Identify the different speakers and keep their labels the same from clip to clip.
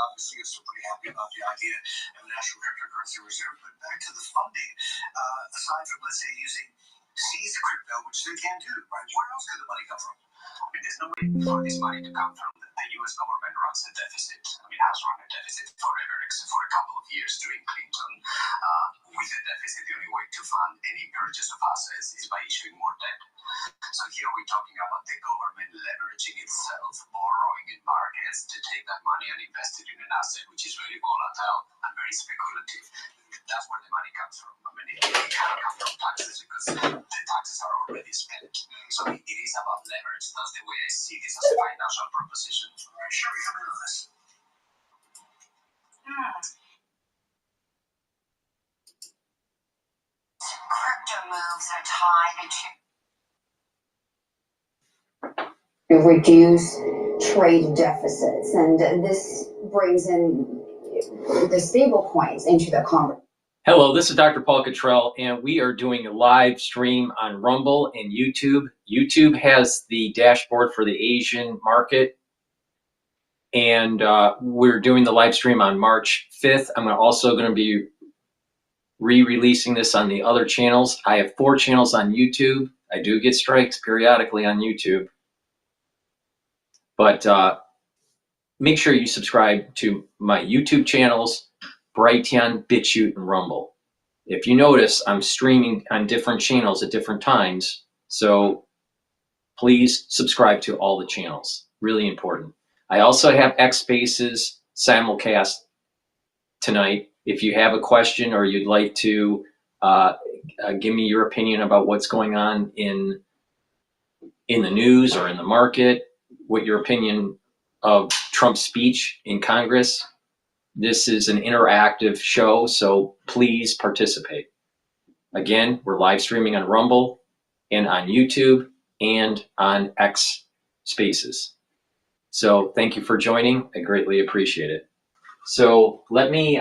Speaker 1: obviously is pretty happy about the idea of a national cryptocurrency reserve. But back to the funding, aside from, let's say, using seized crypto, which they can do, right? Where else could the money come from? I mean, there's no way for this money to come from. The U.S. government runs a deficit. I mean, has run a deficit forever, except for a couple of years during Clinton. With a deficit, the only way to fund any purchase of assets is by issuing more debt. So here we're talking about the government leveraging itself, borrowing in markets to take that money and invest it in an asset which is very volatile and very speculative. That's where the money comes from. I mean, it cannot come from taxes because the taxes are already spent. So it is about leverage. That's the way I see this as a financial proposition. All right, sure, we come in on this.
Speaker 2: Crypto moves are tied to
Speaker 3: reduce trade deficits, and this brings in the stable coins into the conversation.
Speaker 4: Hello, this is Dr. Paul Cottrell, and we are doing a live stream on Rumble and YouTube. YouTube has the dashboard for the Asian market, and we're doing the live stream on March 5th. I'm also going to be re-releasing this on the other channels. I have 4 channels on YouTube. I do get strikes periodically on YouTube, but make sure you subscribe to my YouTube channels, Brighteon, Bitchute, and Rumble. If you notice, I'm streaming on different channels at different times, so please subscribe to all the channels. Really important. I also have X Spaces simulcast tonight. If you have a question or you'd like to give me your opinion about what's going on in the news or in the market, what your opinion of Trump's speech in Congress. This is an interactive show, so please participate. Again, we're live streaming on Rumble and on YouTube and on X Spaces. So thank you for joining. I greatly appreciate it. So let me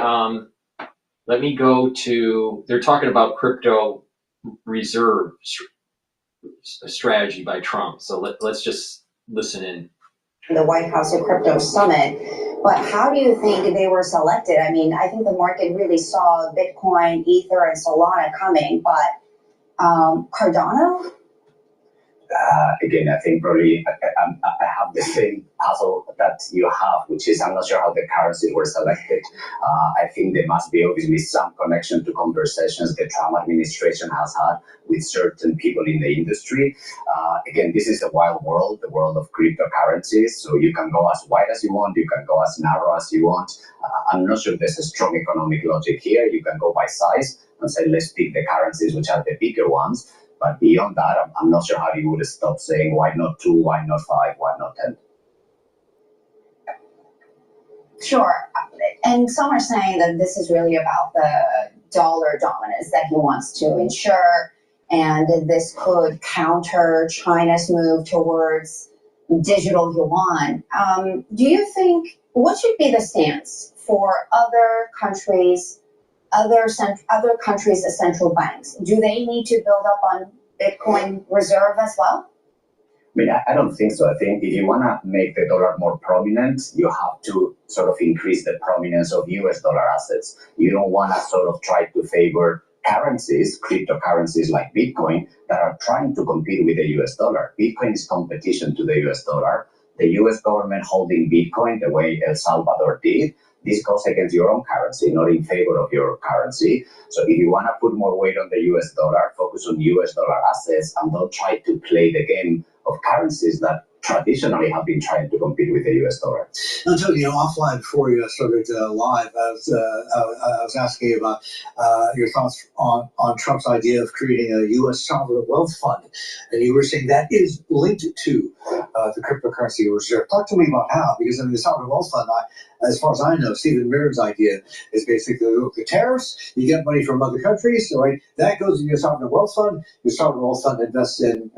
Speaker 4: go to, they're talking about crypto reserve strategy by Trump. So let's just listen in.
Speaker 3: The White House Crypto Summit, but how do you think they were selected? I mean, I think the market really saw Bitcoin, Ether, and Solana coming, but Cardano?
Speaker 5: Again, I think probably I have the same puzzle that you have, which is I'm not sure how the currencies were selected. I think there must be obviously some connection to conversations the Trump administration has had with certain people in the industry. Again, this is a wild world, the world of cryptocurrencies. So you can go as wide as you want, you can go as narrow as you want. I'm not sure there's a strong economic logic here. You can go by size and say, let's pick the currencies which are the bigger ones. But beyond that, I'm not sure how you would stop saying, why not 2, why not 5, why not 10?
Speaker 3: Sure. And some are saying that this is really about the dollar dominance that he wants to ensure, and this could counter China's move towards digital yuan. Do you think, what should be the stance for other countries, other countries' central banks? Do they need to build up on Bitcoin reserve as well?
Speaker 5: I mean, I don't think so. I think if you want to make the dollar more prominent, you have to sort of increase the prominence of US dollar assets. You don't want to sort of try to favor currencies, cryptocurrencies like Bitcoin, that are trying to compete with the US dollar. Bitcoin is competition to the US dollar. The US government holding Bitcoin the way El Salvador did, this goes against your own currency, not in favor of your currency. So if you want to put more weight on the US dollar, focus on US dollar assets and don't try to play the game of currencies that traditionally have been trying to compete with the US dollar.
Speaker 1: Antonio, offline before you started live, I was asking you about your thoughts on Trump's idea of creating a U.S. sovereign wealth fund, and you were saying that is linked to the cryptocurrency reserve. Talk to me about how, because I mean, the sovereign wealth fund, as far as I know, Stephen Maird's idea is basically the tariffs, you get money from other countries, right? That goes in your sovereign wealth fund. Your sovereign wealth fund invests in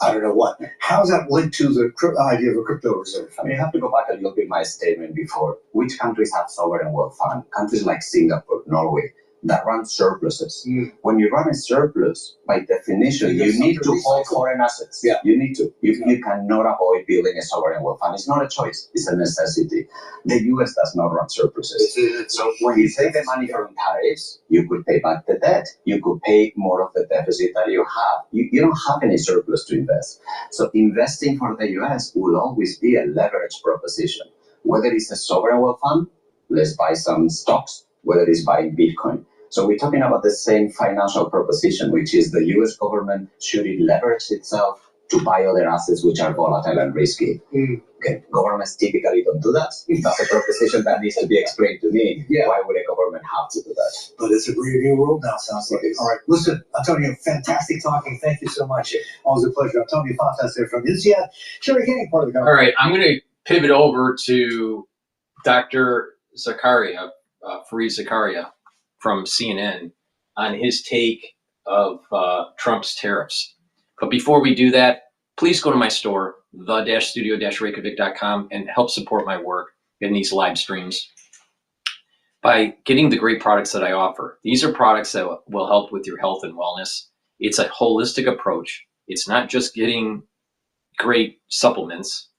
Speaker 1: I don't know what. How's that linked to the idea of a crypto reserve?
Speaker 5: I mean, you have to go back and look at my statement before. Which countries have sovereign wealth fund? Countries like Singapore, Norway. that run surpluses. When you run a surplus, by definition, you need to hold foreign assets.
Speaker 1: Yeah.
Speaker 5: You need to. You cannot avoid building a sovereign wealth fund. It's not a choice. It's a necessity. The U.S. does not run surpluses. So when you take the money from tariffs, you could pay back the debt. You could pay more of the deficit that you have. You don't have any surplus to invest. So investing for the U.S. will always be a leverage proposition. Whether it's a sovereign wealth fund, let's buy some stocks, whether it's buying Bitcoin. So we're talking about the same financial proposition, which is the US government should it leverage itself to buy other assets which are volatile and risky. Okay. Governments typically don't do that. That's a proposition that needs to be explained to me.
Speaker 1: Yeah.
Speaker 5: Why would a government have to do that?
Speaker 1: But it's a brave new world now, sounds like. All right, listen, Antonio, fantastic talking. Thank you so much. Always a pleasure. Antonio Fontas there from INSEAD. Sherry Gang, part of the government.
Speaker 4: All right, I'm going to pivot over to Dr. Zakaria, Fareed Zakaria from CNN on his take of Trump's tariffs. But before we do that, please go to my store, the-studio-reykjavik.com, and help support my work in these live streams by getting the great products that I offer. These are products that will help with your health and wellness. It's a holistic approach. It's not just getting great supplements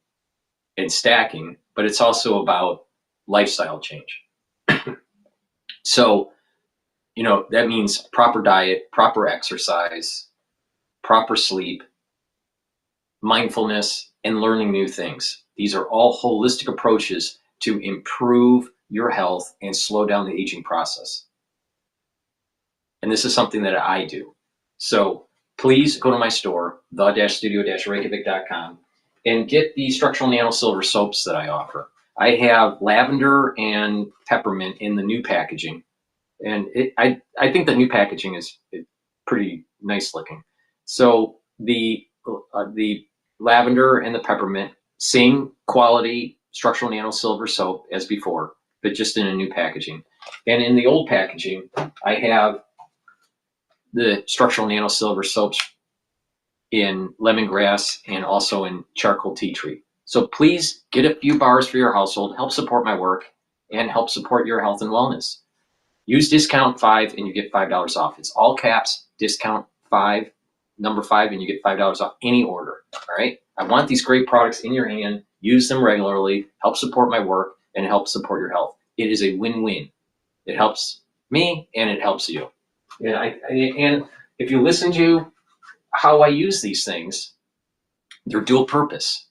Speaker 4: and stacking, but it's also about lifestyle change. So, that means proper diet, proper exercise, proper sleep, mindfulness, and learning new things. These are all holistic approaches to improve your health and slow down the aging process. And this is something that I do. So please go to my store, the-studio-reykjavik.com, and get the structural nano silver soaps that I offer. I have lavender and peppermint in the new packaging. And I think the new packaging is pretty nice looking. So the lavender and the peppermint, same quality structural nano silver soap as before, but just in a new packaging. And in the old packaging, I have the structural nano silver soaps in lemongrass and also in charcoal tea tree. So please get a few bars for your household, help support my work, and help support your health and wellness. Use discount 5 and you get $5 off. It's all caps, discount 5, number 5, and you get $5 off any order. All right. I want these great products in your hand. Use them regularly, help support my work, and help support your health. It is a win-win. It helps me and it helps you. And if you listen to how I use these things, they're dual purpose.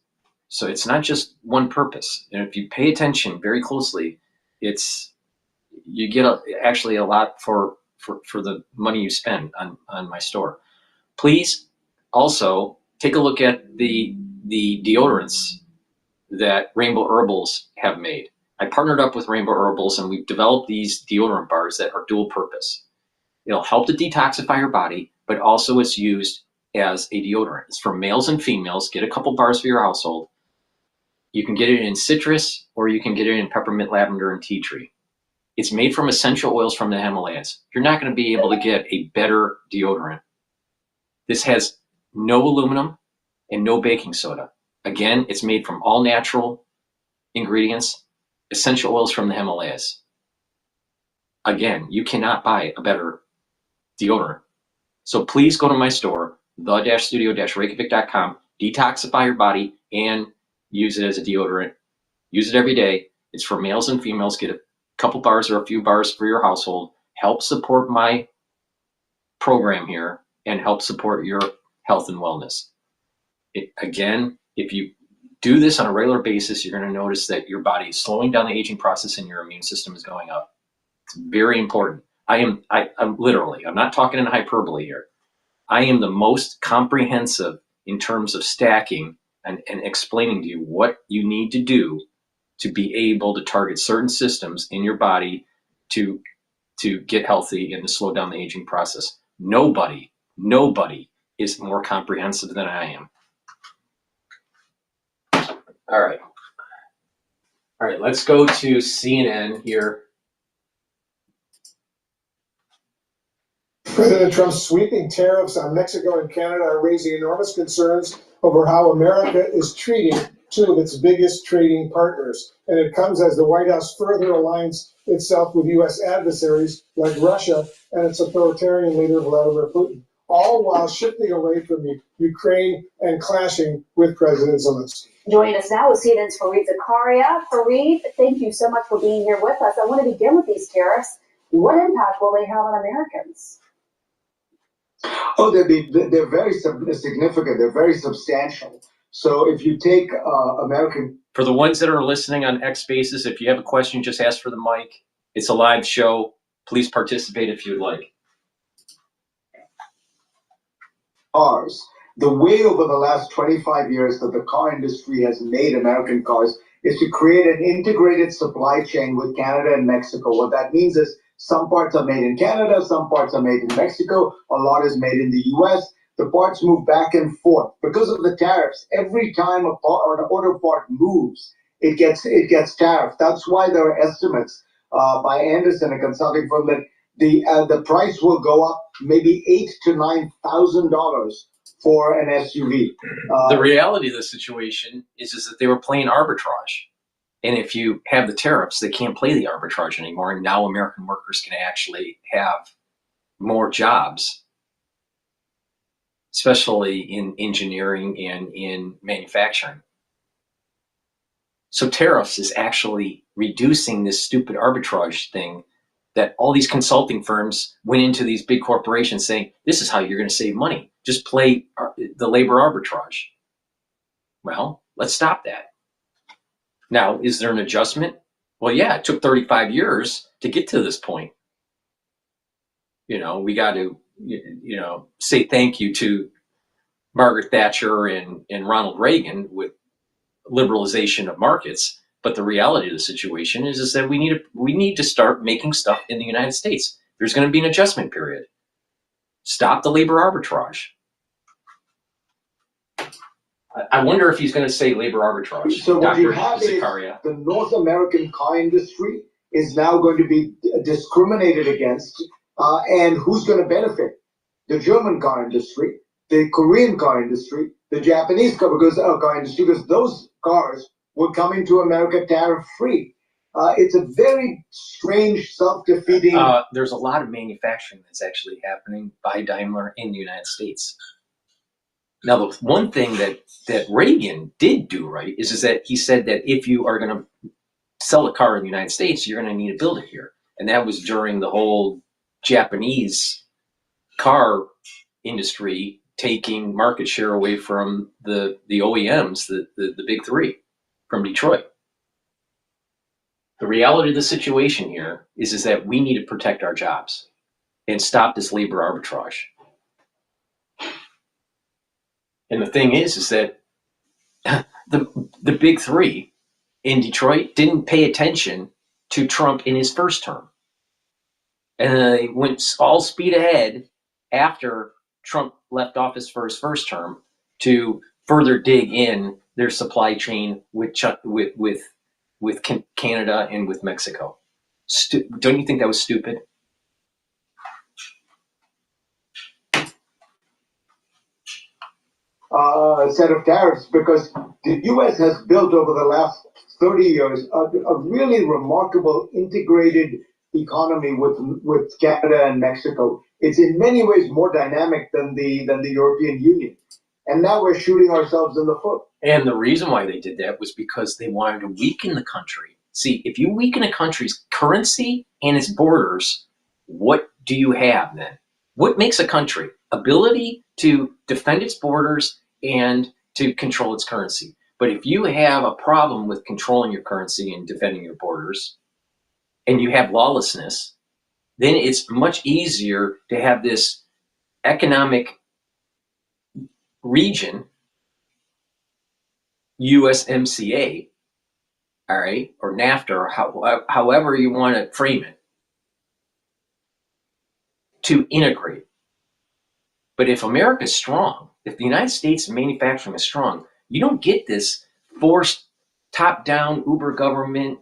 Speaker 4: So it's not just one purpose. And if you pay attention very closely, you get actually a lot for the money you spend on my store. Please also take a look at the deodorants that Rainbow Herbals have made. I partnered up with Rainbow Herbals and we've developed these deodorant bars that are dual purpose. It'll help to detoxify your body, but also it's used as a deodorant. It's for males and females. Get a couple bars for your household. You can get it in citrus or you can get it in peppermint, lavender, and tea tree. It's made from essential oils from the Himalayas. You're not going to be able to get a better deodorant. This has no aluminum and no baking soda. Again, it's made from all natural ingredients, essential oils from the Himalayas. Again, you cannot buy a better deodorant. So please go to my store, the-studio-reykjavik.com, detoxify your body and use it as a deodorant. Use it every day. It's for males and females. Get a couple bars or a few bars for your household. Help support my program here and help support your health and wellness. Again, if you do this on a regular basis, you're going to notice that your body is slowing down the aging process and your immune system is going up. It's very important. I'm literally, I'm not talking in hyperbole here. I am the most comprehensive in terms of stacking and explaining to you what you need to do to be able to target certain systems in your body to get healthy and to slow down the aging process. Nobody is more comprehensive than I am. All right, let's go to CNN here.
Speaker 6: President Trump's sweeping tariffs on Mexico and Canada are raising enormous concerns over how America is treating two of its biggest trading partners. And it comes as the White House further aligns itself with U.S. adversaries like Russia and its authoritarian leader, Vladimir Putin, all while shifting away from Ukraine and clashing with President Zelensky.
Speaker 7: Joining us now is CNN's Fareed Zakaria. Fareed, thank you so much for being here with us. I want to begin with these tariffs. What impact will they have on Americans?
Speaker 8: Oh, they're very significant. They're very substantial. So if you take American...
Speaker 4: For the ones that are listening on X Spaces, if you have a question, just ask for the mic. It's a live show. Please participate if you'd like.
Speaker 8: Cars. The way over the last 25 years that the car industry has made American cars is to create an integrated supply chain with Canada and Mexico. What that means is some parts are made in Canada, some parts are made in Mexico, a lot is made in the US. The parts move back and forth. Because of the tariffs, every time an auto part moves, it gets tariffed. That's why there are estimates by Anderson, a consulting firm, that the price will go up maybe $8,000 to $9,000 for an SUV.
Speaker 4: The reality of the situation is that they were playing arbitrage. And if you have the tariffs, they can't play the arbitrage anymore. And now American workers can actually have more jobs, especially in engineering and in manufacturing. So tariffs is actually reducing this stupid arbitrage thing that all these consulting firms went into these big corporations saying, this is how you're going to save money. Just play the labor arbitrage. Well, let's stop that. Now, is there an adjustment? Well, yeah, it took 35 years to get to this point. You know, we got to, say thank you to Margaret Thatcher and Ronald Reagan with liberalization of markets. But the reality of the situation is that we need to start making stuff in the United States. There's going to be an adjustment period. Stop the labor arbitrage. I wonder if he's going to say labor arbitrage.
Speaker 8: So what you
Speaker 4: Dr.
Speaker 8: have is
Speaker 4: Zakaria.
Speaker 8: the North American car industry is now going to be discriminated against, and who's going to benefit? The German car industry, the Korean car industry, the Japanese car industry, because those cars were coming to America tariff-free. It's a very strange, self-defeating...
Speaker 4: There's a lot of manufacturing that's actually happening by Daimler in the United States. Now, the one thing that Reagan did do right is that he said that if you are going to sell a car in the United States, you're going to need to build it here. And that was during the whole Japanese car industry taking market share away from the OEMs, the big three from Detroit. The reality of the situation here is that we need to protect our jobs and stop this labor arbitrage. And the thing is that the big three in Detroit didn't pay attention to Trump in his first term. And they went all speed ahead after Trump left office for his first term to further dig in their supply chain with Canada and with Mexico. Don't you think that was stupid?
Speaker 8: Set of tariffs, because the U.S. has built over the last 30 years a really remarkable integrated economy with Canada and Mexico. It's in many ways more dynamic than the European Union. And now we're shooting ourselves in the foot.
Speaker 4: And the reason why they did that was because they wanted to weaken the country. See, if you weaken a country's currency and its borders, what do you have then? What makes a country? Ability to defend its borders and to control its currency. But if you have a problem with controlling your currency and defending your borders, and you have lawlessness, then it's much easier to have this economic region, USMCA, all right, or NAFTA, or however you want to frame it, to integrate. But if America is strong, if the United States manufacturing is strong, you don't get this forced top-down uber government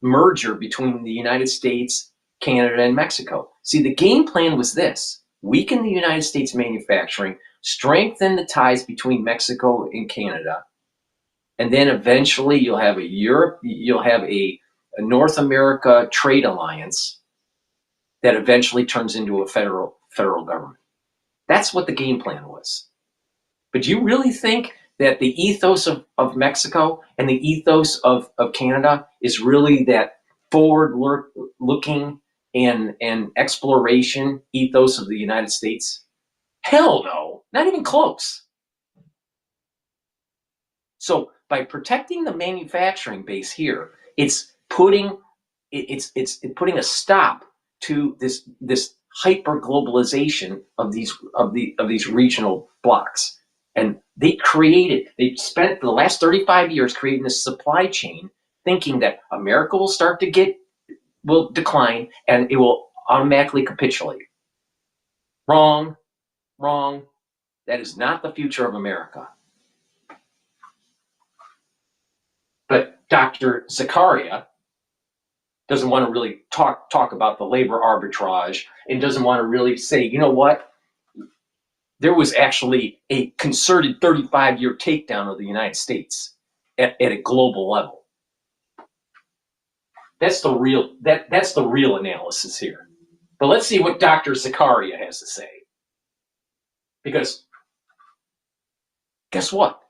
Speaker 4: merger between the United States, Canada, and Mexico. See, the game plan was this: weaken the United States manufacturing, strengthen the ties between Mexico and Canada, and then eventually you'll have a North America trade alliance that eventually turns into a federal government. That's what the game plan was. But do you really think that the ethos of Mexico and the ethos of Canada is really that forward-looking and exploration ethos of the United States? Hell no, not even close. So by protecting the manufacturing base here, it's putting a stop to this hyper globalization of these regional blocks. And they spent the last 35 years creating this supply chain, thinking that America will decline and it will automatically capitulate. Wrong. That is not the future of America. But Dr. Zakaria doesn't want to really talk about the labor arbitrage and doesn't want to really say, you know what? There was actually a concerted 35-year takedown of the United States at a global level. That's the real analysis here. But let's see what Dr. Zakaria has to say. Because guess what?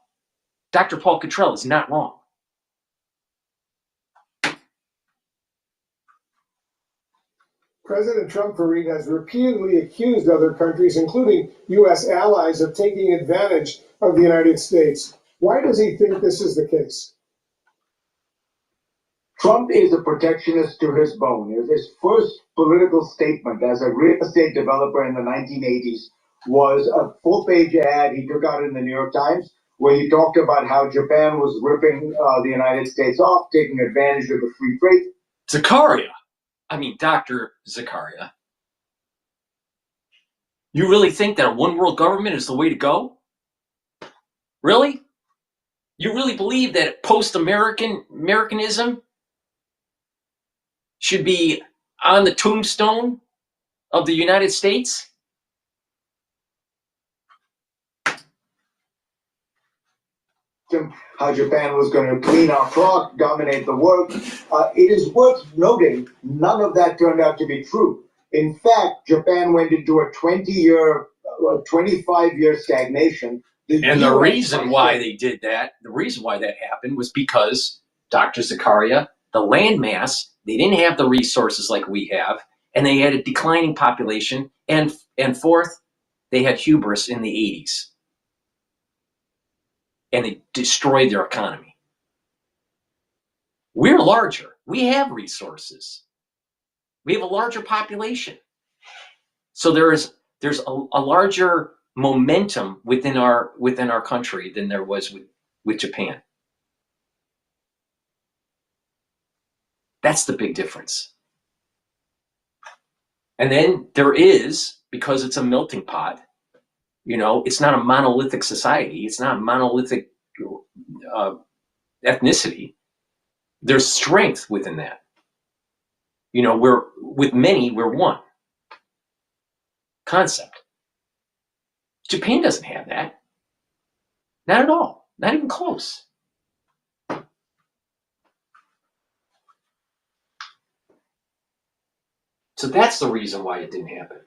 Speaker 4: Dr. Paul Cottrell is not wrong.
Speaker 6: President Trump, Fareed, has repeatedly accused other countries, including U.S. allies, of taking advantage of the United States. Why does he think this is the case?
Speaker 8: Trump is a protectionist to his bone. His first political statement as a real estate developer in the 1980s was a full-page ad he took out in the New York Times where he talked about how Japan was ripping the United States off, taking advantage of the free trade.
Speaker 4: Dr. Zakaria, you really think that a one-world government is the way to go? Really? You really believe that Americanism should be on the tombstone of the United States?
Speaker 8: How Japan was going to clean our clock, dominate the world. It is worth noting none of that turned out to be true. In fact, Japan went into a 25-year stagnation.
Speaker 4: The reason why they did that, the reason why that happened was because, Dr. Zakaria, the landmass, they didn't have the resources like we have, and they had a declining population, and fourth, they had hubris in the 80s. And they destroyed their economy. We're larger. We have resources. We have a larger population. So there's a larger momentum within our country than there was with Japan. That's the big difference. And then there is, because it's a melting pot, it's not a monolithic society. It's not a monolithic ethnicity. There's strength within that. With many, we're one. Concept. Japan doesn't have that. Not at all. Not even close. So that's the reason why it didn't happen.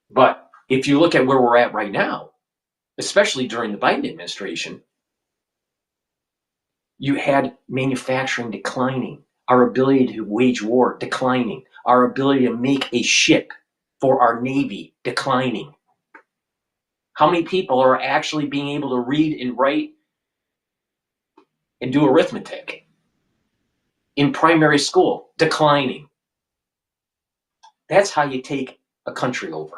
Speaker 4: But if you look at where we're at right now, especially during the Biden administration, you had manufacturing declining, our ability to wage war declining, our ability to make a ship for our Navy declining. How many people are actually being able to read and write and do arithmetic in primary school? Declining. That's how you take a country over.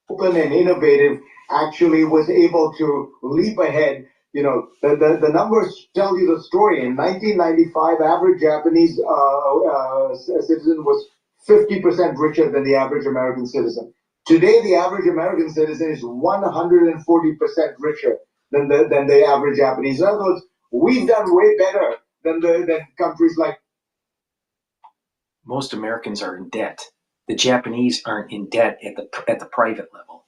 Speaker 8: Open and innovative actually was able to leap ahead. The numbers tell you the story. In 1995, average Japanese citizen was 50% richer than the average American citizen. Today, the average American citizen is 140% richer than the average Japanese. In other words, we've done way better than countries like.
Speaker 4: Most Americans are in debt. The Japanese aren't in debt at the private level.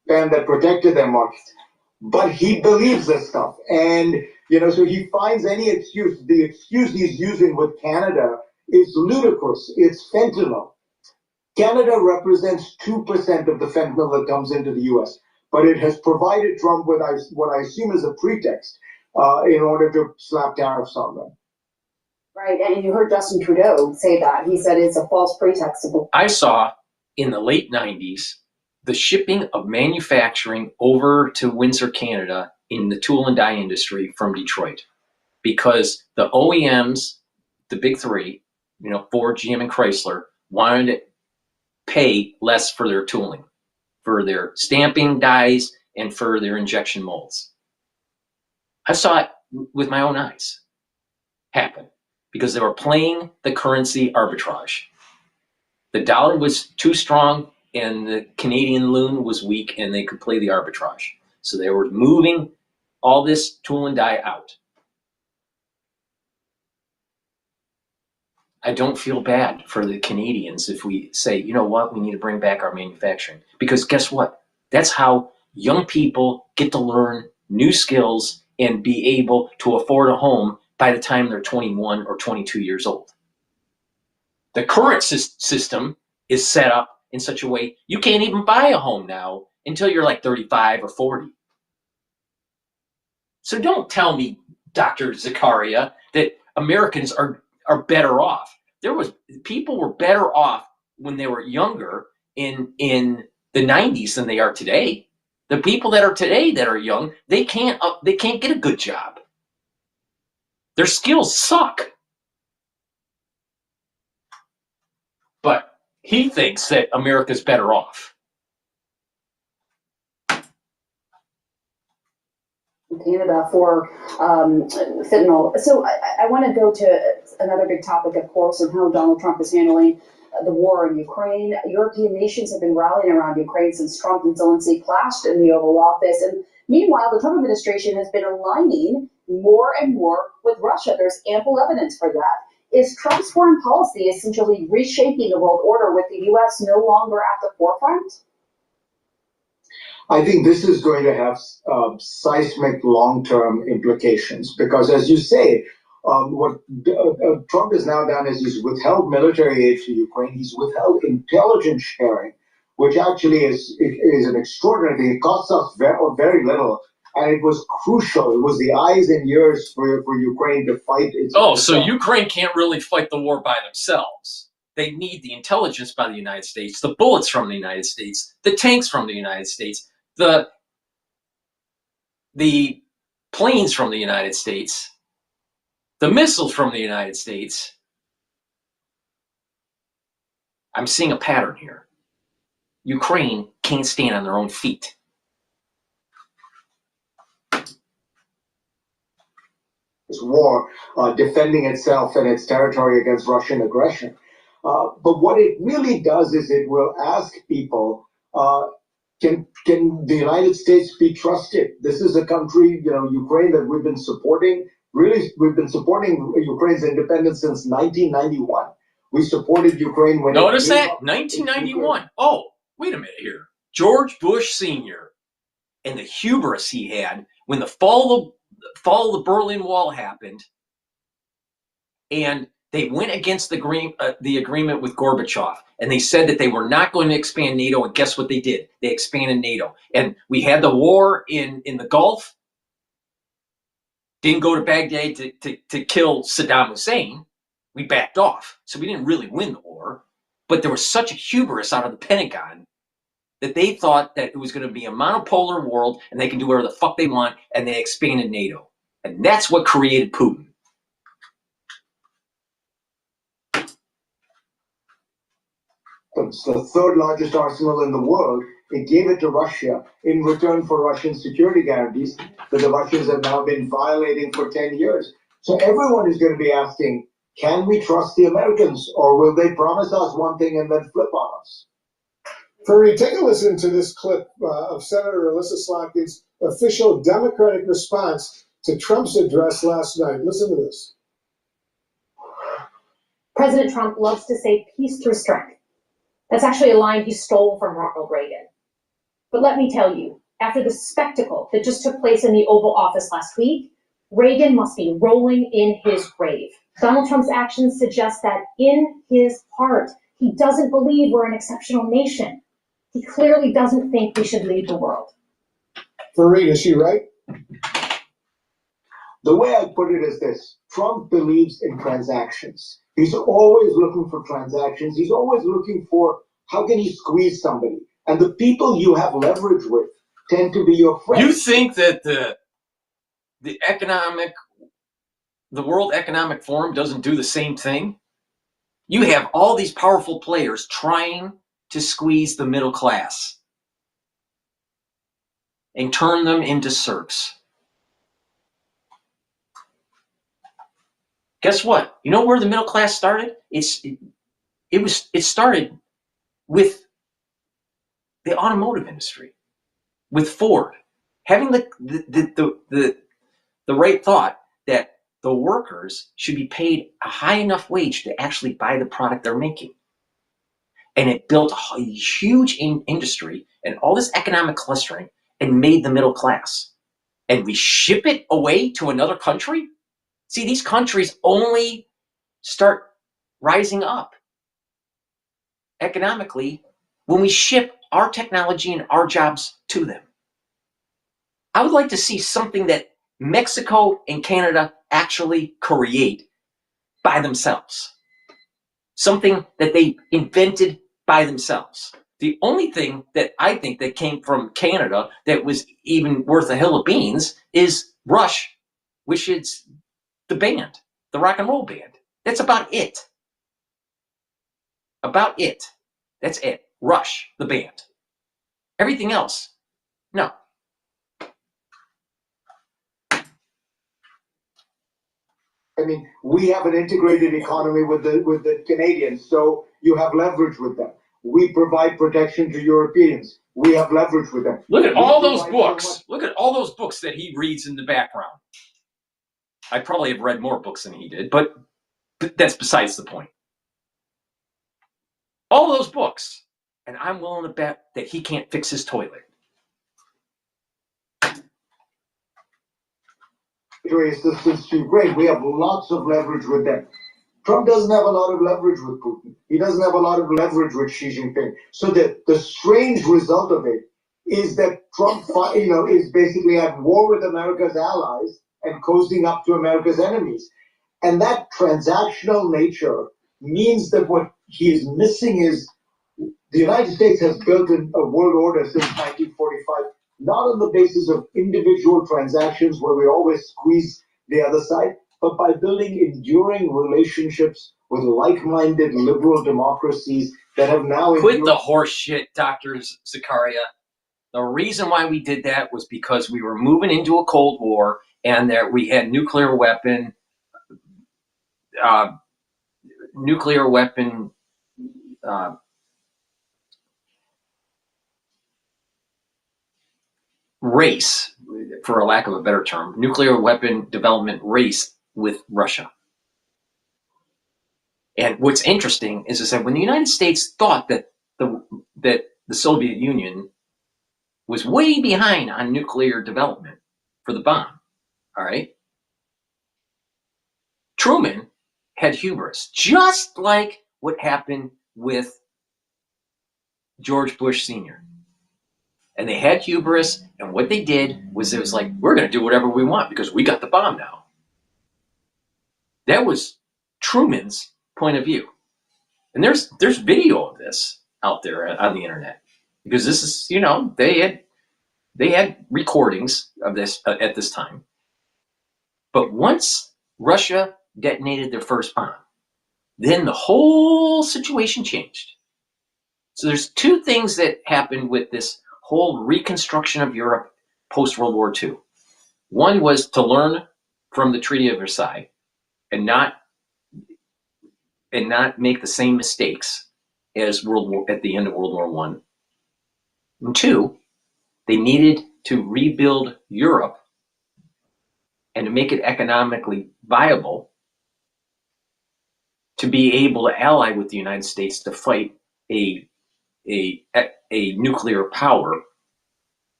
Speaker 8: ban that protected their market. But he believes this stuff. And, so he finds any excuse. The excuse he's using with Canada is ludicrous. It's fentanyl. Canada represents 2% of the fentanyl that comes into the U.S., but it has provided Trump with what I assume is a pretext in order to slap tariffs on them.
Speaker 7: Right, and you heard Justin Trudeau say that. He said it's a false pretext.
Speaker 4: I saw in the late 90s the shipping of manufacturing over to Windsor, Canada in the tool and die industry from Detroit, because the OEMs, the big three, Ford, GM, and Chrysler, wanted to pay less for their tooling, for their stamping dies, and for their injection molds. I saw it with my own eyes happen because they were playing the currency arbitrage. The dollar was too strong and the Canadian loon was weak, and they could play the arbitrage. So they were moving all this tool and die out. I don't feel bad for the Canadians if we say, you know what, we need to bring back our manufacturing. Because guess what? That's how young people get to learn new skills and be able to afford a home by the time they're 21 or 22 years old. The current system is set up in such a way you can't even buy a home now until you're like 35 or 40. So don't tell me, Dr. Zakaria, that Americans are better off. People were better off when they were younger in the 90s than they are today. The people that are today that are young, they can't get a good job. Their skills suck. But he thinks that America's better off.
Speaker 7: Canada for fentanyl. So I want to go to another big topic, of course, and how Donald Trump is handling the war in Ukraine. European nations have been rallying around Ukraine since Trump and Zelensky clashed in the Oval Office. And meanwhile, the Trump administration has been aligning more and more with Russia. There's ample evidence for that. Is Trump's foreign policy essentially reshaping the world order with the U.S. no longer at the forefront?
Speaker 8: I think this is going to have seismic long-term implications because, as you say, what Trump has now done is he's withheld military aid to Ukraine. He's withheld intelligence sharing, which actually is an extraordinary thing. It costs us very little, and it was crucial. It was the eyes and ears for Ukraine to fight.
Speaker 4: So Ukraine can't really fight the war by themselves. They need the intelligence by the United States, the bullets from the United States, the tanks from the United States, the planes from the United States, the missiles from the United States. I'm seeing a pattern here. Ukraine can't stand on their own feet.
Speaker 8: This war, defending itself and its territory against Russian aggression. But what it really does is it will ask people, can the United States be trusted? This is a country, Ukraine, that we've been supporting. Really, we've been supporting Ukraine's independence since 1991. We supported Ukraine when
Speaker 4: Notice that? 1991. Oh, wait a minute here. George Bush Sr. and the hubris he had when the fall of the Berlin Wall happened, and they went against the agreement with Gorbachev, and they said that they were not going to expand NATO, and guess what they did? They expanded NATO. And we had the war in the Gulf. Didn't go to Baghdad to kill Saddam Hussein. We backed off. So we didn't really win the war. But there was such a hubris out of the Pentagon that they thought that it was going to be a monopolar world and they can do whatever the fuck they want, and they expanded NATO. And that's what created Putin.
Speaker 8: It's the third largest arsenal in the world. It gave it to Russia in return for Russian security guarantees that the Russians have now been violating for 10 years. So everyone is going to be asking, can we trust the Americans, or will they promise us one thing and then flip on us?
Speaker 6: Fareed, take a listen to this clip of Senator Alyssa Slotkin's official Democratic response to Trump's address last night. Listen to this.
Speaker 9: President Trump loves to say peace through strength. That's actually a line he stole from Ronald Reagan. But let me tell you, after the spectacle that just took place in the Oval Office last week, Reagan must be rolling in his grave. Donald Trump's actions suggest that in his heart, he doesn't believe we're an exceptional nation. He clearly doesn't think we should lead the world.
Speaker 6: Fareed, is she right?
Speaker 8: The way I put it is this: Trump believes in transactions. He's always looking for transactions. He's always looking for how can he squeeze somebody. And the people you have leverage with tend to be your friends.
Speaker 4: You think that the World Economic Forum doesn't do the same thing? You have all these powerful players trying to squeeze the middle class and turn them into serfs. Guess what? You know where the middle class started? It started with the automotive industry, with Ford having the right thought that the workers should be paid a high enough wage to actually buy the product they're making. And it built a huge industry and all this economic clustering and made the middle class. And we ship it away to another country? See, these countries only start rising up economically when we ship our technology and our jobs to them. I would like to see something that Mexico and Canada actually create by themselves. Something that they invented by themselves. The only thing that I think that came from Canada that was even worth a hill of beans is Rush, which is the band, the rock and roll band. That's about it. About it. That's it. Rush, the band. Everything else, no.
Speaker 8: I mean, we have an integrated economy with the Canadians, so you have leverage with them. We provide protection to Europeans. We have leverage with them.
Speaker 4: Look at all those books. Look at all those books that he reads in the background. I probably have read more books than he did, but that's besides the point. All those books, and I'm willing to bet that he can't fix his toilet.
Speaker 8: Assistance to Ukraine. We have lots of leverage with them. Trump doesn't have a lot of leverage with Putin. He doesn't have a lot of leverage with Xi Jinping. So the strange result of it is that Trump, is basically at war with America's allies and cozying up to America's enemies. And that transactional nature means that what he is missing is the United States has built a world order since 1945, not on the basis of individual transactions where we always squeeze the other side, but by building enduring relationships with like-minded liberal democracies that have now...
Speaker 4: Quit the horse shit, Dr. Zakaria. The reason why we did that was because we were moving into a Cold War and that we had nuclear weapon race, for a lack of a better term, nuclear weapon development race with Russia. And what's interesting is that when the United States thought that the Soviet Union was way behind on nuclear development for the bomb, all right? Truman had hubris, just like what happened with George Bush Sr. And they had hubris, and what they did was it was like, we're going to do whatever we want because we got the bomb now. That was Truman's point of view. And there's video of this out there on the internet because this is, they had recordings of this at this time. But once Russia detonated their first bomb, then the whole situation changed. So there's two things that happened with this whole reconstruction of Europe post-World War II. One was to learn from the Treaty of Versailles and not make the same mistakes as at the end of World War I. And two, they needed to rebuild Europe and to make it economically viable to be able to ally with the United States to fight a nuclear power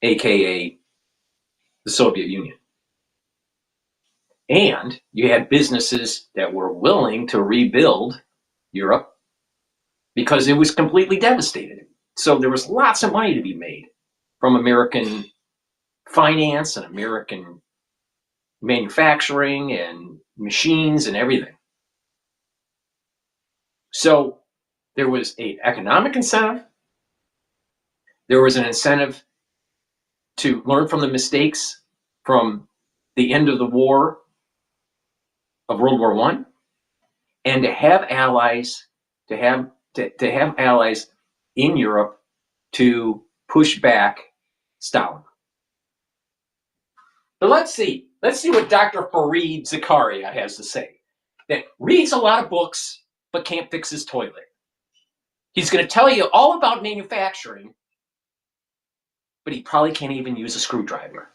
Speaker 4: aka the Soviet Union. And you had businesses that were willing to rebuild Europe because it was completely devastated. So there was lots of money to be made from American finance and American manufacturing and machines and everything. So there was an economic incentive. There was an incentive to learn from the mistakes from the end of the war of World War I, and to have allies, to have allies in Europe to push back Stalin. But let's see what Dr. Fareed Zakaria has to say. That reads a lot of books but can't fix his toilet. He's going to tell you all about manufacturing, but he probably can't even use a screwdriver.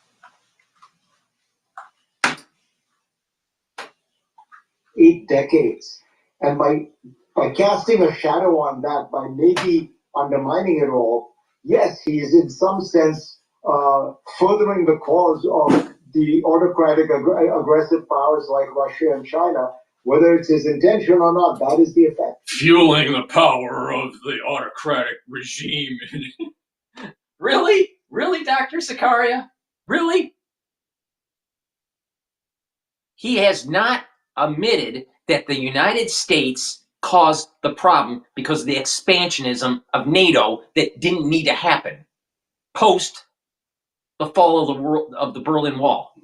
Speaker 8: 8 decades. And by casting a shadow on that, by maybe undermining it all, yes, he is in some sense furthering the cause of the autocratic, aggressive powers like Russia and China. Whether it's his intention or not, that is the effect.
Speaker 4: Fueling the power of the autocratic regime. Really? Really, Dr. Zakaria? Really? He has not admitted that the United States caused the problem because of the expansionism of NATO that didn't need to happen post the fall of the Berlin Wall.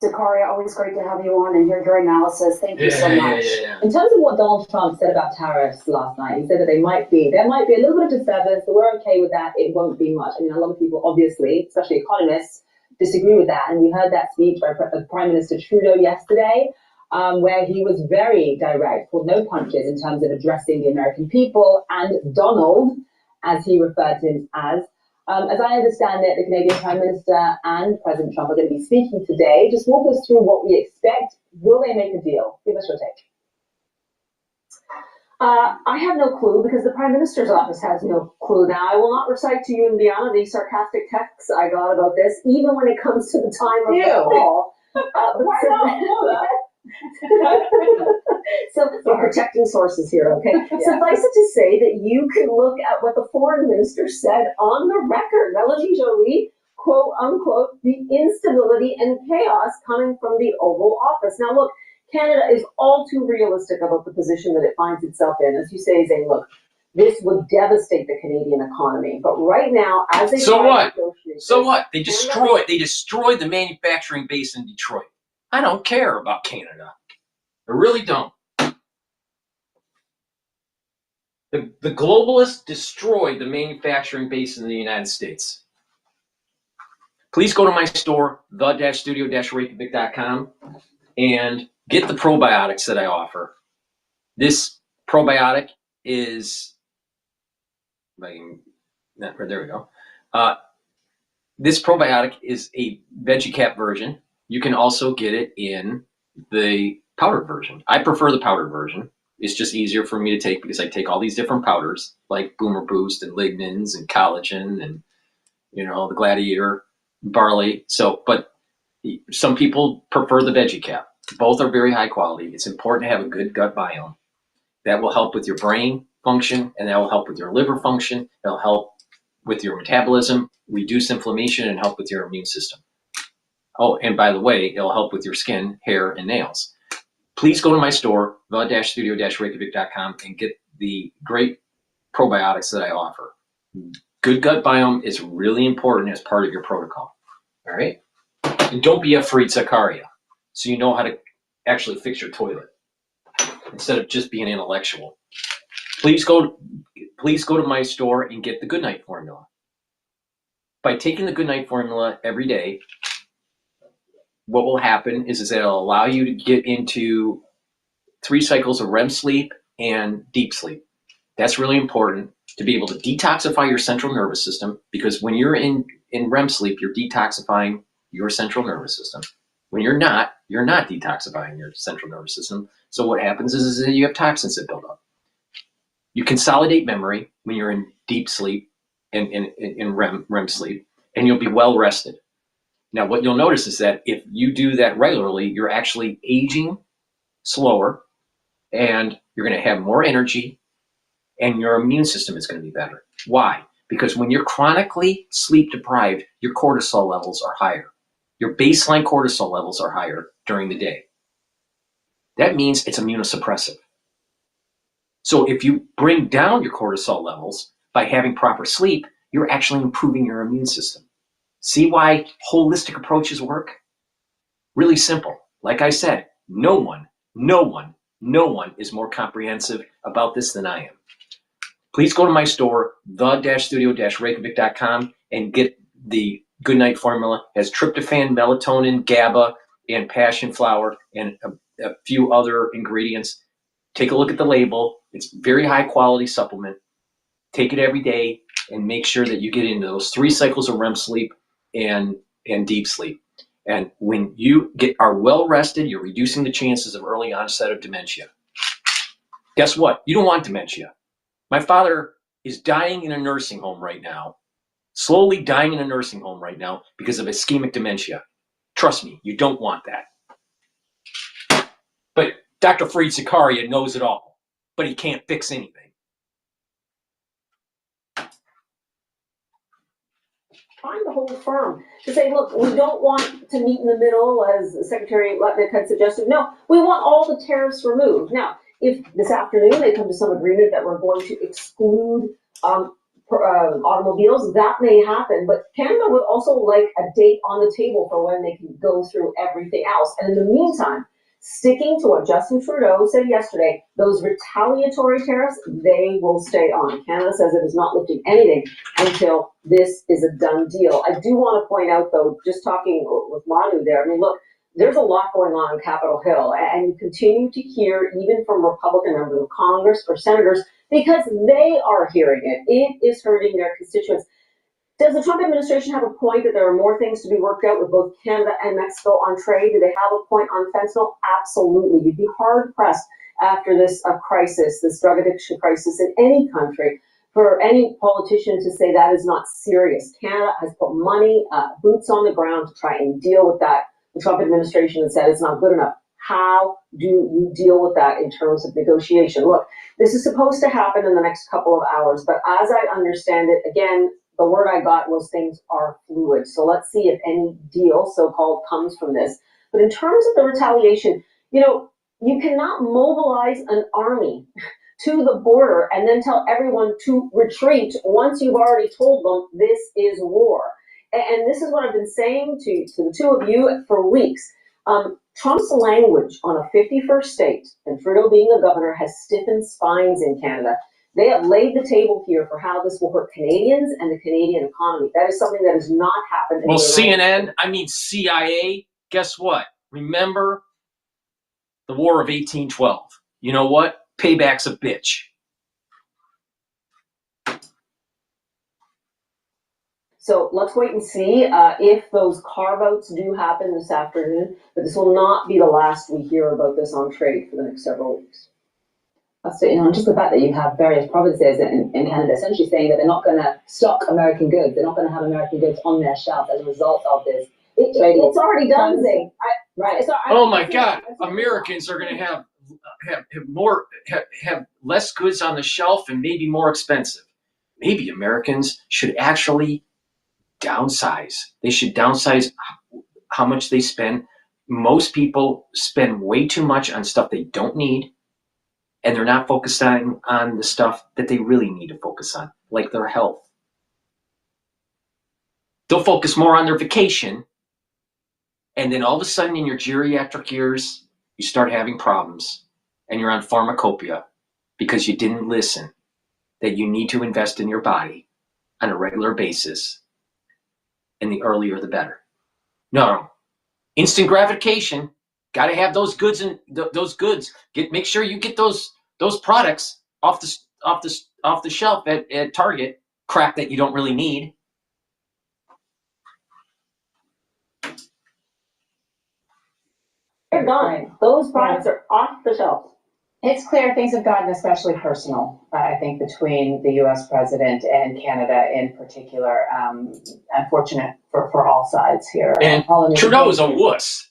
Speaker 7: Zakaria, always great to have you on and hear your analysis. Thank you so much.
Speaker 10: In terms of what Donald Trump said about tariffs last night, he said that there might be a little bit of disturbance, but we're okay with that. It won't be much. I mean, a lot of people, obviously, especially economists, disagree with that. And we heard that speech by Prime Minister Trudeau yesterday, where he was very direct, pulled no punches in terms of addressing the American people and Donald, as he referred to him as. As I understand it, the Canadian Prime Minister and President Trump are going to be speaking today. Just walk us through what we expect. Will they make a deal? Give us your take.
Speaker 9: I have no clue because the Prime Minister's office has no clue. Now, I will not recite to you and Bianna the sarcastic texts I got about this, even when it comes to the time of the call. Why not? So we're protecting sources here, okay? Suffice it to say that you can look at what the foreign minister said on the record. Melanie Jolie, quote unquote, the instability and chaos coming from the Oval Office. Now look, Canada is all too realistic about the position that it finds itself in. As you say, Zane, look, this would devastate the Canadian economy. But right now, as they
Speaker 4: So what? They destroyed the manufacturing base in Detroit. I don't care about Canada. I really don't. The globalists destroyed the manufacturing base in the United States. Please go to my store, the-studio-reykjavik.com, and get the probiotics that I offer. This probiotic is, there we go. This probiotic is a veggie cap version. You can also get it in the powdered version. I prefer the powdered version. It's just easier for me to take because I take all these different powders like Boomer Boost and lignans and collagen and, the Gladiator barley. So, but some people prefer the veggie cap. Both are very high quality. It's important to have a good gut biome. That will help with your brain function, and that will help with your liver function. That'll help with your metabolism, reduce inflammation, and help with your immune system. Oh, and by the way, it'll help with your skin, hair, and nails. Please go to my store, the-studio-reykjavik.com, and get the great probiotics that I offer. Good gut biome is really important as part of your protocol. All right? And don't be afraid, Zakaria, so you know how to actually fix your toilet instead of just being intellectual. Please go to my store and get the Goodnight Formula. By taking the Goodnight Formula every day, what will happen is that it'll allow you to get into 3 cycles of REM sleep and deep sleep. That's really important to be able to detoxify your central nervous system, because when you're in REM sleep, you're detoxifying your central nervous system. When you're not detoxifying your central nervous system. So what happens is that you have toxins that build up. You consolidate memory when you're in deep sleep and in REM sleep, and you'll be well rested. Now, what you'll notice is that if you do that regularly, you're actually aging slower, and you're going to have more energy, and your immune system is going to be better. Why? Because when you're chronically sleep deprived, your cortisol levels are higher. Your baseline cortisol levels are higher during the day. That means it's immunosuppressive. So if you bring down your cortisol levels by having proper sleep, you're actually improving your immune system. See why holistic approaches work? Really simple. Like I said, no one is more comprehensive about this than I am. Please go to my store, the-studio-reykjavik.com, and get the Good Night Formula. It has tryptophan, melatonin, GABA, and passion flower, and a few other ingredients. Take a look at the label. It's very high quality supplement. Take it every day and make sure that you get into those 3 cycles of REM sleep and deep sleep. And when you are well rested, you're reducing the chances of early onset of dementia. Guess what? You don't want dementia. My father is dying in a nursing home right now, slowly dying in a nursing home right now because of ischemic dementia. Trust me, you don't want that. But Dr. Fareed Zakaria knows it all, but he can't fix anything.
Speaker 11: Find the whole firm to say, look, we don't want to meet in the middle, as Secretary Lutnick had suggested. No, we want all the tariffs removed. Now, if this afternoon they come to some agreement that we're going to exclude automobiles, that may happen. But Canada would also like a date on the table for when they can go through everything else. And in the meantime, sticking to what Justin Trudeau said yesterday, those retaliatory tariffs, they will stay on. Canada says it is not lifting anything until this is a done deal. I do want to point out, though, just talking with Manu there, I mean, look, there's a lot going on Capitol Hill, and you continue to hear, even from Republican members of Congress or senators, because they are hearing it. It is hurting their constituents. Does the Trump administration have a point that there are more things to be worked out with both Canada and Mexico on trade? Do they have a point on fentanyl? Absolutely. You'd be hard-pressed after this crisis, this drug addiction crisis in any country, for any politician to say that is not serious. Canada has put money, boots on the ground to try and deal with that. The Trump administration has said it's not good enough. How do you deal with that in terms of negotiation? Look, this is supposed to happen in the next couple of hours, but as I understand it, again, the word I got was things are fluid. So let's see if any deal, so-called, comes from this. But in terms of the retaliation, you cannot mobilize an army to the border and then tell everyone to retreat once you've already told them this is war. And this is what I've been saying to the two of you for weeks. Trump's language on a 51st state, and Trudeau being the governor, has stiffened spines in Canada. They have laid the table here for how this will hurt Canadians and the Canadian economy. That is something that has not happened.
Speaker 4: Well, CIA, guess what? Remember the War of 1812. You know what? Payback's a bitch.
Speaker 11: So let's wait and see if those carve-outs do happen this afternoon. But this will not be the last we hear about this on trade for the next several weeks.
Speaker 10: So, just the fact that you have various provinces in Canada essentially saying that they're not going to stock American goods, they're not going to have American goods on their shelf as a result of this.
Speaker 11: It's already done, Zing.
Speaker 10: Right.
Speaker 4: Oh my God! Americans are going to have less goods on the shelf and maybe more expensive. Maybe Americans should actually downsize. They should downsize how much they spend. Most people spend way too much on stuff they don't need, and they're not focusing on the stuff that they really need to focus on, like their health. They'll focus more on their vacation, and then all of a sudden in your geriatric years, you start having problems, and you're on pharmacopoeia because you didn't listen that you need to invest in your body on a regular basis, and the earlier the better. No. Instant gratification. Got to have those goods and those goods. Make sure you get those products off the shelf at Target. Crap that you don't really need.
Speaker 11: They're gone. Those products are off the shelf.
Speaker 12: It's clear things have gotten especially personal, I think, between the U.S. president and Canada in particular. Unfortunate for all sides here.
Speaker 4: And Trudeau's a wuss.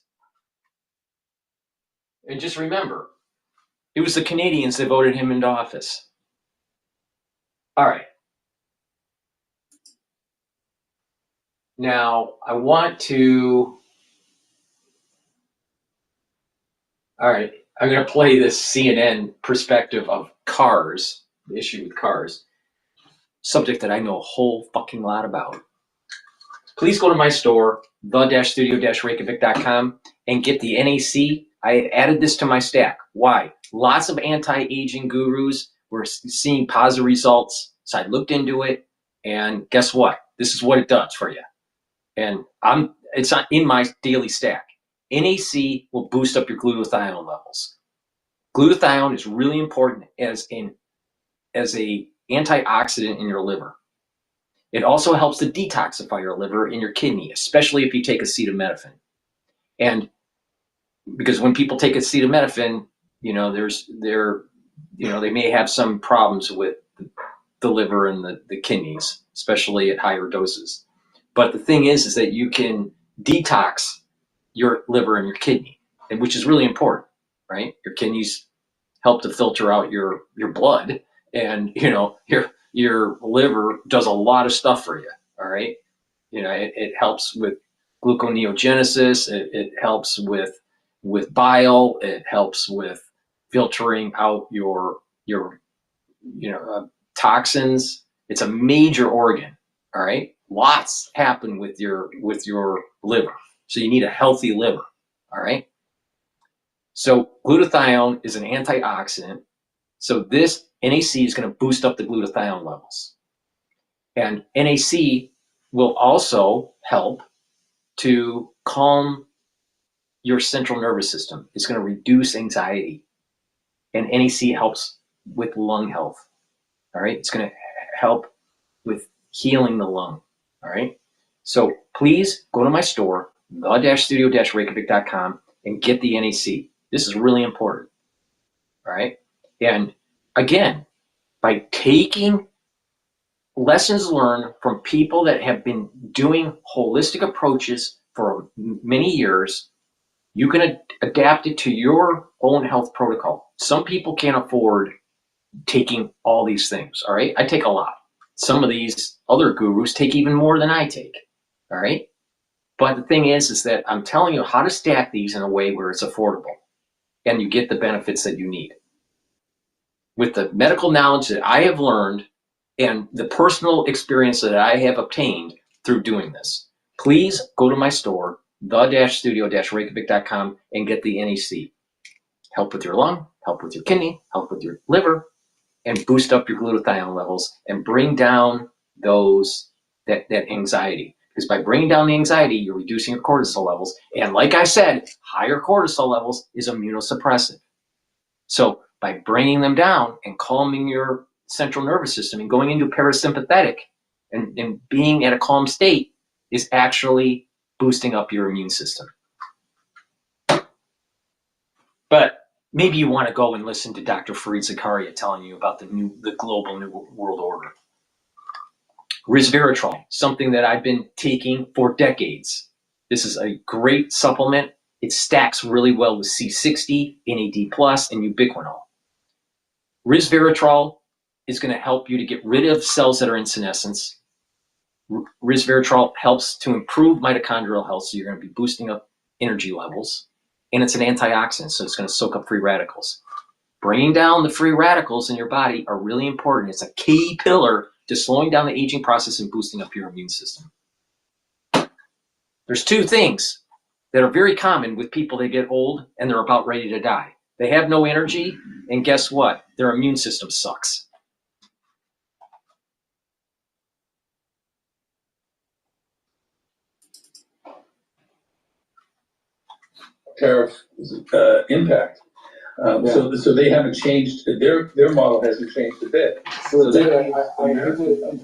Speaker 4: And just remember, it was the Canadians that voted him into office. All right. Now, I want to... All right. I'm going to play this CNN perspective of cars, the issue with cars, subject that I know a whole fucking lot about. Please go to my store, the-studio-reykjavik.com, and get the NAC. I added this to my stack. Why? Lots of anti-aging gurus were seeing positive results, so I looked into it, and guess what? This is what it does for you. And it's not in my daily stack. NAC will boost up your glutathione levels. Glutathione is really important as a antioxidant in your liver. It also helps to detoxify your liver and your kidney, especially if you take acetaminophen. And because when people take acetaminophen, they may have some problems with the liver and the kidneys, especially at higher doses. But the thing is that you can detox your liver and your kidney, and which is really important, right? Your kidneys help to filter out your blood, and your liver does a lot of stuff for you. All right, it helps with gluconeogenesis. It helps with bile. It helps with filtering out your toxins. It's a major organ. All right, lots happen with your liver, so you need a healthy liver. All right. So glutathione is an antioxidant. So this NAC is going to boost up the glutathione levels. And NAC will also help to calm your central nervous system. It's going to reduce anxiety. And NAC helps with lung health. All right. It's going to help with healing the lung. All right. So please go to my store, the-studio-reykjavik.com, and get the NAC. This is really important. All right. And again, by taking lessons learned from people that have been doing holistic approaches for many years, you can adapt it to your own health protocol. Some people can't afford taking all these things. All right. I take a lot. Some of these other gurus take even more than I take. All right. But the thing is that I'm telling you how to stack these in a way where it's affordable and you get the benefits that you need. With the medical knowledge that I have learned and the personal experience that I have obtained through doing this, please go to my store, the-studio-reykjavik.com, and get the NAC. Help with your lung, help with your kidney, help with your liver, and boost up your glutathione levels and bring down that anxiety. Because by bringing down the anxiety, you're reducing your cortisol levels. And like I said, higher cortisol levels is immunosuppressive. So by bringing them down and calming your central nervous system and going into parasympathetic and being at a calm state is actually boosting up your immune system. But maybe you want to go and listen to Dr. Fareed Zakaria telling you about the global new world order. Resveratrol, something that I've been taking for decades. This is a great supplement. It stacks really well with C60, NAD+, and ubiquinol. Resveratrol is going to help you to get rid of cells that are in senescence. Resveratrol helps to improve mitochondrial health, so you're going to be boosting up energy levels. And it's an antioxidant, so it's going to soak up free radicals. Bringing down the free radicals in your body are really important. It's a key pillar to slowing down the aging process and boosting up your immune system. There's two things that are very common with people that get old and they're about ready to die. They have no energy, and guess what? Their immune system sucks.
Speaker 13: Tariff impact. So they haven't changed, their model hasn't changed a bit. So that means America is less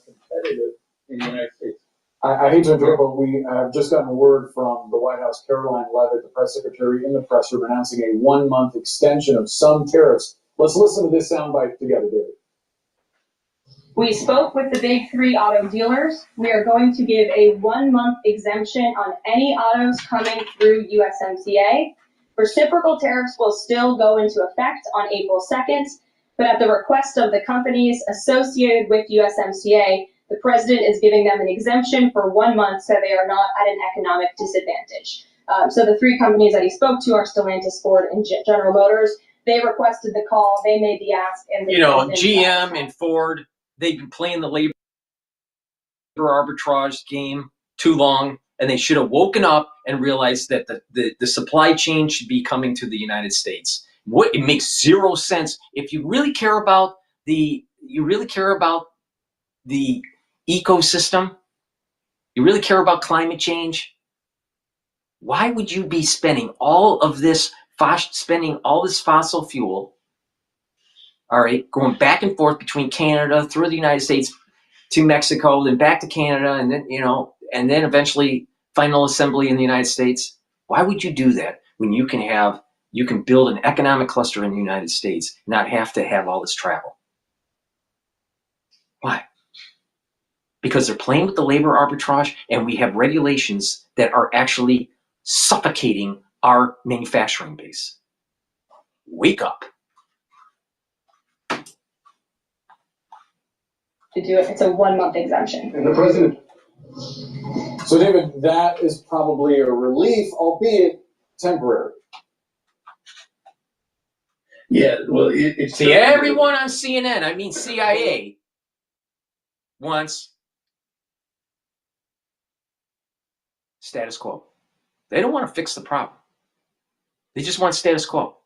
Speaker 13: competitive in the United States.
Speaker 14: I hate to interrupt, but we have just gotten word from the White House, Caroline Leavitt, the press secretary, in the press room announcing a 1-month extension of some tariffs. Let's listen to this soundbite together, David.
Speaker 15: We spoke with the big 3 auto dealers. We are going to give a 1-month exemption on any autos coming through USMCA. Reciprocal tariffs will still go into effect on April 2nd, but at the request of the companies associated with USMCA, the president is giving them an exemption for 1 month so they are not at an economic disadvantage. So the 3 companies that he spoke to are Stellantis, Ford, and General Motors. They requested the call, they made the ask, and the
Speaker 4: GM and Ford, they've been playing the labor arbitrage game too long, and they should have woken up and realized that the supply chain should be coming to the United States. It makes zero sense if you really care about the ecosystem, you really care about climate change. Why would you be spending all this fossil fuel, all right, going back and forth between Canada, through the United States to Mexico, then back to Canada, and then, and then eventually final assembly in the United States? Why would you do that when you can build an economic cluster in the United States, not have to have all this travel? Why? Because they're playing with the labor arbitrage, and we have regulations that are actually suffocating our manufacturing base. Wake up.
Speaker 15: To do it, it's a 1-month exemption.
Speaker 14: And the president. So, David, that is probably a relief, albeit temporary.
Speaker 13: Yeah, well, it's...
Speaker 4: See, everyone on CNN, I mean CIA, wants status quo. They don't want to fix the problem. They just want status quo.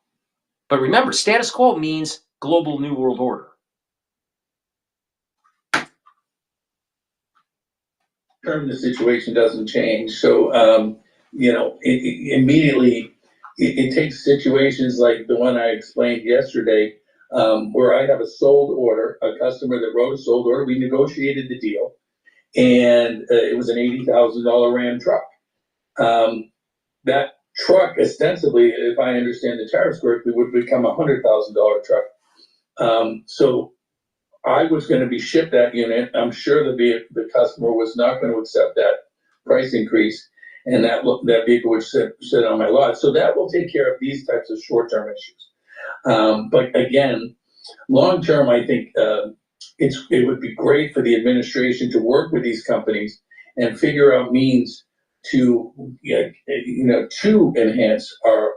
Speaker 4: But remember, status quo means global new world order.
Speaker 13: The situation doesn't change. So, immediately it takes situations like the one I explained yesterday, where I have a sold order, a customer that wrote a sold order. We negotiated the deal, and it was an $80,000 Ram truck. That truck, ostensibly, if I understand the tariffs correctly, would become a $100,000 truck. So I was going to be shipped that unit. I'm sure the customer was not going to accept that price increase, and that vehicle would sit on my lot. So that will take care of these types of short-term issues. But again, long-term, I think it would be great for the administration to work with these companies and figure out means to enhance our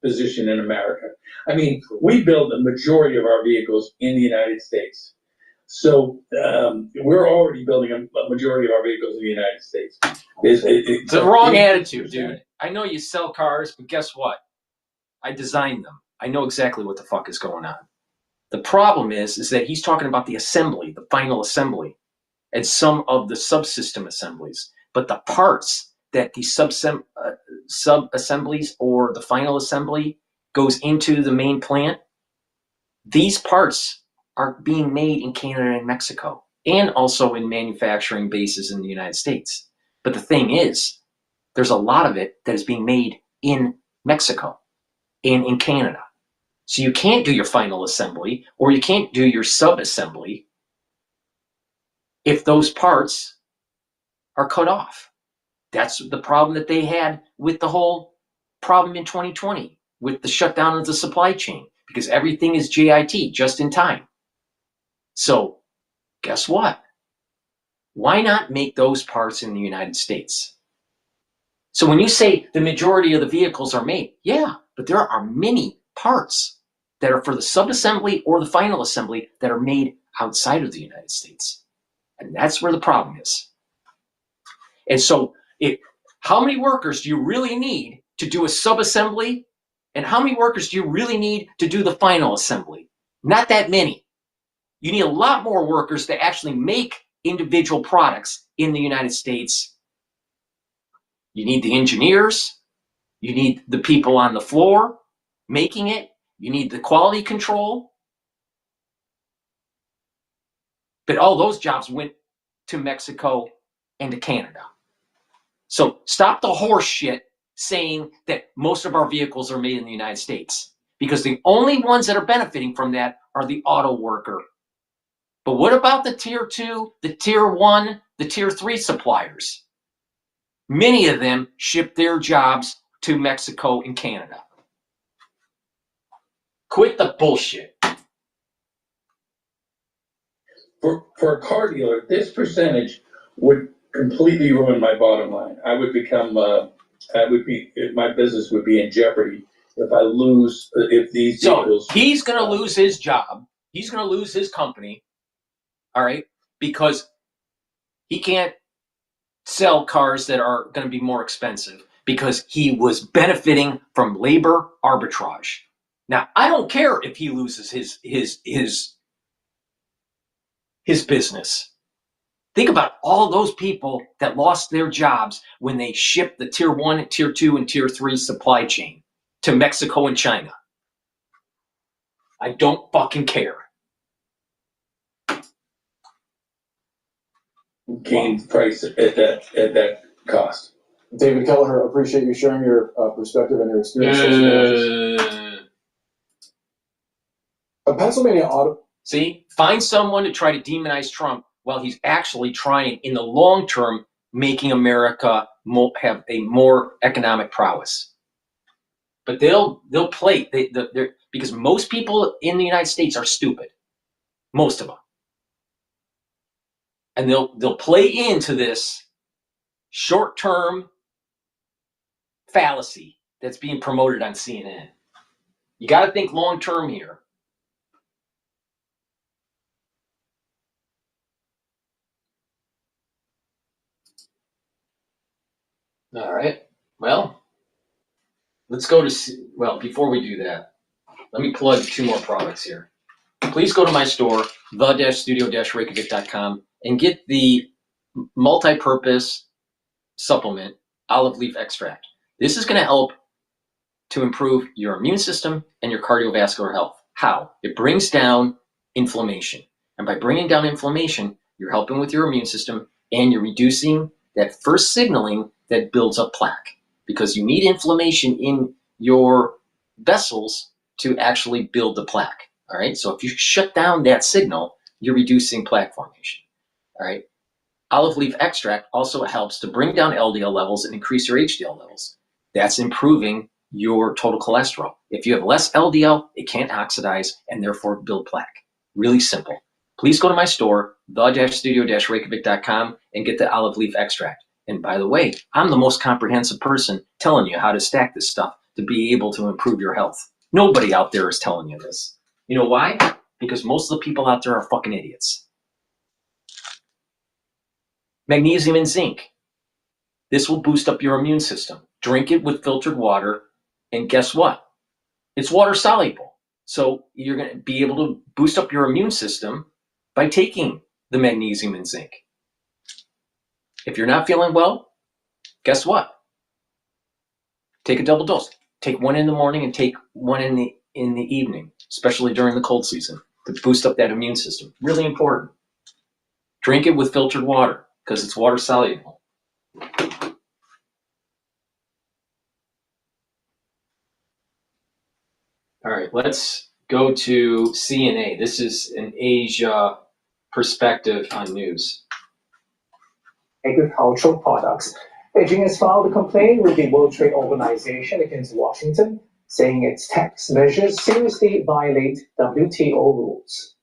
Speaker 13: position in America. I mean, we build the majority of our vehicles in the United States. So we're already building a majority of our vehicles in the United States.
Speaker 4: It's the wrong attitude, dude. I know you sell cars, but guess what? I designed them. I know exactly what the fuck is going on. The problem is that he's talking about the assembly, the final assembly, and some of the subsystem assemblies. But the parts that the sub-assemblies or the final assembly goes into the main plant, these parts are being made in Canada and Mexico, and also in manufacturing bases in the United States. But the thing is, there's a lot of it that is being made in Mexico and in Canada. So you can't do your final assembly, or you can't do your sub-assembly if those parts are cut off. That's the problem that they had with the whole problem in 2020 with the shutdown of the supply chain, because everything is JIT, just in time. So guess what? Why not make those parts in the United States? So when you say the majority of the vehicles are made, yeah, but there are many parts that are for the sub-assembly or the final assembly that are made outside of the United States. And that's where the problem is. And so how many workers do you really need to do a sub-assembly? And how many workers do you really need to do the final assembly? Not that many. You need a lot more workers to actually make individual products in the United States. You need the engineers. You need the people on the floor making it. You need the quality control. But all those jobs went to Mexico and to Canada. So stop the horse shit saying that most of our vehicles are made in the United States, because the only ones that are benefiting from that are the auto worker. But what about the tier 2, the tier 1, the tier 3 suppliers? Many of them ship their jobs to Mexico and Canada. Quit the bullshit.
Speaker 13: For a car dealer, this percentage would completely ruin my bottom line. I would become, my business would be in jeopardy if I lose, if these vehicles.
Speaker 4: So he's going to lose his job. He's going to lose his company. All right. Because he can't sell cars that are going to be more expensive because he was benefiting from labor arbitrage. Now, I don't care if he loses his business. Think about all those people that lost their jobs when they shipped the tier 1, tier 2, and tier 3 supply chain to Mexico and China. I don't fucking care.
Speaker 13: Gain price at that cost.
Speaker 14: David Kelleher, appreciate you sharing your perspective and your experience. A Pennsylvania auto.
Speaker 4: See, find someone to try to demonize Trump while he's actually trying, in the long term, making America have a more economic prowess. But they'll play because most people in the United States are stupid, most of them, and they'll play into this short-term fallacy that's being promoted on CNN. You got to think long-term here. All right. Well, let's go to, well, before we do that, let me plug 2 more products here. Please go to my store, the-studio-reykjavik.com, and get the multi-purpose supplement, olive leaf extract. This is going to help to improve your immune system and your cardiovascular health. How? It brings down inflammation. And by bringing down inflammation, you're helping with your immune system and you're reducing that first signaling that builds up plaque, because you need inflammation in your vessels to actually build the plaque. All right. So if you shut down that signal, you're reducing plaque formation. All right. Olive leaf extract also helps to bring down LDL levels and increase your HDL levels. That's improving your total cholesterol. If you have less LDL, it can't oxidize and therefore build plaque. Really simple. Please go to my store, the-studio-reykjavik.com, and get the olive leaf extract. And by the way, I'm the most comprehensive person telling you how to stack this stuff to be able to improve your health. Nobody out there is telling you this. You know why? Because most of the people out there are fucking idiots. Magnesium and zinc. This will boost up your immune system. Drink it with filtered water, and guess what? It's water soluble. So you're going to be able to boost up your immune system by taking the magnesium and zinc. If you're not feeling well, guess what? Take a double dose. Take 1 in the morning and take 1 in the evening, especially during the cold season, to boost up that immune system. Really important. Drink it with filtered water because it's water soluble. All right, let's go to CNA. This is an Asia perspective on news.
Speaker 16: Agricultural products. Beijing has filed a complaint with the World Trade Organization against Washington, saying its tax measures seriously violate WTO rules.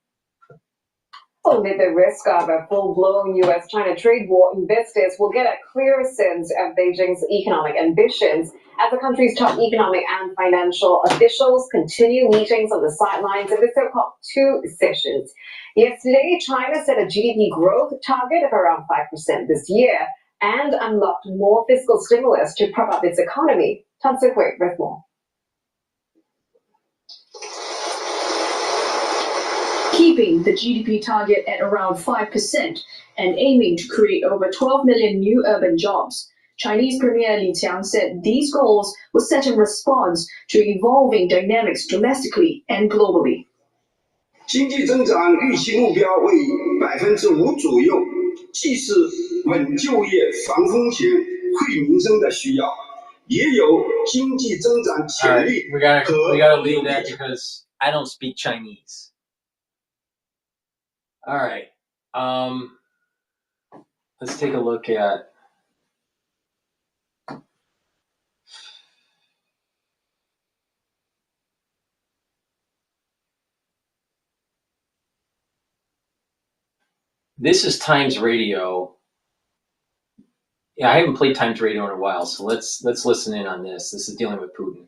Speaker 17: Amid the risk of a full-blown U.S.-China trade war, investors will get a clearer sense of Beijing's economic ambitions as the country's top economic and financial officials continue meetings on the sidelines of the so-called 2 sessions. Yesterday, China set a GDP growth target of around 5% this year and unlocked more fiscal stimulus to prop up its economy. Tan Soo-hui with more.
Speaker 18: Keeping the GDP target at around 5% and aiming to create over 12 million new urban jobs. Chinese Premier Li Qiang said these goals were set in response to evolving dynamics domestically and globally.
Speaker 19: 经济增长预期目标为5%左右，
Speaker 1: 既是稳就业、防风险、惠民生的需要，也有经济增长潜力
Speaker 4: we gotta leave that because I don't speak Chinese. All right. Let's take a look at this is Times Radio. Yeah, I haven't played Times Radio in a while, so let's listen in on this. This is dealing with Putin.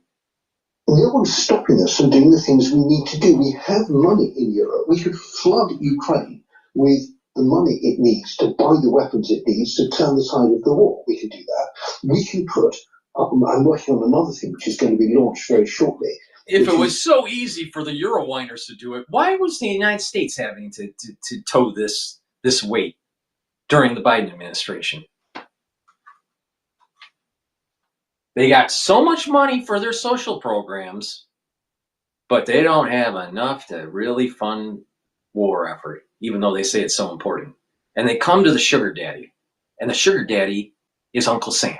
Speaker 19: No one's stopping us from doing the things we need to do. We have money in Europe. We could flood Ukraine with the money it needs to buy the weapons it needs to turn the tide of the war. We can do that. We can put, I'm working on another thing which is going to be launched very shortly.
Speaker 4: If it was so easy for the Eurowhiners to do it, why was the United States having to tow this weight during the Biden administration? They got so much money for their social programs, but they don't have enough to really fund war effort, even though they say it's so important. And they come to the sugar daddy, and the sugar daddy is Uncle Sam.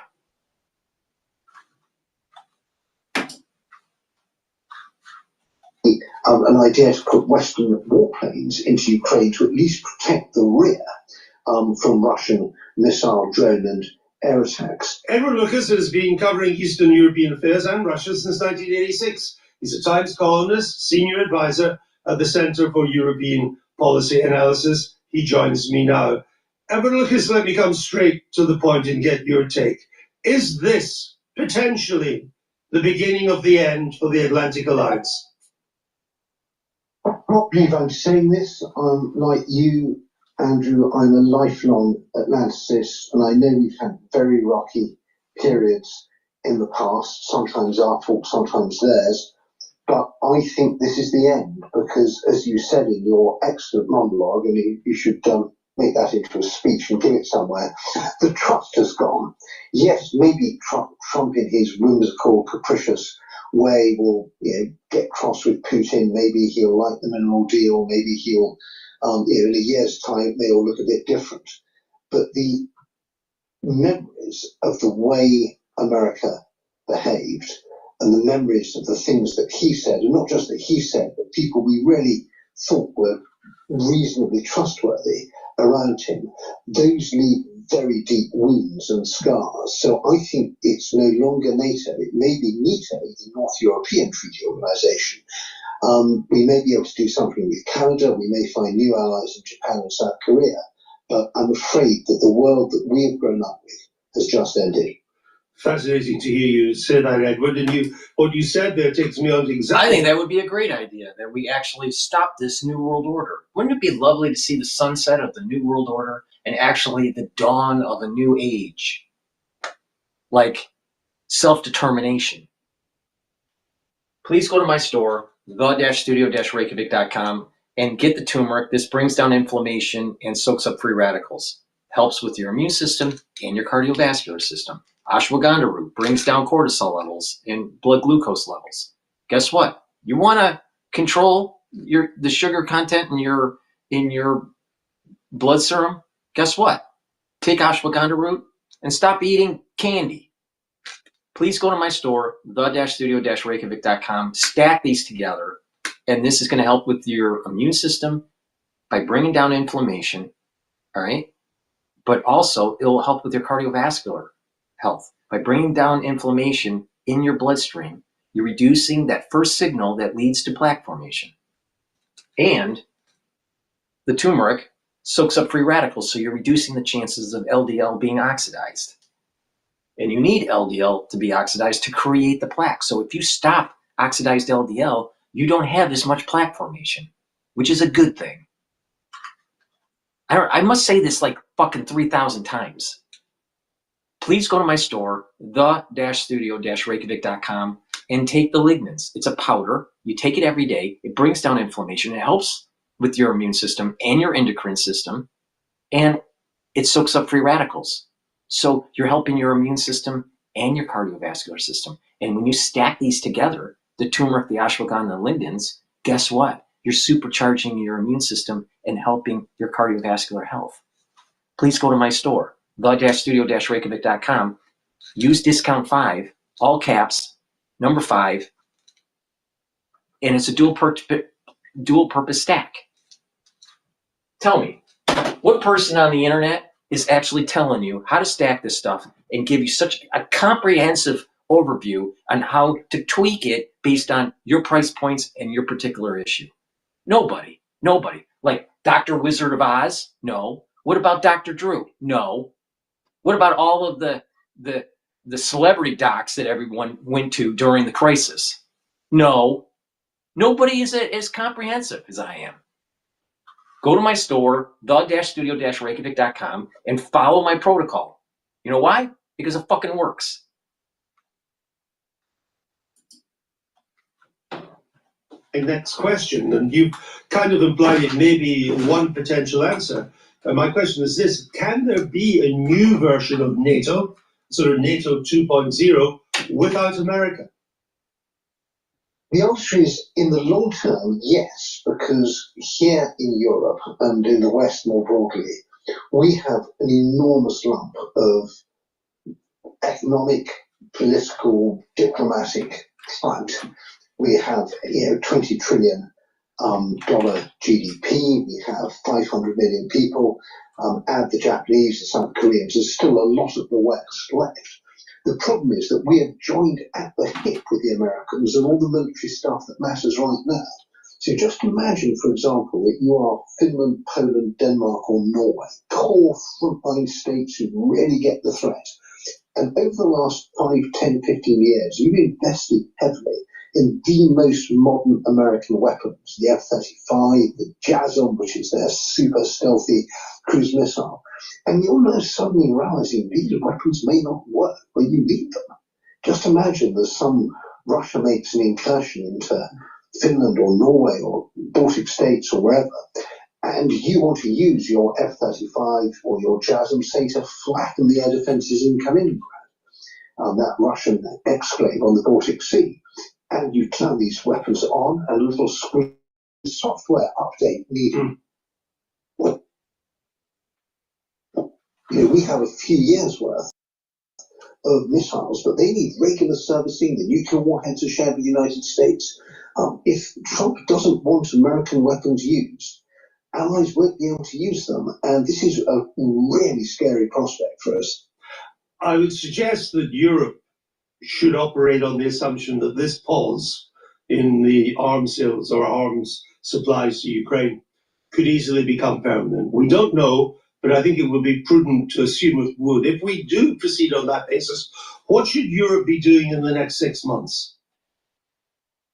Speaker 19: An idea to put Western warplanes into Ukraine to at least protect the rear from Russian missile, drone and air attacks.
Speaker 1: Edward Lucas has been covering Eastern European affairs and Russia since 1986. He's a Times columnist, senior advisor at the Center for European Policy Analysis. He joins me now. Edward Lucas, let me come straight to the point and get your take. Is this potentially the beginning of the end for the Atlantic Alliance?
Speaker 19: I can't believe I'm saying this. Like you, Andrew, I'm a lifelong Atlanticist, and I know we've had very rocky periods in the past, sometimes our fault, sometimes theirs. But I think this is the end, because as you said in your excellent monologue, and you should make that into a speech and give it somewhere, the trust has gone. Yes, maybe Trump in his whimsical, capricious way will get cross with Putin. Maybe he'll like the mineral deal. Maybe he'll, in a year's time, it may all look a bit different. But the memories of the way America behaved and the memories of the things that he said, and not just that he said, but people we really thought were reasonably trustworthy around him, those leave very deep wounds and scars. So I think it's no longer NATO. It may be NATO, the North European Treaty Organization. We may be able to do something with Canada. We may find new allies in Japan and South Korea. But I'm afraid that the world that we have grown up with has just ended.
Speaker 1: Fascinating to hear you say that, Edward. And what you said there takes me on to exactly.
Speaker 4: I think that would be a great idea, that we actually stop this New World Order. Wouldn't it be lovely to see the sunset of the New World Order and actually the dawn of a new age? Like self-determination. Please go to my store, the-studio-reykjavik.com, and get the turmeric. This brings down inflammation and soaks up free radicals. Helps with your immune system and your cardiovascular system. Ashwagandha root brings down cortisol levels and blood glucose levels. Guess what? You want to control the sugar content in your blood serum? Guess what? Take ashwagandha root and stop eating candy. Please go to my store, the-studio-reykjavik.com, stack these together, and this is going to help with your immune system by bringing down inflammation, all right? But also, it will help with your cardiovascular health. By bringing down inflammation in your bloodstream, you're reducing that first signal that leads to plaque formation. And the turmeric soaks up free radicals, so you're reducing the chances of LDL being oxidized. And you need LDL to be oxidized to create the plaque. So if you stop oxidized LDL, you don't have as much plaque formation, which is a good thing. I must say this like fucking 3,000 times. Please go to my store, the-studio-reykjavik.com, and take the lignans. It's a powder. You take it every day. It brings down inflammation. It helps with your immune system and your endocrine system, and it soaks up free radicals. So you're helping your immune system and your cardiovascular system. And when you stack these together, the turmeric, the ashwagandha, the lignans, guess what? You're supercharging your immune system and helping your cardiovascular health. please go to my store, the-studio-reykjavik.com. Use discount 5, all caps, number 5, and it's a dual purpose stack. Tell me, what person on the internet is actually telling you how to stack this stuff and give you such a comprehensive overview on how to tweak it based on your price points and your particular issue? Nobody. Like Dr. Wizard of Oz? No. What about Dr. Drew? No. What about all of the celebrity docs that everyone went to during the crisis? No. Nobody is as comprehensive as I am. Go to my store, the-studio-reykjavik.com, and follow my protocol. You know why? Because it fucking works.
Speaker 20: Next question, and you kind of implied it may be one potential answer. My question is this: can there be a new version of NATO, sort of NATO 2.0, without America?
Speaker 19: The answer is, in the long term, yes, because here in Europe and in the West more broadly, we have an enormous lump of economic, political, diplomatic clout. We have, $20 trillion GDP. We have 500 million people. Add the Japanese, the South Koreans. There's still a lot of the West left. The problem is that we are joined at the hip with the Americans and all the military stuff that matters right now. So just imagine, for example, that you are Finland, Poland, Denmark, or Norway, core frontline states who really get the threat. And over the last 5, 10, 15 years, you've invested heavily in the most modern American weapons, the F-35, the JASSM, which is their super stealthy cruise missile. And you're now suddenly realizing these weapons may not work when you need them. Just imagine that Russia makes an incursion into Finland or Norway or Baltic states or wherever, and you want to use your F-35 or your JASSM, say, to flatten the air defenses in Kaliningrad, that Russian exclave on the Baltic Sea. And you turn these weapons on, and a little screen software update needed. We have a few years' worth of missiles, but they need regular servicing. The nuclear warheads are shared with the United States. If Trump doesn't want American weapons used, allies won't be able to use them, and this is a really scary prospect for us.
Speaker 20: I would suggest that Europe should operate on the assumption that this pause in the arms sales or arms supplies to Ukraine could easily become permanent. We don't know, but I think it would be prudent to assume it would. If we do proceed on that basis, what should Europe be doing in the next 6 months?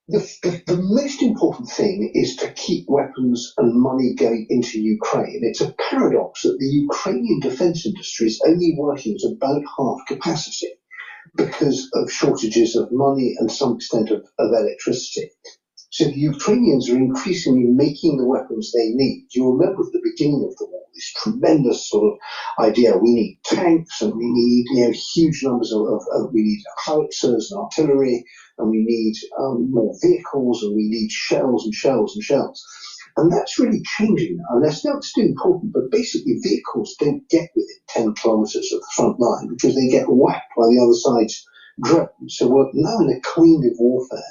Speaker 19: The most important thing is to keep weapons and money going into Ukraine. It's a paradox that the Ukrainian defense industry is only working at about half capacity because of shortages of money and some extent of electricity. So the Ukrainians are increasingly making the weapons they need. You remember at the beginning of the war, this tremendous sort of idea, we need tanks and we need huge numbers we need howitzers and artillery, and we need more vehicles, and we need shells and shells and shells. And that's really changing now. And that's still important, but basically vehicles don't get within 10 kilometers of the front line because they get whacked by the other side's drones. So we're now in a kind of warfare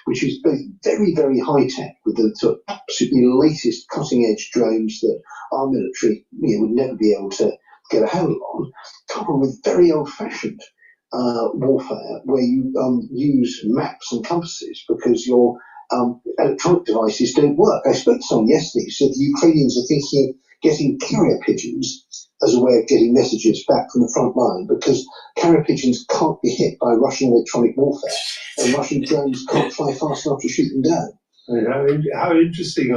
Speaker 19: which is both very, very high-tech with the sort of absolutely latest cutting-edge drones that our military would never be able to get a handle on, coupled with very old-fashioned warfare where you use maps and compasses because your electronic devices don't work. I spoke to someone yesterday who said the Ukrainians are thinking of getting carrier pigeons as a way of getting messages back from the front line because carrier pigeons can't be hit by Russian electronic warfare and Russian drones can't fly fast enough to shoot them down.
Speaker 20: How interesting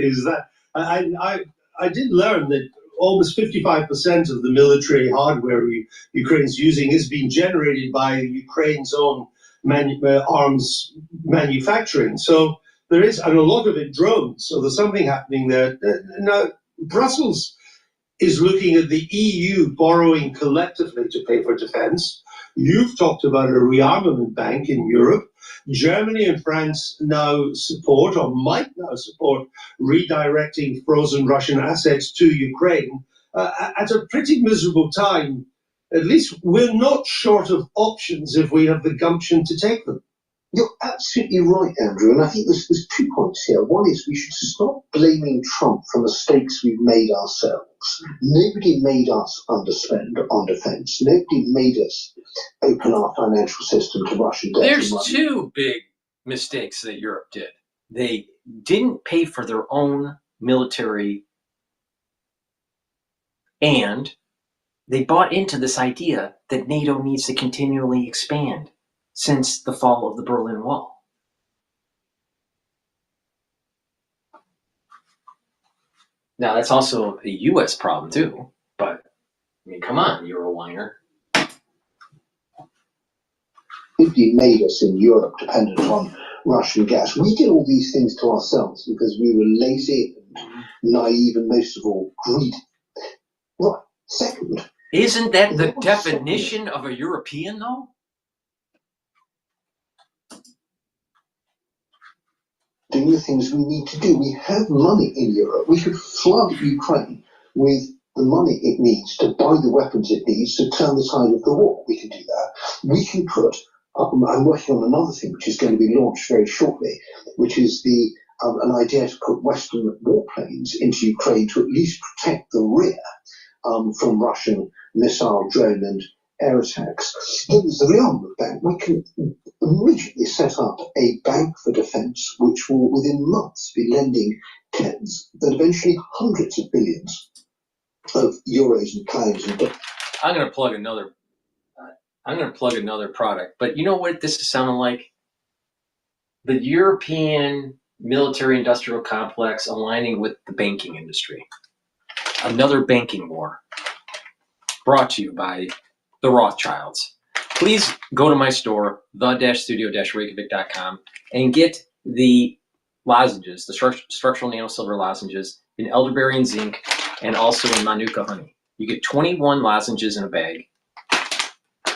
Speaker 20: is that? I did learn that almost 55% of the military hardware Ukraine's using is being generated by Ukraine's own arms manufacturing. So there is, and a lot of it drones. So there's something happening there. Now, Brussels is looking at the EU borrowing collectively to pay for defense. You've talked about a rearmament bank in Europe. Germany and France now support, or might now support, redirecting frozen Russian assets to Ukraine at a pretty miserable time, at least we're not short of options if we have the gumption to take them.
Speaker 19: You're absolutely right, Andrew, and I think there's 2 points here. One is we should stop blaming Trump for mistakes we've made ourselves. Nobody made us underspend on defense. Nobody made us open our financial system to Russian debt.
Speaker 4: There's 2 big mistakes that Europe did. They didn't pay for their own military, and they bought into this idea that NATO needs to continually expand since the fall of the Berlin Wall. Now, that's also a U.S. problem, too. But, I mean, come on, Euro whiner.
Speaker 19: Nobody made us in Europe dependent on Russian gas. We did all these things to ourselves because we were lazy and naive and most of all greedy. Right. Second.
Speaker 4: Isn't that the definition of a European, though?
Speaker 19: Doing the things we need to do. We have money in Europe. We could flood Ukraine with the money it needs to buy the weapons it needs to turn the tide of the war. We can do that. We can put I'm working on another thing which is going to be launched very shortly, which is an idea to put Western warplanes into Ukraine to at least protect the rear from Russian missile, drone and air attacks. Then there's the rearmament bank. We can immediately set up a bank for defence which will within months be lending tens, then eventually hundreds of billions of euros and pounds.
Speaker 4: I'm going to plug another product, but you know what this is sounding like? The European military-industrial complex aligning with the banking industry. Another banking war. Brought to you by the Rothschilds. Please go to my store, the-studio-reykjavik.com, and get the lozenges, the structural nano silver lozenges in elderberry and zinc, and also in manuka honey. You get 21 lozenges in a bag.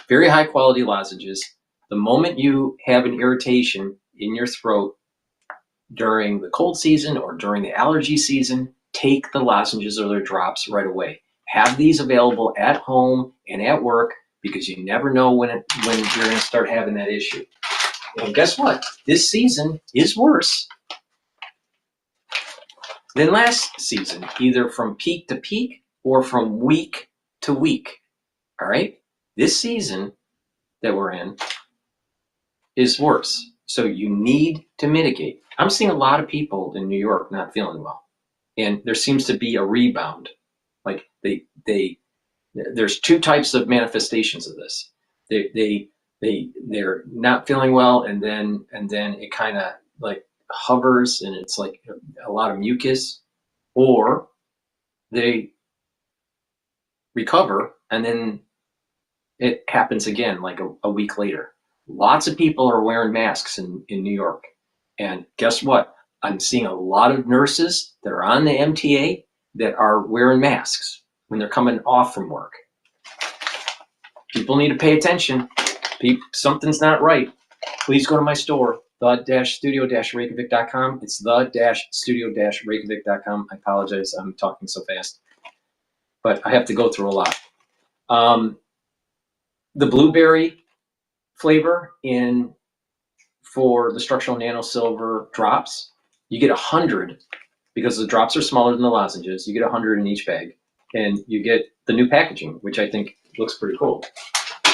Speaker 4: Very high quality lozenges. The moment you have an irritation in your throat during the cold season or during the allergy season, take the lozenges or their drops right away. Have these available at home and at work because you never know when you're going to start having that issue. And guess what? This season is worse than last season, either from peak to peak or from week to week. All right? This season that we're in is worse. So you need to mitigate. I'm seeing a lot of people in New York not feeling well. And there seems to be a rebound. Like there's 2 types of manifestations of this. They're not feeling well, and then it kind of like hovers, and it's like a lot of mucus, or they recover, and then it happens again like a week later. Lots of people are wearing masks in New York, and guess what? I'm seeing a lot of nurses that are on the MTA that are wearing masks when they're coming off from work. People need to pay attention. Something's not right. Please go to my store, the-studio-reykjavik.com. It's the-studio-reykjavik.com. I apologize, I'm talking so fast, but I have to go through a lot. The blueberry flavor for the structural nano silver drops, you get 100 because the drops are smaller than the lozenges. You get 100 in each bag, and you get the new packaging, which I think looks pretty cool.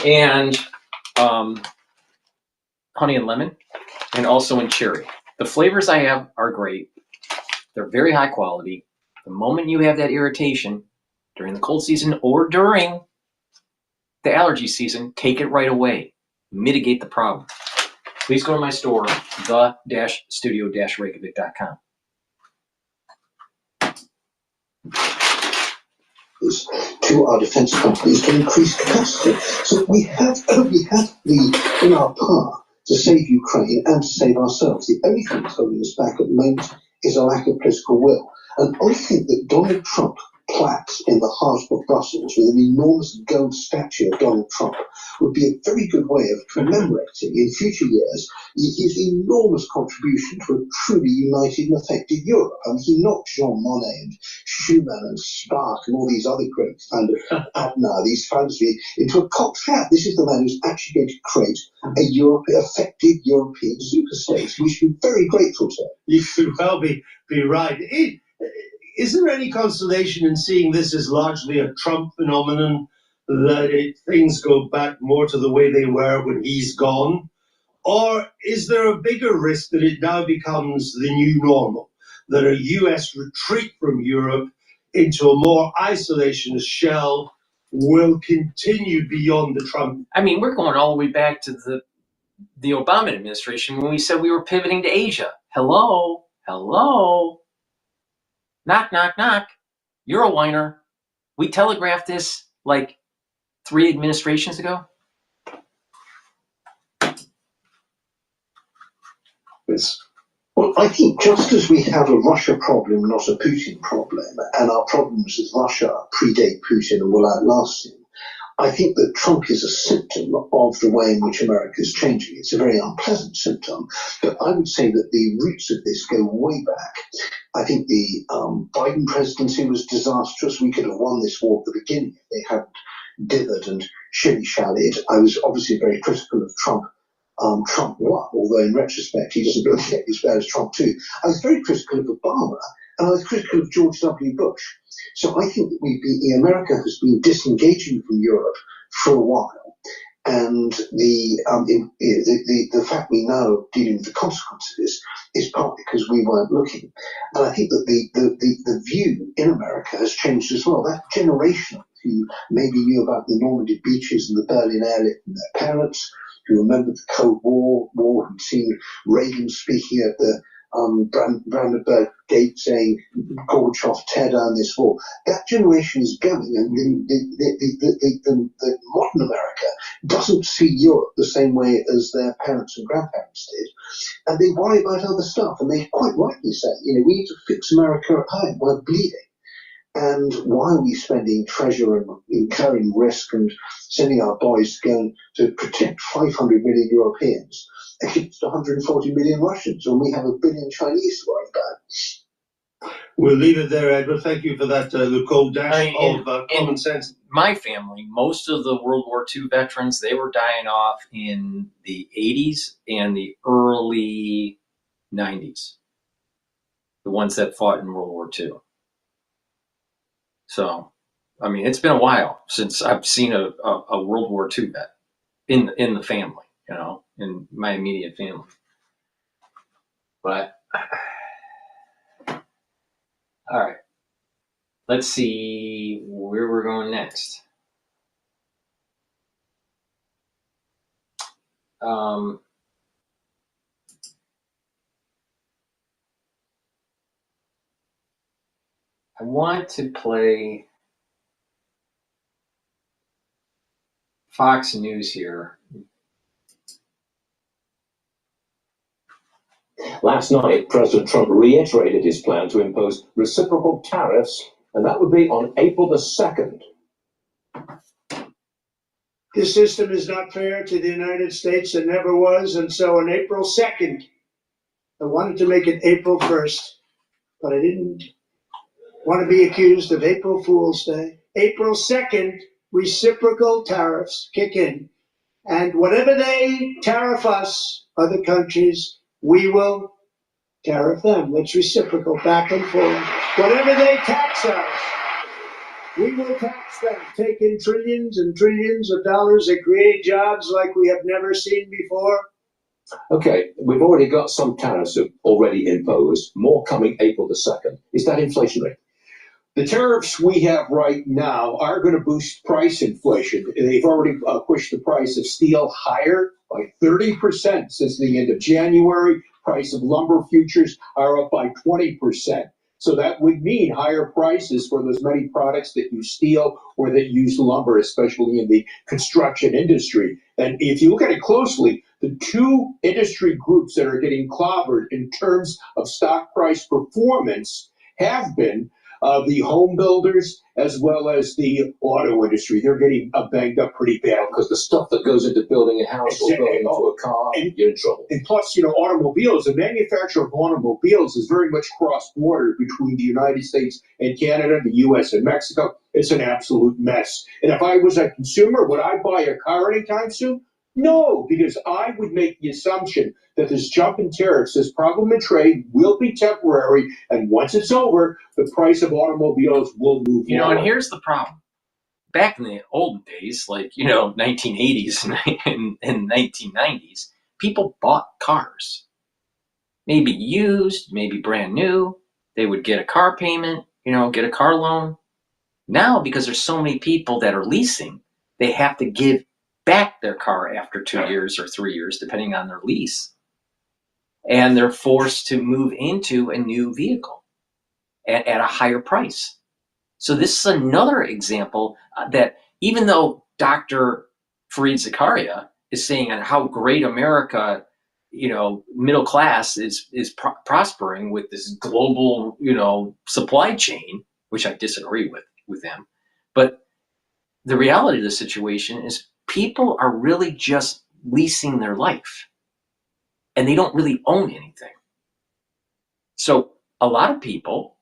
Speaker 4: And honey and lemon, and also in cherry. The flavors I have are great. They're very high quality. The moment you have that irritation during the cold season or during the allergy season, take it right away. Mitigate the problem. Please go to my store, the-studio-reykjavik.com.
Speaker 19: To our defence companies to increase capacity. So we have in our power to save Ukraine and to save ourselves. The only thing that's holding us back at the moment is a lack of political will. And I think that Donald Trump plaques in the heart of Brussels with an enormous gold statue of Donald Trump would be a very good way of commemorating in future years his enormous contribution to a truly united and effective Europe. And he knocked Jean Monnet and Schumann and Spark and all these other great kind of Adna, these fancy, into a cocked hat. This is the man who's actually going to create a effective European superstate. We should be very grateful to him.
Speaker 20: You could well be right. Is there any consolation in seeing this as largely a Trump phenomenon, that things go back more to the way they were when he's gone? Or is there a bigger risk that it now becomes the new normal, that a US retreat from Europe into a more isolationist shell will continue beyond the Trump?
Speaker 4: I mean, we're going all the way back to the Obama administration when we said we were pivoting to Asia. Hello? Knock, knock, knock. You're a whiner. We telegraphed this like 3 administrations ago.
Speaker 19: Well, I think just as we have a Russia problem, not a Putin problem, and our problems with Russia predate Putin and will outlast him, I think that Trump is a symptom of the way in which America is changing. It's a very unpleasant symptom, but I would say that the roots of this go way back. I think the Biden presidency was disastrous. We could have won this war at the beginning if they hadn't dithered and shilly-shallied. I was obviously very critical of Trump. Trump won, although in retrospect he doesn't really get as bad as Trump too. I was very critical of Obama, and I was critical of George W. Bush. So I think that America has been disengaging from Europe for a while, and the fact we now are dealing with the consequences is partly because we weren't looking. And I think that the view in America has changed as well. That generation who maybe knew about the Normandy beaches and the Berlin airlift from their parents, who remembered the Cold War, who'd seen Reagan speaking at the Brandenburg Gate saying, Gorbachev, tear down this wall. That generation is going, and the modern America doesn't see Europe the same way as their parents and grandparents did, and they worry about other stuff, and they quite rightly say, we need to fix America at home. We're bleeding. And why are we spending treasure and incurring risk and sending our boys to go to protect 500 million Europeans against 140 million Russians when we have 1 billion Chinese to worry about?
Speaker 20: We'll leave it there, Edward. Thank you for that, the cold dash of common sense.
Speaker 4: My family, most of the World War II veterans, they were dying off in the 80s and the early 90s. The ones that fought in World War II. So, I mean, it's been a while since I've seen a World War II vet in the family, in my immediate family. But, all right, let's see where we're going next. I want to play Fox News here.
Speaker 21: Last night, President Trump reiterated his plan to impose reciprocal tariffs, and that would be on April the 2nd.
Speaker 22: This system is not fair to the United States. It never was. And so on April 2nd, I wanted to make it April 1st, but I didn't want to be accused of April Fool's Day. April 2nd, reciprocal tariffs kick in. And whatever they tariff us, other countries, we will tariff them. It's reciprocal, back and forth. Whatever they tax us, we will tax them. Take in trillions and trillions of dollars that create jobs like we have never seen before.
Speaker 21: Okay, we've already got some tariffs already imposed, more coming April the 2nd. Is that inflationary?
Speaker 23: The tariffs we have right now are going to boost price inflation. They've already pushed the price of steel higher by 30% since the end of January. Price of lumber futures are up by 20%. So that would mean higher prices for those many products that use steel or that use lumber, especially in the construction industry. And if you look at it closely, the two industry groups that are getting clobbered in terms of stock price performance have been the home builders as well as the auto industry. They're getting banged up pretty bad.
Speaker 21: Because the stuff that goes into building a house or building into a car, you're in trouble.
Speaker 23: And plus, automobiles, the manufacture of automobiles is very much cross-border between the United States and Canada, the U.S. and Mexico. It's an absolute mess. And if I was a consumer, would I buy a car anytime soon? No, because I would make the assumption that this jump in tariffs, this problem in trade will be temporary, and once it's over, the price of automobiles will move
Speaker 4: And here's the problem. Back in the old days, like, 1980s and 1990s, people bought cars. Maybe used, maybe brand new. They would get a car payment, get a car loan. Now, because there's so many people that are leasing, they have to give back their car after 2 years or 3 years, depending on their lease. And they're forced to move into a new vehicle at a higher price. So this is another example that even though Dr. Fareed Zakaria is saying on how great America, middle class is prospering with this global, supply chain, which I disagree with him. But the reality of the situation is people are really just leasing their life and they don't really own anything. So a lot of people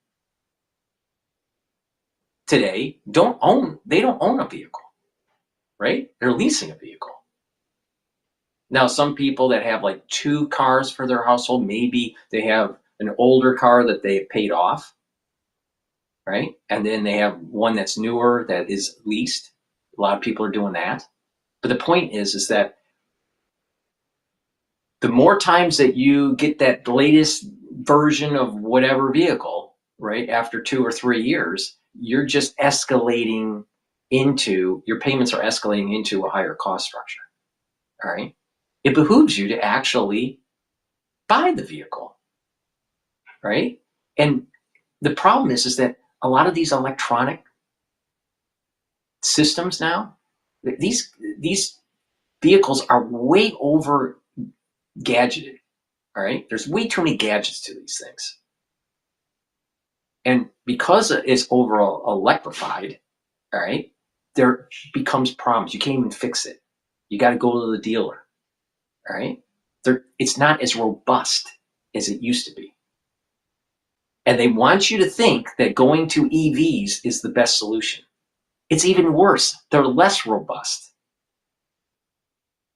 Speaker 4: today don't own a vehicle, right? They're leasing a vehicle. Now, some people that have like 2 cars for their household, maybe they have an older car that they paid off, right? And then they have one that's newer that is leased. A lot of people are doing that. But the point is that the more times that you get that latest version of whatever vehicle, right, after 2 or 3 years, you're just escalating your payments are escalating into a higher cost structure, all right? It behooves you to actually buy the vehicle, right? And the problem is that a lot of these electronic systems now, these vehicles are way over gadgeted, all right? There's way too many gadgets to these things. And because it's overall electrified, all right, there becomes problems. You can't even fix it. You got to go to the dealer, all right? It's not as robust as it used to be. And they want you to think that going to EVs is the best solution. It's even worse. They're less robust.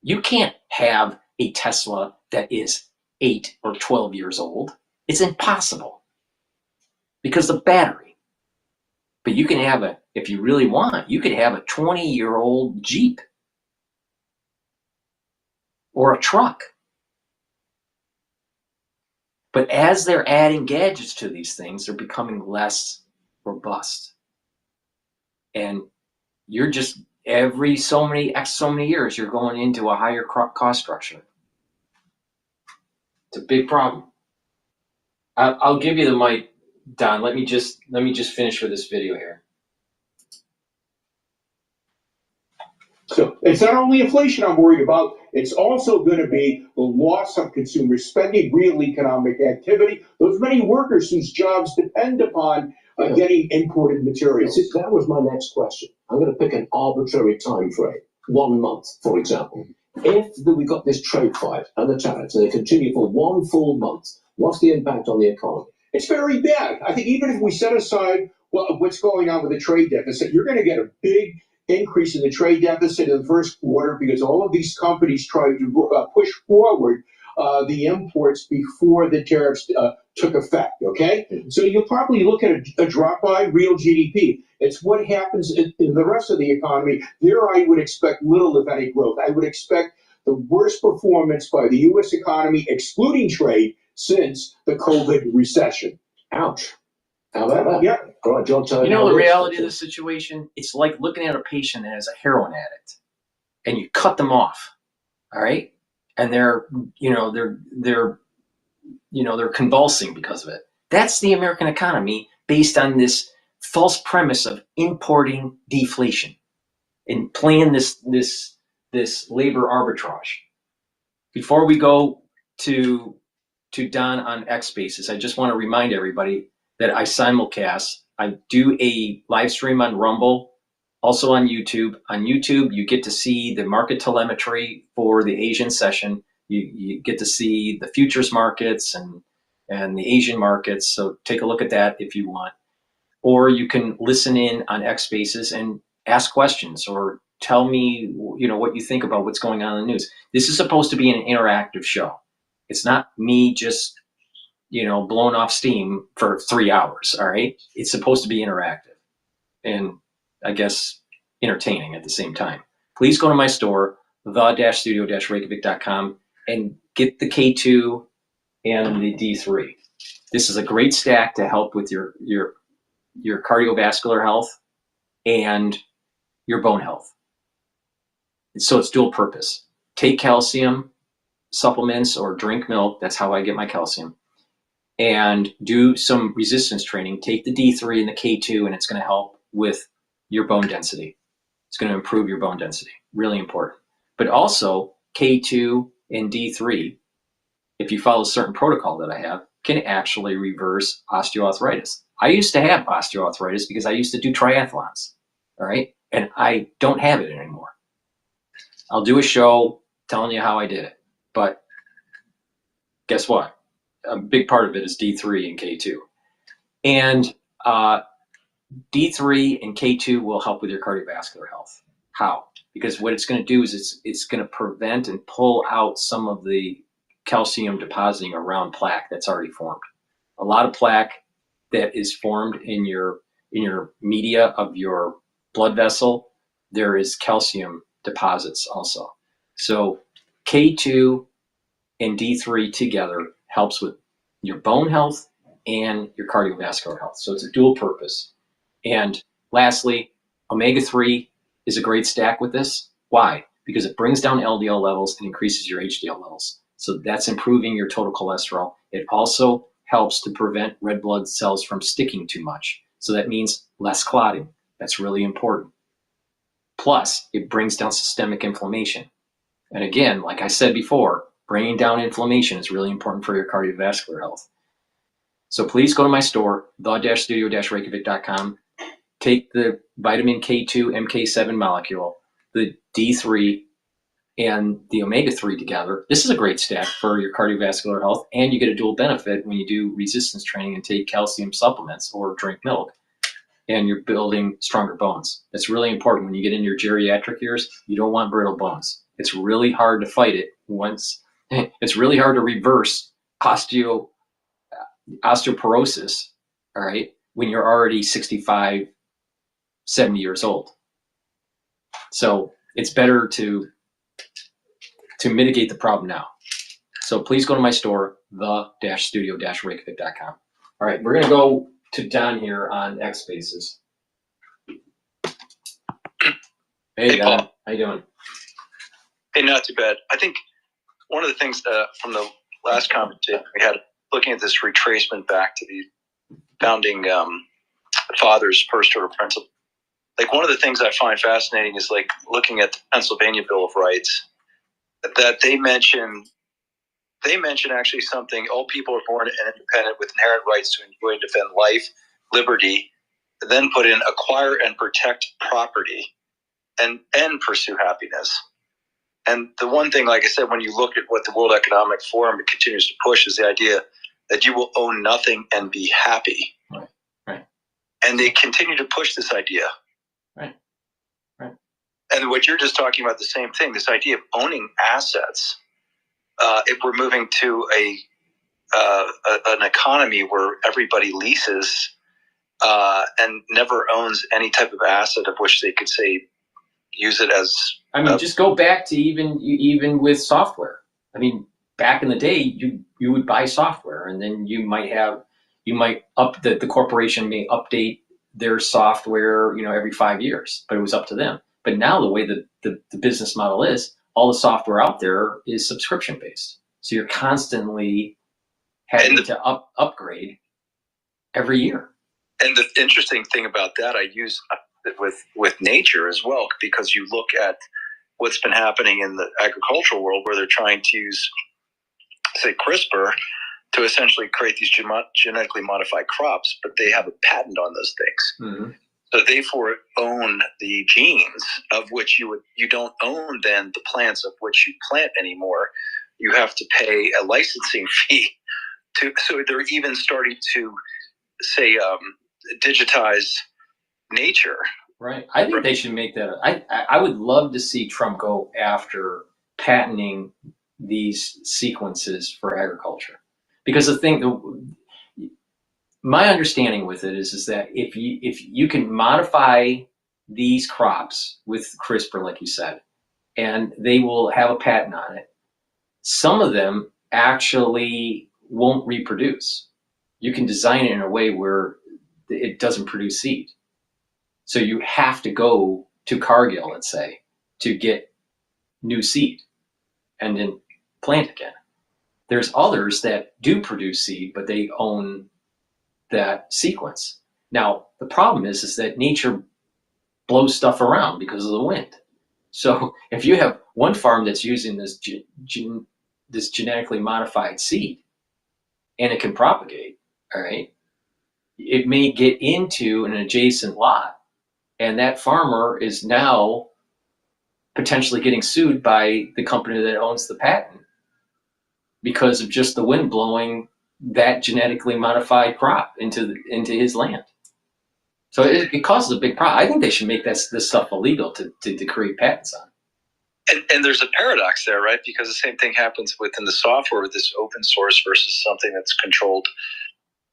Speaker 4: You can't have a Tesla that is 8 or 12 years old. It's impossible because the battery. But you can have if you really want, you could have a 20-year-old Jeep or a truck. But as they're adding gadgets to these things, they're becoming less robust. And you're just, every so many years, you're going into a higher cost structure. It's a big problem. I'll give you the mic, Don. Let me just finish with this video here.
Speaker 23: So it's not only inflation I'm worried about, it's also going to be the loss of consumer spending, real economic activity, those many workers whose jobs depend upon getting imported materials.
Speaker 21: That was my next question. I'm going to pick an arbitrary time frame, 1 month, for example. If we got this trade fight and the tariffs and they continue for 1 full month, what's the impact on the economy?
Speaker 23: It's very bad. I think even if we set aside what's going on with the trade deficit, you're going to get a big increase in the trade deficit in the first quarter because all of these companies tried to push forward the imports before the tariffs took effect, okay? So you'll probably look at a drop by real GDP. It's what happens in the rest of the economy. There I would expect little, if any, growth. I would expect the worst performance by the U.S. economy, excluding trade, since the COVID recession.
Speaker 21: Ouch. How about that?
Speaker 23: Yeah.
Speaker 21: All right, John, tell
Speaker 4: The reality of the situation, it's like looking at a patient that is a heroin addict and you cut them off, all right? And they're convulsing because of it. That's the American economy based on this false premise of importing deflation and playing this labor arbitrage. Before we go to Don on X Spaces, I just want to remind everybody that I simulcast I do a live stream on Rumble, also on YouTube. On YouTube, you get to see the market telemetry for the Asian session. You get to see the futures markets and the Asian markets. So take a look at that if you want. Or you can listen in on X Spaces and ask questions or tell me, what you think about what's going on in the news. This is supposed to be an interactive show. It's not me just, blowing off steam for 3 hours. All right. It's supposed to be interactive and I guess entertaining at the same time. Please go to my store, the-studio-reykjavik.com, and get the K2 and the D3. This is a great stack to help with your cardiovascular health and your bone health. So it's dual purpose. Take calcium supplements or drink milk. That's how I get my calcium. And do some resistance training. Take the D3 and the K2, and it's going to help with your bone density. It's going to improve your bone density. Really important. But also K2 and D3, if you follow a certain protocol that I have, can actually reverse osteoarthritis. I used to have osteoarthritis because I used to do triathlons, all right? And I don't have it anymore. I'll do a show telling you how I did it. But guess what? A big part of it is D3 and K2. And D3 and K2 will help with your cardiovascular health. How? Because what it's going to do is it's going to prevent and pull out some of the calcium depositing around plaque that's already formed. A lot of plaque that is formed in your media of your blood vessel, there is calcium deposits also. So K2 and D3 together helps with your bone health and your cardiovascular health. So it's a dual purpose. And lastly, omega-3 is a great stack with this. Why? Because it brings down LDL levels and increases your HDL levels. So that's improving your total cholesterol. It also helps to prevent red blood cells from sticking too much. So that means less clotting. That's really important. Plus, it brings down systemic inflammation. And again, like I said before, bringing down inflammation is really important for your cardiovascular health. So please go to my store, the-studio-reykjavik.com. Take the vitamin K2 MK7 molecule, the D3, and the omega-3 together. This is a great stack for your cardiovascular health, and you get a dual benefit when you do resistance training and take calcium supplements or drink milk, and you're building stronger bones. That's really important. When you get in your geriatric years, you don't want brittle bones. It's really hard to fight it it's really hard to reverse osteoporosis, all right, when you're already 65, 70 years old. So it's better to mitigate the problem now. So please go to my store, the-studio-reykjavik.com. All right, we're going to go to Don here on X Spaces. Hey Don, Paul. How you doing?
Speaker 2: Hey, not too bad. I think one of the things from the last conversation we had, looking at this retracement back to the founding fathers' first order principle, like one of the things I find fascinating is like looking at the Pennsylvania Bill of Rights, that they mention actually something: all people are born and independent with inherent rights to enjoy and defend life, liberty, then put in acquire and protect property, and pursue happiness. And the one thing, like I said, when you look at what the World Economic Forum continues to push is the idea that you will own nothing and be happy.
Speaker 4: Right.
Speaker 2: And they continue to push this idea.
Speaker 4: Right.
Speaker 2: And what you're just talking about, the same thing, this idea of owning assets. If we're moving to an economy where everybody leases and never owns any type of asset of which they could say use it as.
Speaker 4: I mean, just go back to even with software. I mean, back in the day, you would buy software, and then the corporation may update their software, every 5 years, but it was up to them. But now the way the business model is, all the software out there is subscription based. So you're constantly having to upgrade every year.
Speaker 2: And the interesting thing about that, I use it with nature as well, because you look at what's been happening in the agricultural world where they're trying to use, say, CRISPR to essentially create these genetically modified crops, but they have a patent on those things.
Speaker 4: Mm-hmm.
Speaker 2: So they own the genes of which you don't own then the plants of which you plant anymore. You have to pay a licensing fee so they're even starting to say digitize nature.
Speaker 4: Right. I think they should make that. I would love to see Trump go after patenting these sequences for agriculture, because my understanding with it is that if you can modify these crops with CRISPR, like you said, and they will have a patent on it, some of them actually won't reproduce. You can design it in a way where it doesn't produce seed. So you have to go to Cargill, let's say, to get new seed and then plant again. There's others that do produce seed, but they own that sequence. Now, the problem is that nature blows stuff around because of the wind. So if you have one farm that's using this this genetically modified seed and it can propagate, all right, it may get into an adjacent lot, and that farmer is now potentially getting sued by the company that owns the patent because of just the wind blowing that genetically modified crop into his land. So it causes a big problem. I think they should make this stuff illegal to create patents on.
Speaker 2: And there's a paradox there, right? Because the same thing happens within the software with this open source versus something that's controlled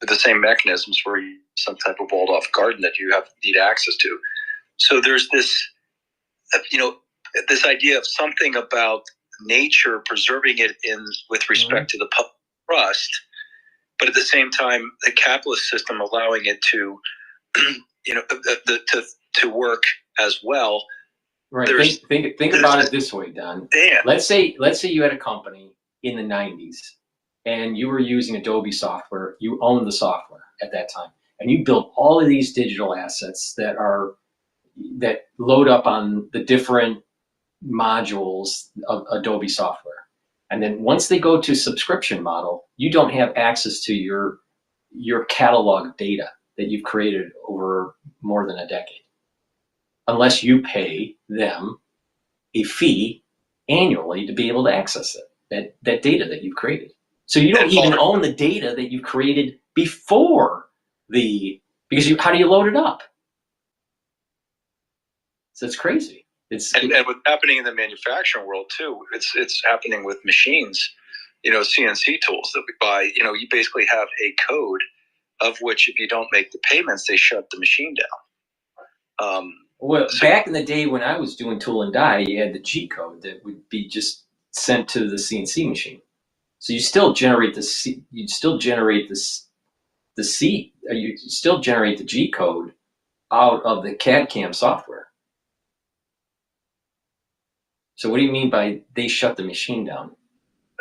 Speaker 2: with the same mechanisms where you some type of walled off garden that you need access to. So there's this, this idea of something about nature preserving it with respect to the public trust, but at the same time, the capitalist system allowing it to, to work as well.
Speaker 4: Right. Think about it this way, Don. Let's say you had a company in the 90s and you were using Adobe software. You owned the software at that time, and you built all of these digital assets that load up on the different modules of Adobe software. And then once they go to subscription model, you don't have access to your catalog data that you've created over more than a decade, unless you pay them a fee annually to be able to access it, that data that you've created. So you don't even own the data that you've created before because how do you load it up? So it's crazy.
Speaker 2: And what's happening in the manufacturing world too, it's happening with machines, CNC tools that we buy. You basically have a code of which if you don't make the payments, they shut the machine down.
Speaker 4: Well, back in the day when I was doing tool and die, you had the G code that would be just sent to the CNC machine. So you still generate the C code out of the CAD/CAM software. So what do you mean by they shut the machine down?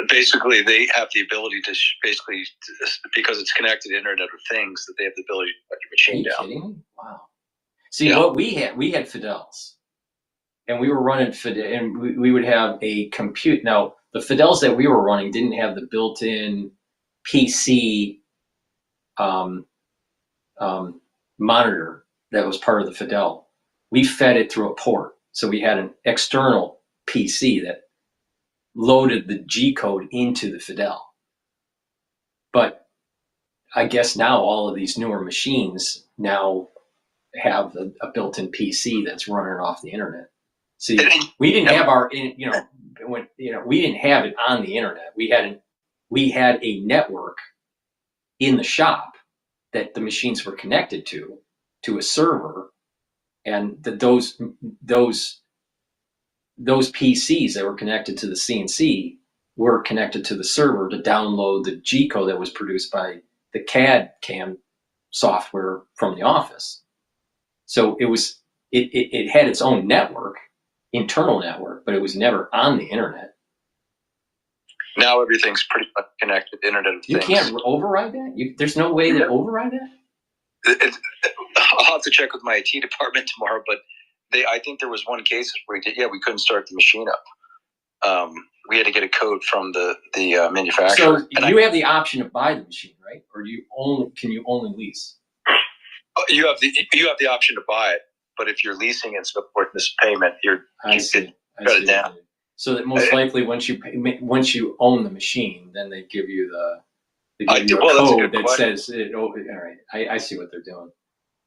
Speaker 2: Basically, they have the ability to because it's connected to Internet of Things, that they have the ability to shut your machine down.
Speaker 4: Are you kidding me? Wow. See, what we had Fidels, and we were running and we would have a compute. Now, the Fidels that we were running didn't have the built-in PC monitor that was part of the Fidel. We fed it through a port. So we had an external PC that loaded the G code into the Fidel. But I guess now all of these newer machines now have a built-in PC that's running off the internet. See, we didn't have we didn't have it on the internet. We had a network in the shop that the machines were connected to a server, and those PCs that were connected to the CNC were connected to the server to download the G code that was produced by the CAD/CAM software from the office. So it had its own network, internal network, but it was never on the internet.
Speaker 2: Now everything's pretty much connected to Internet of Things.
Speaker 4: You can't override that? There's no way to override that?
Speaker 2: I'll have to check with my IT department tomorrow, but I think there was one case where we couldn't start the machine up. we had to get a code from the manufacturer.
Speaker 4: So you have the option to buy the machine, right? Or can you only lease?
Speaker 2: You have the option to buy it, but if you're leasing and so forth, this payment,
Speaker 4: I see.
Speaker 2: cut it down.
Speaker 4: So that most likely once you own the machine, then they give you a code that says it. Oh, all right, I see what they're doing.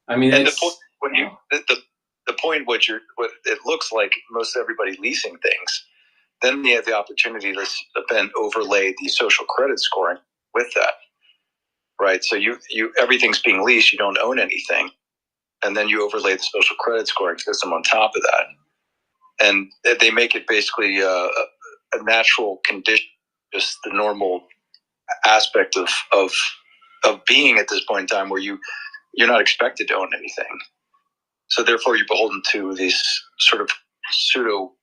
Speaker 4: I mean,
Speaker 2: and the point what it looks like most everybody leasing things, then you have the opportunity to then overlay the social credit scoring with that, right? So you everything's being leased, you don't own anything, and then you overlay the social credit scoring system on top of that, and they make it basically a natural condition, just the normal aspect of being at this point in time where you're not expected to own anything. So therefore you're beholden to this sort of pseudo,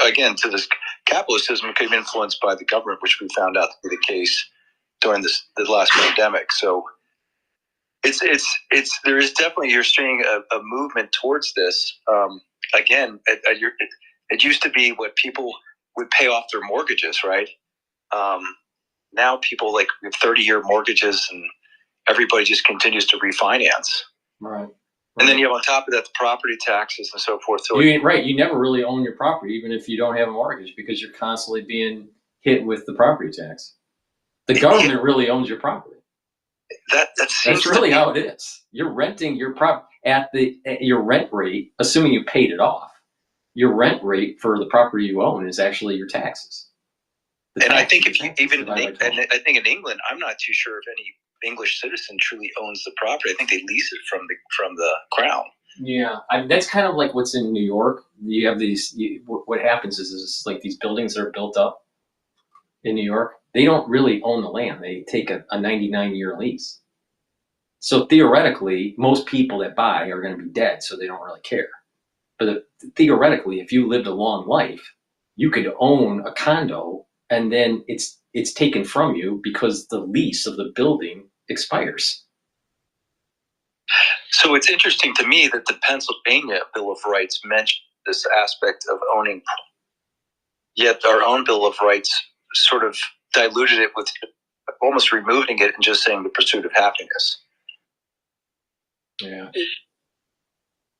Speaker 2: again, to this capitalist system could be influenced by the government, which we found out to be the case during the last pandemic. So there is definitely, you're seeing a movement towards this. Again, it used to be what people would pay off their mortgages, right? Now people with 30-year mortgages, and everybody just continues to refinance.
Speaker 4: Right.
Speaker 2: And then you have on top of that the property taxes and so forth. So
Speaker 4: you never really own your property, even if you don't have a mortgage, because you're constantly being hit with the property tax. The government really owns your property. That's really how it is. You're renting your property at your rent rate, assuming you paid it off. Your rent rate for the property you own is actually your taxes.
Speaker 2: And I think I think in England, I'm not too sure if any English citizen truly owns the property. I think they lease it from the crown.
Speaker 4: Yeah, that's kind of like what's in New York. You have these. What happens is like these buildings that are built up in New York. They don't really own the land. They take a 99-year lease. So theoretically, most people that buy are going to be dead, so they don't really care. But theoretically, if you lived a long life, you could own a condo, and then it's taken from you because the lease of the building expires.
Speaker 2: So it's interesting to me that the Pennsylvania Bill of Rights mentioned this aspect of owning, yet our own Bill of Rights sort of diluted it with almost removing it and just saying the pursuit of happiness.
Speaker 4: Yeah.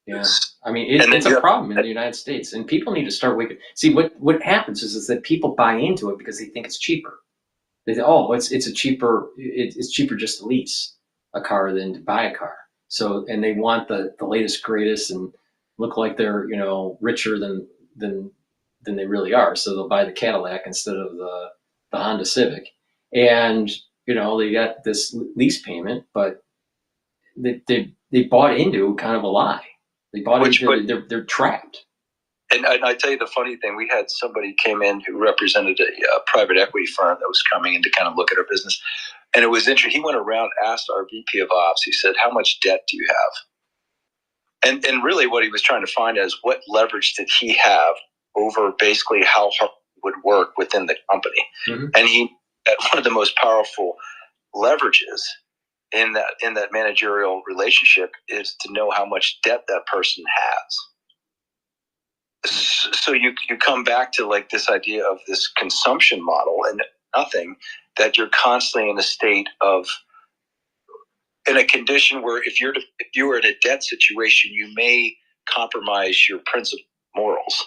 Speaker 4: Yeah. I mean, it's a problem in the United States, and people need to start waking. See, what happens is that people buy into it because they think it's cheaper. They say, oh, it's cheaper just to lease a car than to buy a car. So, and they want the latest, greatest, and look like they're richer than they really are. So they'll buy the Cadillac instead of the Honda Civic, and they got this lease payment, but they bought into kind of a lie. They bought into they're trapped.
Speaker 2: And I tell you the funny thing, we had somebody came in who represented a private equity firm that was coming in to kind of look at our business. And it was interesting. He went around, asked our VP of Ops, he said, how much debt do you have? And really what he was trying to find is what leverage did he have over basically how hard it would work within the company. Mm-hmm. And that one of the most powerful leverages in that managerial relationship is to know how much debt that person has. So you come back to like this idea of this consumption model and nothing, that you're constantly in a state of, in a condition where if you are in a debt situation, you may compromise your principal morals.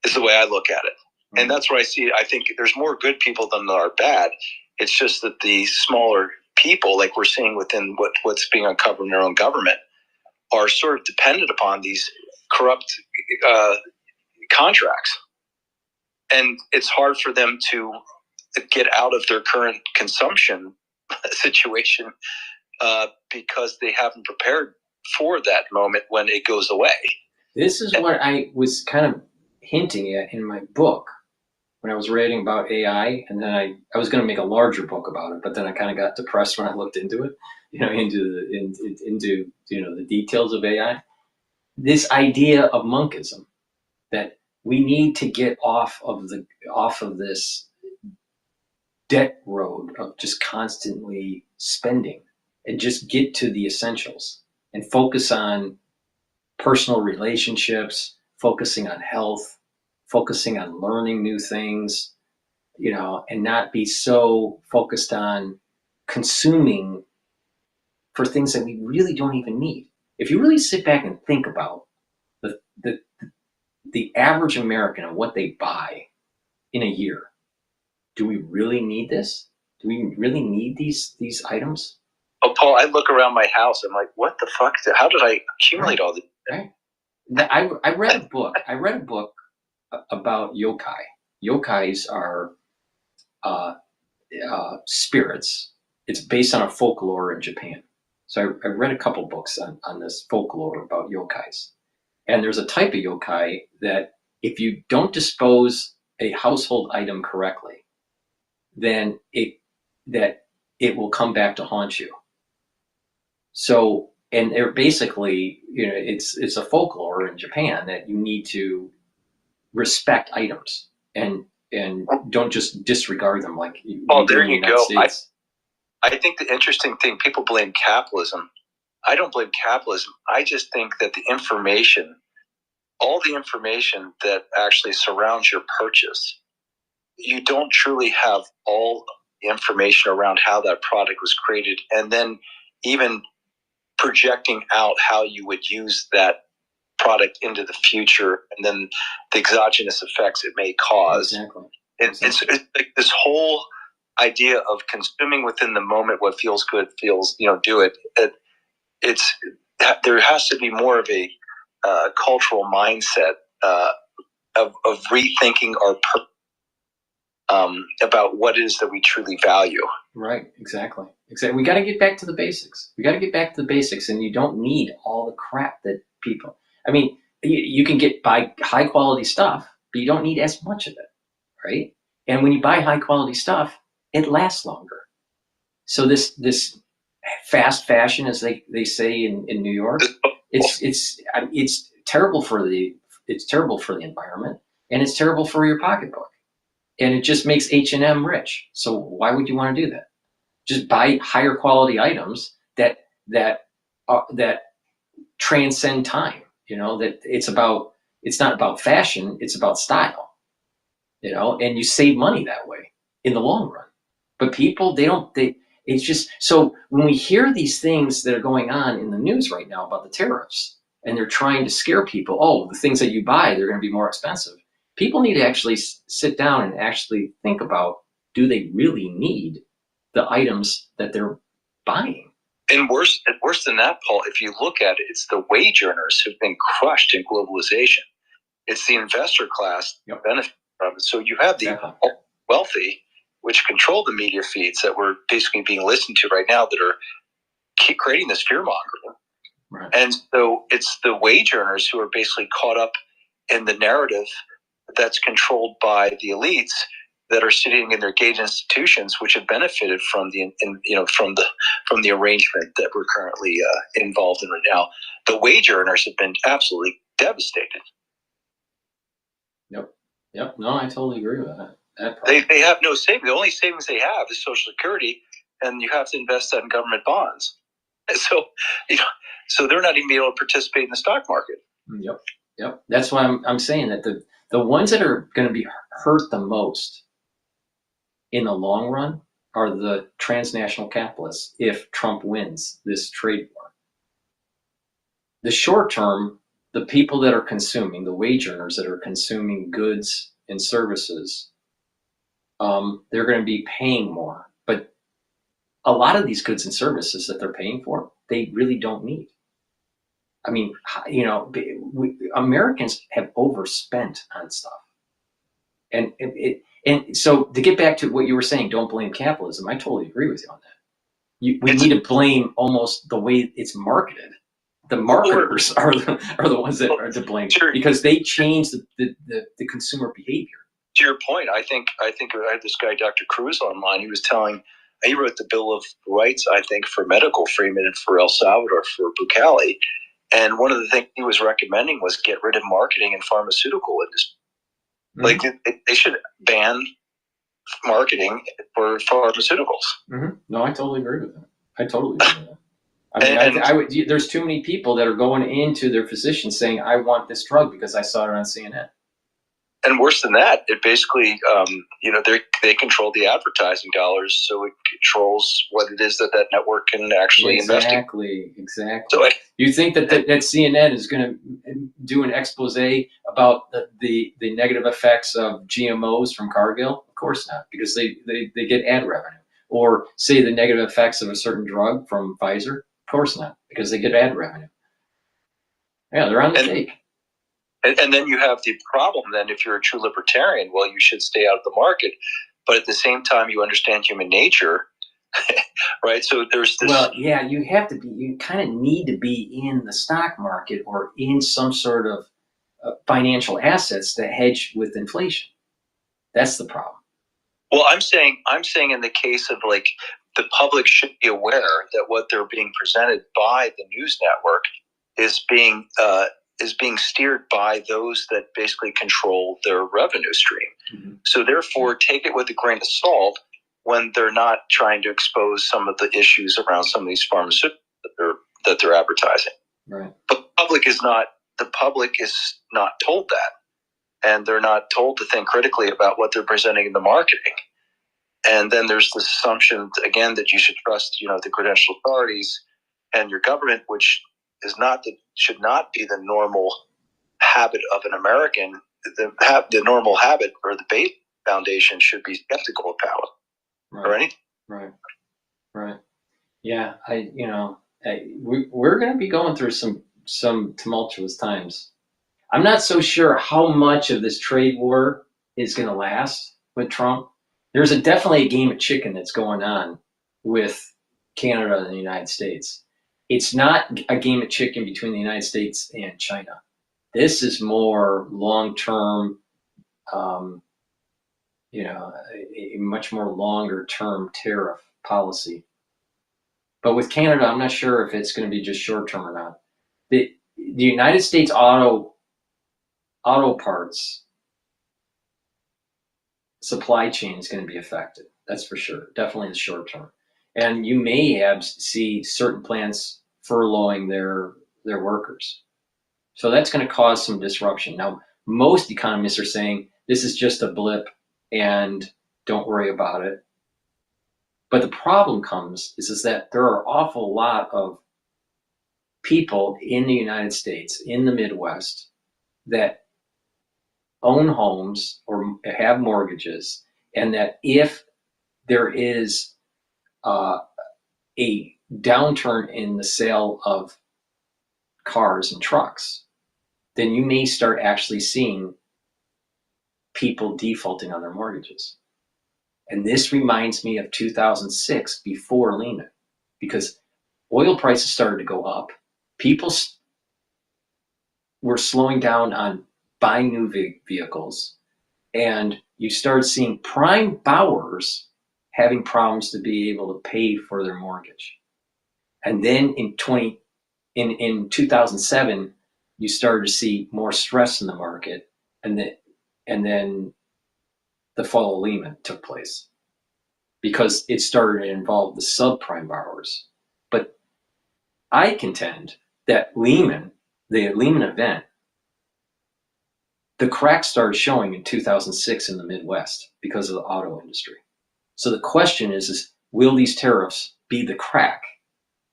Speaker 2: Is the way I look at it. Mm-hmm. And that's where I see it. I think there's more good people than there are bad. It's just that the smaller people, like we're seeing within what's being uncovered in their own government, are sort of dependent upon these corrupt contracts. And it's hard for them to get out of their current consumption situation because they haven't prepared for that moment when it goes away.
Speaker 4: This is what I was kind of hinting at in my book when I was writing about AI, and then I was going to make a larger book about it, but then I kind of got depressed when I looked into it, into the details of AI. This idea of monkism, that we need to get off of this debt road of just constantly spending and just get to the essentials and focus on personal relationships, focusing on health, focusing on learning new things, you know, and not be so focused on consuming for things that we really don't even need. If you really sit back and think about the average American and what they buy in a year, do we really need this? Do we really need these items?
Speaker 2: Oh, Paul, I look around my house. I'm like, what the fuck? How did I accumulate all these?
Speaker 4: Right. I read a book. I read a book about yokai. Yokais are spirits. It's based on a folklore in Japan. So I read a couple books on this folklore about yokais. And there's a type of yokai that if you don't dispose a household item correctly, then it will come back to haunt you. So, and they're basically, you know, it's a folklore in Japan that you need to respect items and don't just disregard them like you
Speaker 2: Oh,
Speaker 4: do
Speaker 2: there
Speaker 4: in the
Speaker 2: you
Speaker 4: United
Speaker 2: go.
Speaker 4: States.
Speaker 2: I think the interesting thing, people blame capitalism. I don't blame capitalism. I just think that the information, all the information that actually surrounds your purchase, you don't truly have all the information around how that product was created, and then even projecting out how you would use that product into the future, and then the exogenous effects it may cause.
Speaker 4: Exactly.
Speaker 2: It's like this whole idea of consuming within the moment what feels good feels, you know, do it. There has to be more of a cultural mindset of rethinking our about what it is that we truly value.
Speaker 4: Right, exactly. We got to get back to the basics. We got to get back to the basics, and you don't need all the crap that people. I mean, you can buy high quality stuff, but you don't need as much of it, right? And when you buy high quality stuff, it lasts longer. So this fast fashion, as they say in New York, it's terrible for the environment, and it's terrible for your pocketbook. And it just makes H&M rich. So why would you want to do that? Just buy higher quality items that transcend time. You know, that it's not about fashion, it's about style. You know, and you save money that way in the long run. But people, it's just, so when we hear these things that are going on in the news right now about the tariffs, and they're trying to scare people, oh, the things that you buy, they're going to be more expensive. People need to actually sit down and actually think about, do they really need the items that they're buying?
Speaker 2: And worse than that, Paul, if you look at it, it's the wage earners who've been crushed in globalization. It's the investor class that benefit from it. So you have the wealthy, which control the media feeds that we're basically being listened to right now, that are keep creating this fear mongering.
Speaker 4: Right.
Speaker 2: And so it's the wage earners who are basically caught up in the narrative that's controlled by the elites that are sitting in their gated institutions, which have benefited from from the arrangement that we're currently involved in right now. The wage earners have been absolutely devastated.
Speaker 4: Yep. No, I totally agree with that.
Speaker 2: They have no savings. The only savings they have is Social Security, and you have to invest that in government bonds. So, so they're not even able to participate in the stock market.
Speaker 4: Yep. That's why I'm saying that the ones that are going to be hurt the most in the long run are the transnational capitalists if Trump wins this trade war. The short term, the people that are consuming, the wage earners that are consuming goods and services, they're going to be paying more. But a lot of these goods and services that they're paying for, they really don't need. I mean, Americans have overspent on stuff. And so to get back to what you were saying, don't blame capitalism. I totally agree with you on that. We need to blame almost the way it's marketed. The marketers are the ones that are to blame because they change the consumer behavior.
Speaker 2: To your point, I think I had this guy, Dr. Cruz, online. He wrote the Bill of Rights, I think, for medical freedom and for El Salvador, for Bucali. And one of the things he was recommending was get rid of marketing in pharmaceutical industry. Mm-hmm. Like they should ban marketing for pharmaceuticals.
Speaker 4: Mm-hmm. No, I totally agree with that. I mean, there's too many people that are going into their physician saying, I want this drug because I saw it on CNN.
Speaker 2: And worse than that, it basically, they control the advertising dollars, so it controls what it is that network can actually invest in.
Speaker 4: Exactly.
Speaker 2: So
Speaker 4: you think that CNN is going to do an expose about the negative effects of GMOs from Cargill? Of course not, because they get ad revenue. Or say the negative effects of a certain drug from Pfizer? Of course not, because they get ad revenue. Yeah, they're on the take.
Speaker 2: And then you have the problem then, if you're a true libertarian, well, you should stay out of the market. But at the same time, you understand human nature, right? So there's this.
Speaker 4: Well, yeah, you kind of need to be in the stock market or in some sort of financial assets to hedge with inflation. That's the problem.
Speaker 2: Well, I'm saying in the case of like the public should be aware that what they're being presented by the news network is being steered by those that basically control their revenue stream. Mm-hmm. So therefore, take it with a grain of salt when they're not trying to expose some of the issues around some of these pharmaceuticals that they're advertising.
Speaker 4: Right.
Speaker 2: But the public is not told that, and they're not told to think critically about what they're presenting in the marketing. And then there's this assumption again that you should trust, the credentialed authorities and your government, which should not be the normal habit of an American. The normal habit or the base foundation should be skeptical of power.
Speaker 4: Right.
Speaker 2: Or anything.
Speaker 4: Right. Yeah, we're going to be going through some tumultuous times. I'm not so sure how much of this trade war is going to last with Trump. There's definitely a game of chicken that's going on with Canada and the United States. It's not a game of chicken between the United States and China. This is more long-term, a much more longer-term tariff policy. But with Canada, I'm not sure if it's going to be just short-term or not. The United States auto parts supply chain is going to be affected. That's for sure. Definitely in the short term. And you may see certain plants furloughing their workers. So that's going to cause some disruption. Now, most economists are saying this is just a blip and don't worry about it. But the problem is that there are an awful lot of people in the United States, in the Midwest, that own homes or have mortgages, and that if there is a downturn in the sale of cars and trucks, then you may start actually seeing people defaulting on their mortgages. And this reminds me of 2006 before Lehman, because oil prices started to go up. People were slowing down on buying new vehicles, and you started seeing prime borrowers having problems to be able to pay for their mortgage. And then in 2007, you started to see more stress in the market, and then the fall of Lehman took place because it started to involve the subprime borrowers. But I contend that the Lehman event, the cracks started showing in 2006 in the Midwest because of the auto industry. So the question is will these tariffs be the crack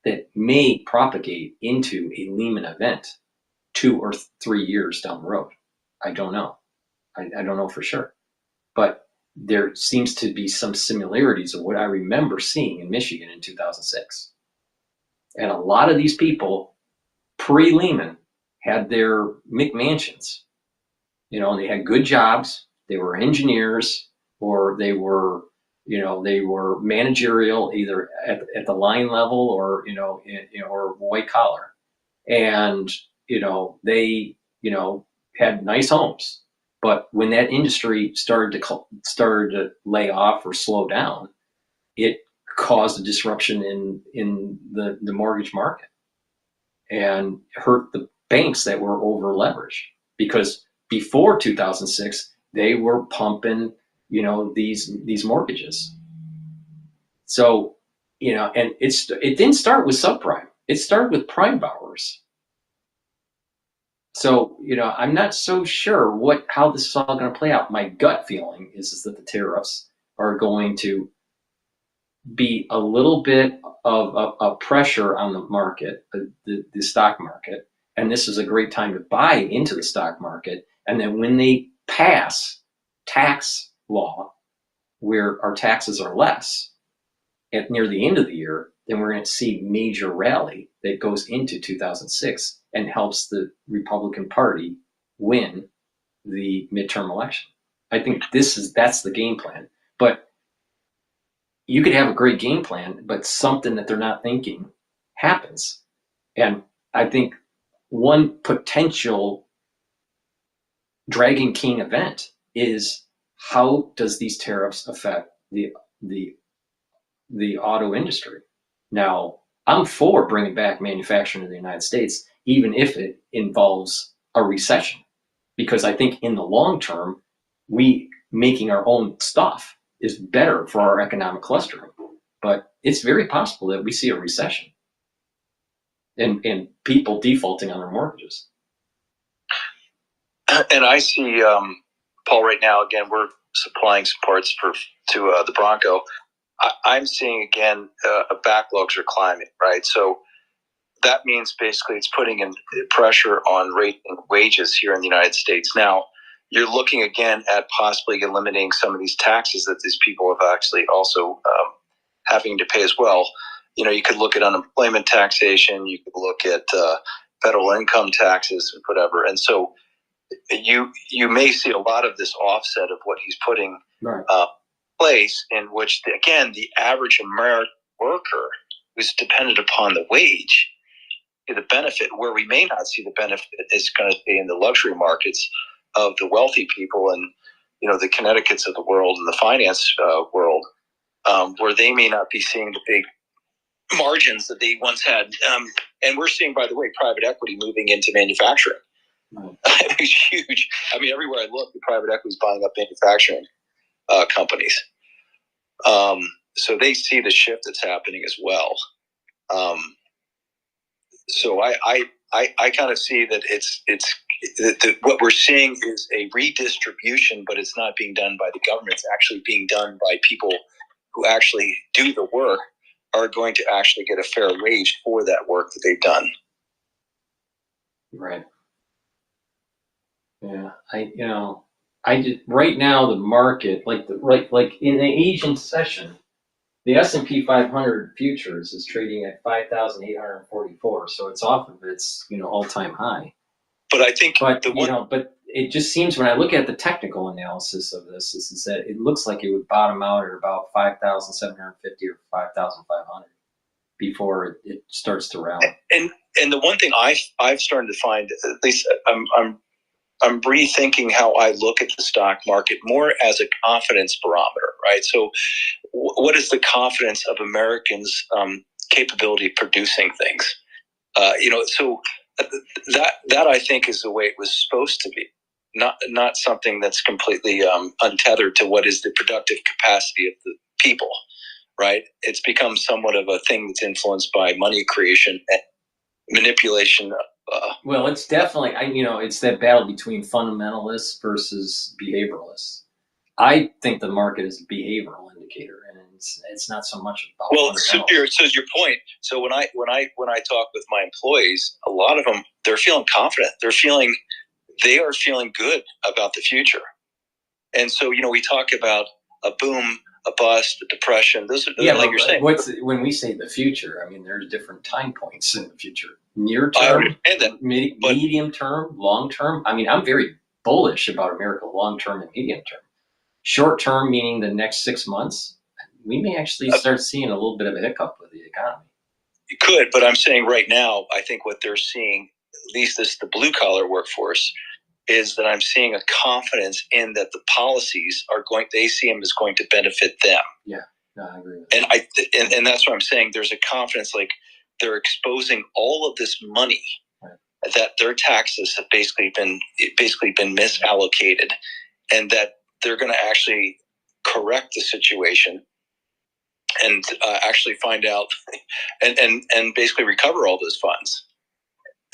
Speaker 4: that may propagate into a Lehman event 2 or 3 years down the road? I don't know. I don't know for sure. But there seems to be some similarities of what I remember seeing in Michigan in 2006. And a lot of these people pre-Lehman had their McMansions. They had good jobs. They were engineers, or they were managerial, either at the line level or or white collar, and they had nice homes. But when that industry started to lay off or slow down, it caused a disruption in the mortgage market and hurt the banks that were over leveraged, because before 2006 they were pumping these mortgages. So and it didn't start with subprime. It started with prime borrowers. So, I'm not so sure how this is all going to play out. My gut feeling is that the tariffs are going to be a little bit of a pressure on the market, the stock market, and this is a great time to buy into the stock market. And then when they pass tax law where our taxes are less near the end of the year, then we're going to see major rally that goes into 2006 and helps the Republican Party win the midterm election. I think that's the game plan. But you could have a great game plan, but something that they're not thinking happens. And I think one potential Dragon King event is, how does these tariffs affect the auto industry? Now, I'm for bringing back manufacturing to the United States, even if it involves a recession, because I think in the long term, we making our own stuff is better for our economic clustering. But it's very possible that we see a recession and people defaulting on their mortgages.
Speaker 2: And I see, Paul, right now, again, we're supplying some parts to the Bronco. I'm seeing, again, backlogs are climbing, right? So that means basically it's putting in pressure on wages here in the United States. Now, you're looking again at possibly eliminating some of these taxes that these people have actually also having to pay as well. You could look at unemployment taxation, you could look at federal income taxes and whatever. And so you may see a lot of this offset of what he's putting place, in which, again, the average American worker who's dependent upon the wage, the benefit, where we may not see the benefit is going to be in the luxury markets of the wealthy people and, the Connecticuts of the world and the finance world, where they may not be seeing the big margins that they once had. And we're seeing, by the way, private equity moving into manufacturing. It's huge. I mean, everywhere I look, the private equity is buying up manufacturing companies. So they see the shift that's happening as well. So I kind of see that it's what we're seeing is a redistribution, but it's not being done by the government. It's actually being done by people who actually do the work, are going to actually get a fair wage for that work that they've done.
Speaker 4: Right. Yeah. Right now the market, like in the Asian session, the S&P 500 futures is trading at 5,844, so it's off of its all-time high.
Speaker 2: But I think,
Speaker 4: but it just seems, when I look at the technical analysis of this, is that it looks like it would bottom out at about 5,750 or 5,500 before it starts to rally.
Speaker 2: And the one thing I've started to find, at least I'm rethinking how I look at the stock market more as a confidence barometer, right? So what is the confidence of Americans' capability of producing things? So that I think is the way it was supposed to be, not something that's completely untethered to what is the productive capacity of the people, right? It's become somewhat of a thing that's influenced by money creation and manipulation.
Speaker 4: Well, it's definitely, it's that battle between fundamentalists versus behavioralists. I think the market is a behavioral indicator, and it's not so much about.
Speaker 2: Well, so your point. So when I talk with my employees, a lot of them, they're feeling confident. They are feeling good about the future. And so we talk about a boom, a bust, a depression. Those are like you're saying.
Speaker 4: When we say the future, I mean there's different time points in the future. Near term, medium term, long term. I mean, I'm very bullish about America long term and medium term. Short term, meaning the next 6 months, we may actually start seeing a little bit of a hiccup with the economy.
Speaker 2: You could, but I'm saying right now, I think what they're seeing, at least the blue collar workforce, is that I'm seeing a confidence in that the policies they see them as going to benefit them.
Speaker 4: Yeah, no, I agree with that.
Speaker 2: And that's what I'm saying. There's a confidence, like they're exposing all of this money that their taxes have basically been misallocated, and that they're going to actually correct the situation and actually find out and basically recover all those funds.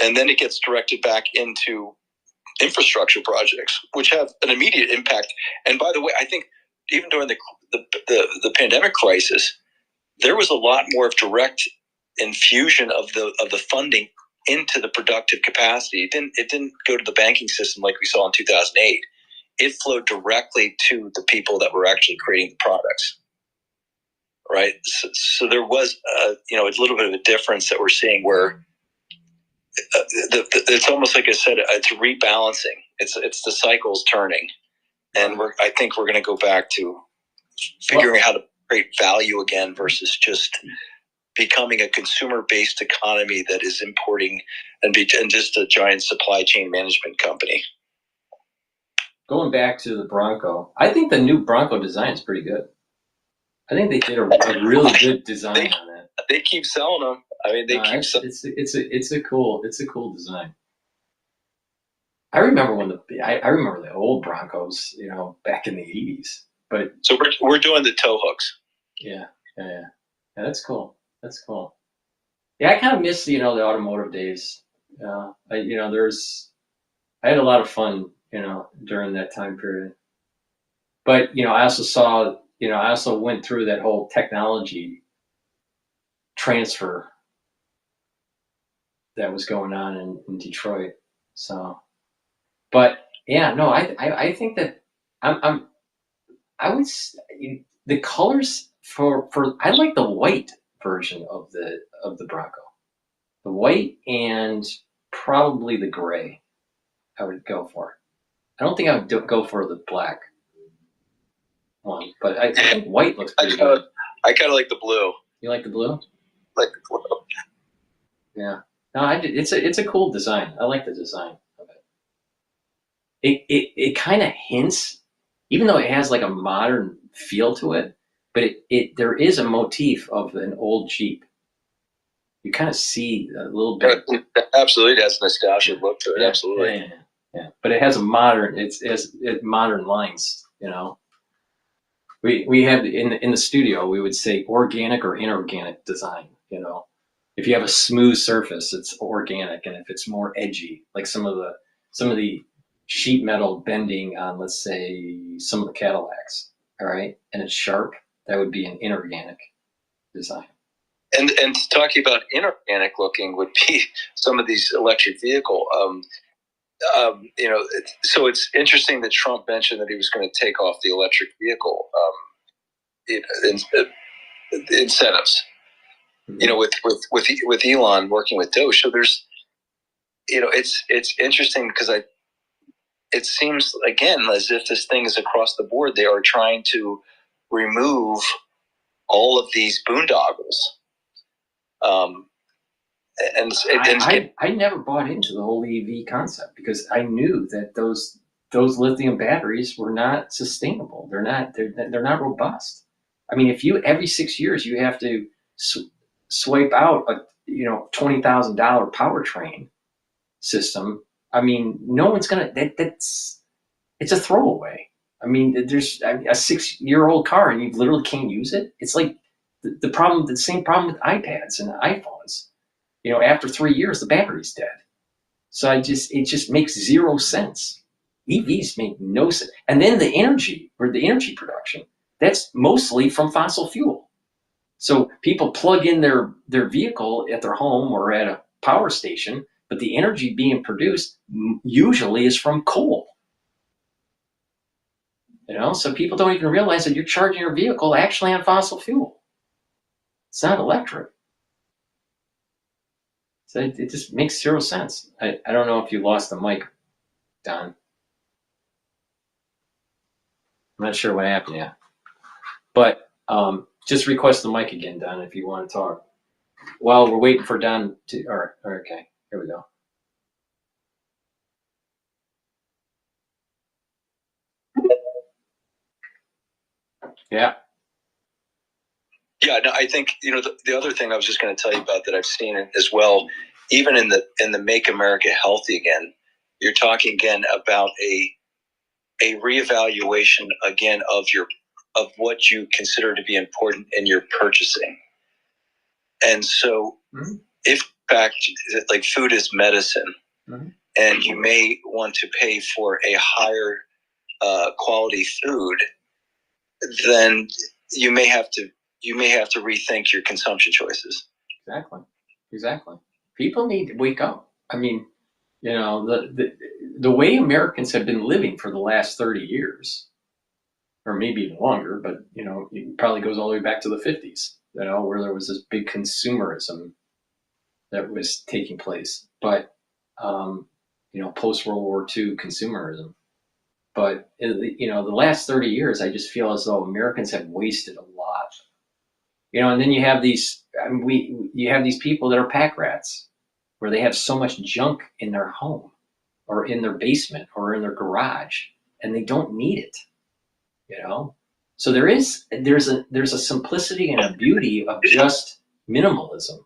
Speaker 2: And then it gets directed back into infrastructure projects, which have an immediate impact. And by the way, I think even during the pandemic crisis, there was a lot more of direct infusion of the funding into the productive capacity. It didn't go to the banking system like we saw in 2008. It flowed directly to the people that were actually creating the products. Right. So there was a little bit of a difference that we're seeing where it's almost like I said, it's rebalancing. It's the cycles turning, and I think we're going to go back to figuring how to create value again versus just becoming a consumer-based economy that is importing and just a giant supply chain management company.
Speaker 4: Going back to the Bronco, I think the new Bronco design is pretty good. I think they did a really good design on that.
Speaker 2: They keep selling them. I mean,
Speaker 4: it's a cool design. I remember I remember the old Broncos, back in the 80s. But
Speaker 2: so we're doing the tow hooks.
Speaker 4: Yeah, that's cool. That's cool. Yeah, I kind of miss the automotive days. I had a lot of fun during that time period. But I also saw I also went through that whole technology transfer that was going on in Detroit. So, but yeah, no, I think that the colors for I like the white version of the Bronco, the white and probably the gray. I would go for. I don't think I would go for the black one, but I think white looks pretty good.
Speaker 2: I kind of like the blue.
Speaker 4: You like the blue?
Speaker 2: Like the blue.
Speaker 4: Yeah. No, it's a cool design. I like the design of it. It kind of hints, even though it has like a modern feel to it, but there is a motif of an old Jeep. You kind of see a little bit.
Speaker 2: Absolutely, it has a nostalgic look to it.
Speaker 4: Yeah,
Speaker 2: absolutely.
Speaker 4: Yeah. But it has a modern. It has modern lines. We have in the studio, we would say organic or inorganic design. If you have a smooth surface, it's organic, and if it's more edgy, like some of the sheet metal bending on, let's say, some of the Cadillacs, all right, and it's sharp, that would be an inorganic design.
Speaker 2: And talking about inorganic looking would be some of these electric vehicle. So it's interesting that Trump mentioned that he was going to take off the electric vehicle incentives. With Elon working with Doge. So there's, it's interesting because it seems again as if this thing is across the board. They are trying to remove all of these boondoggles.
Speaker 4: I never bought into the whole EV concept because I knew that those lithium batteries were not sustainable. They're not robust. I mean, if every 6 years you have to swipe out a $20,000 powertrain system, I mean, no one's gonna. It's a throwaway. I mean, there's a 6-year-old car and you literally can't use it. It's like the same problem with iPads and iPhones. After 3 years, the battery's dead. So it just makes zero sense. EVs make no sense. And then the energy production, that's mostly from fossil fuel. So people plug in their vehicle at their home or at a power station, but the energy being produced usually is from coal. So people don't even realize that you're charging your vehicle actually on fossil fuel. It's not electric. So it just makes zero sense. I don't know if you lost the mic, Don. I'm not sure what happened yet. But just request the mic again, Don, if you want to talk. While we're waiting for Don to... All right, okay, here we go. Yeah.
Speaker 2: Yeah, no, I think the other thing I was just going to tell you about that I've seen as well, even in the Make America Healthy Again, you're talking again about a reevaluation again of what you consider to be important in your purchasing. And so, if fact that like food is medicine,
Speaker 4: Mhm.
Speaker 2: and you may want to pay for a higher quality food, then you may have to rethink your consumption choices.
Speaker 4: Exactly. People need to wake up. I mean, you know, the way Americans have been living for the last 30 years, or maybe even longer, but you know, it probably goes all the way back to the 50s, you know, where there was this big consumerism that was taking place. But you know, post World War II consumerism. But you know, the last 30 years, I just feel as though Americans have wasted a lot. You know, and then you have these, I mean, you have these people that are pack rats, where they have so much junk in their home, or in their basement, or in their garage, and they don't need it. You know, so there's a simplicity and a beauty of just minimalism.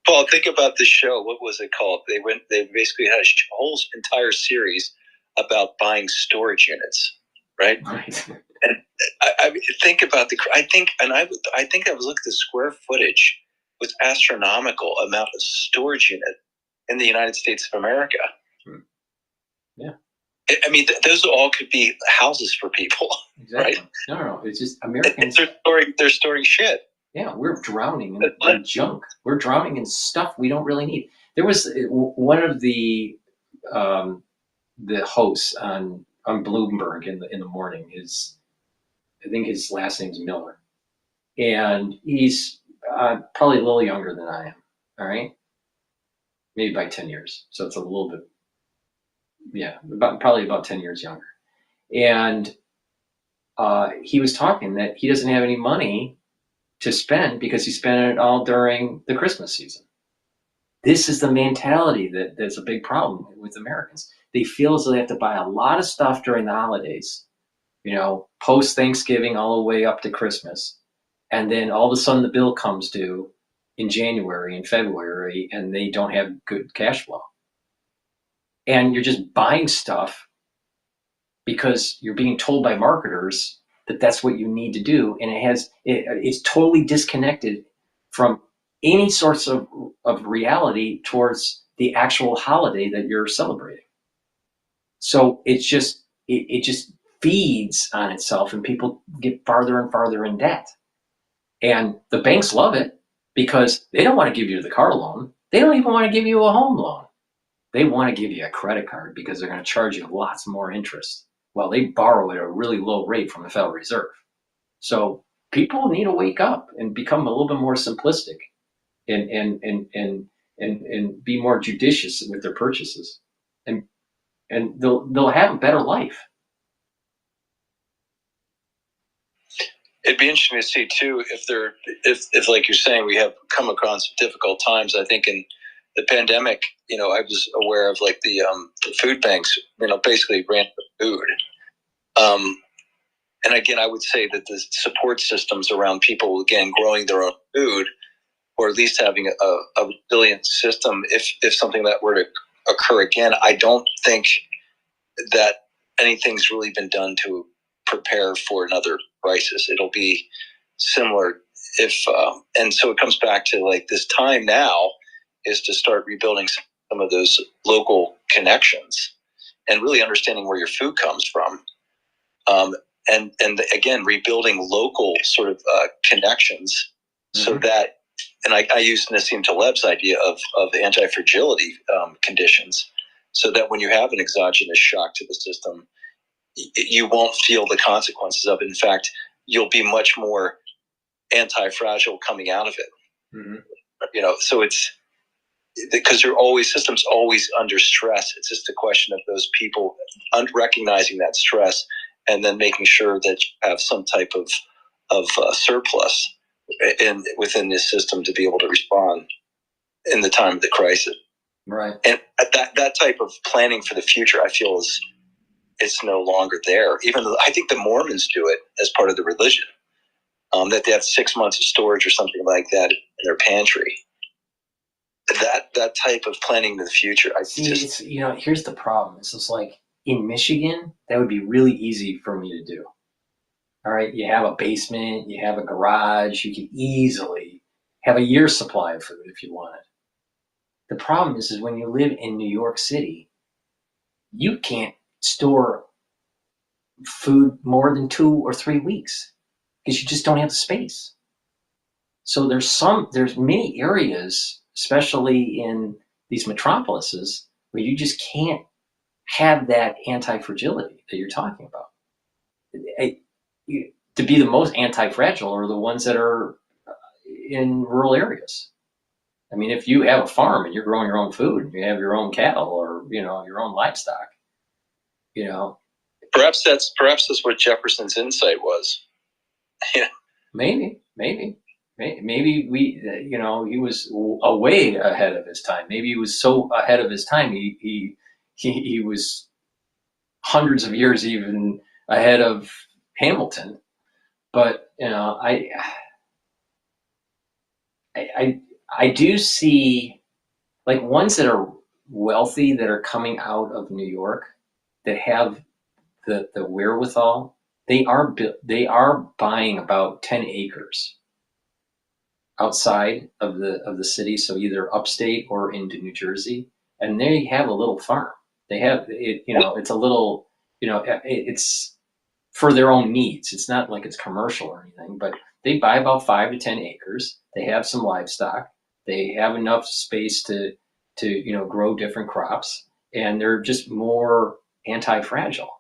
Speaker 2: Paul, think about this show. What was it called? They basically had a whole entire series about buying storage units, right?
Speaker 4: Right.
Speaker 2: And I mean, think about I think I was looking at the square footage was astronomical amount of storage unit in the United States of America.
Speaker 4: Yeah.
Speaker 2: I mean, those all could be houses for people,
Speaker 4: Exactly.
Speaker 2: right?
Speaker 4: No. It's just Americans.
Speaker 2: They're storing shit.
Speaker 4: Yeah, we're drowning in junk. We're drowning in stuff we don't really need. There was one of the hosts on Bloomberg in the morning. I think his last name's Miller, and he's probably a little younger than I am. All right, maybe by 10 years. So it's a little bit, yeah, probably about 10 years younger. And he was talking that he doesn't have any money to spend because he spent it all during the Christmas season. This is the mentality that's a big problem with Americans. They feel as though they have to buy a lot of stuff during the holidays, you know, post Thanksgiving all the way up to Christmas. And then all of a sudden the bill comes due in January and February, and they don't have good cash flow. And you're just buying stuff because you're being told by marketers that that's what you need to do. And it's totally disconnected from any sorts of reality towards the actual holiday that you're celebrating. So it just feeds on itself, and people get farther and farther in debt. And the banks love it because they don't want to give you the car loan. They don't even want to give you a home loan. They want to give you a credit card because they're going to charge you lots more interest. Well, they borrow at a really low rate from the Federal Reserve. So people need to wake up and become a little bit more simplistic and be more judicious with their purchases. And they'll have a better life.
Speaker 2: It'd be interesting to see too if like you're saying, we have come across difficult times. I think in the pandemic, you know, I was aware of like the food banks, you know, basically ran food. And again, I would say that the support systems around people, again, growing their own food, or at least having a resilient system if something that were to occur again. I don't think that anything's really been done to prepare for another crisis. It'll be similar and so it comes back to like this time now is to start rebuilding some of those local connections and really understanding where your food comes from. And again, rebuilding local sort of connections so that, and I use Nassim Taleb's idea of anti-fragility conditions, so that when you have an exogenous shock to the system, you won't feel the consequences of it. In fact, you'll be much more anti-fragile coming out of it. Mm-hmm. You know, so it's because systems always under stress. It's just a question of those people recognizing that stress and then making sure that you have some type of surplus within this system to be able to respond in the time of the crisis.
Speaker 4: Right.
Speaker 2: And that type of planning for the future, I feel it's no longer there. Even though I think the Mormons do it as part of the religion, that they have 6 months of storage or something like that in their pantry. That type of planning to the future,
Speaker 4: you know, here's the problem. It's just like in Michigan, that would be really easy for me to do. All right, you have a basement, you have a garage, you can easily have a year's supply of food if you wanted. The problem is when you live in New York City, you can't store food more than 2 or 3 weeks because you just don't have the space. So there's many areas, especially in these metropolises, where you just can't have that anti-fragility that you're talking about. To be the most anti-fragile are the ones that are in rural areas. I mean, if you have a farm and you're growing your own food, and you have your own cattle or your own livestock,
Speaker 2: Perhaps that's what Jefferson's insight was. Yeah.
Speaker 4: Maybe he was way ahead of his time. Maybe he was so ahead of his time he was hundreds of years even ahead of Hamilton. But I do see like ones that are wealthy that are coming out of New York that have the wherewithal. They are buying about 10 acres outside of the city, so either upstate or into New Jersey, and they have a little farm. They have it, it's a little, it's for their own needs. It's not like it's commercial or anything, but they buy about 5 to 10 acres. They have some livestock. They have enough space to grow different crops, and they're just more anti-fragile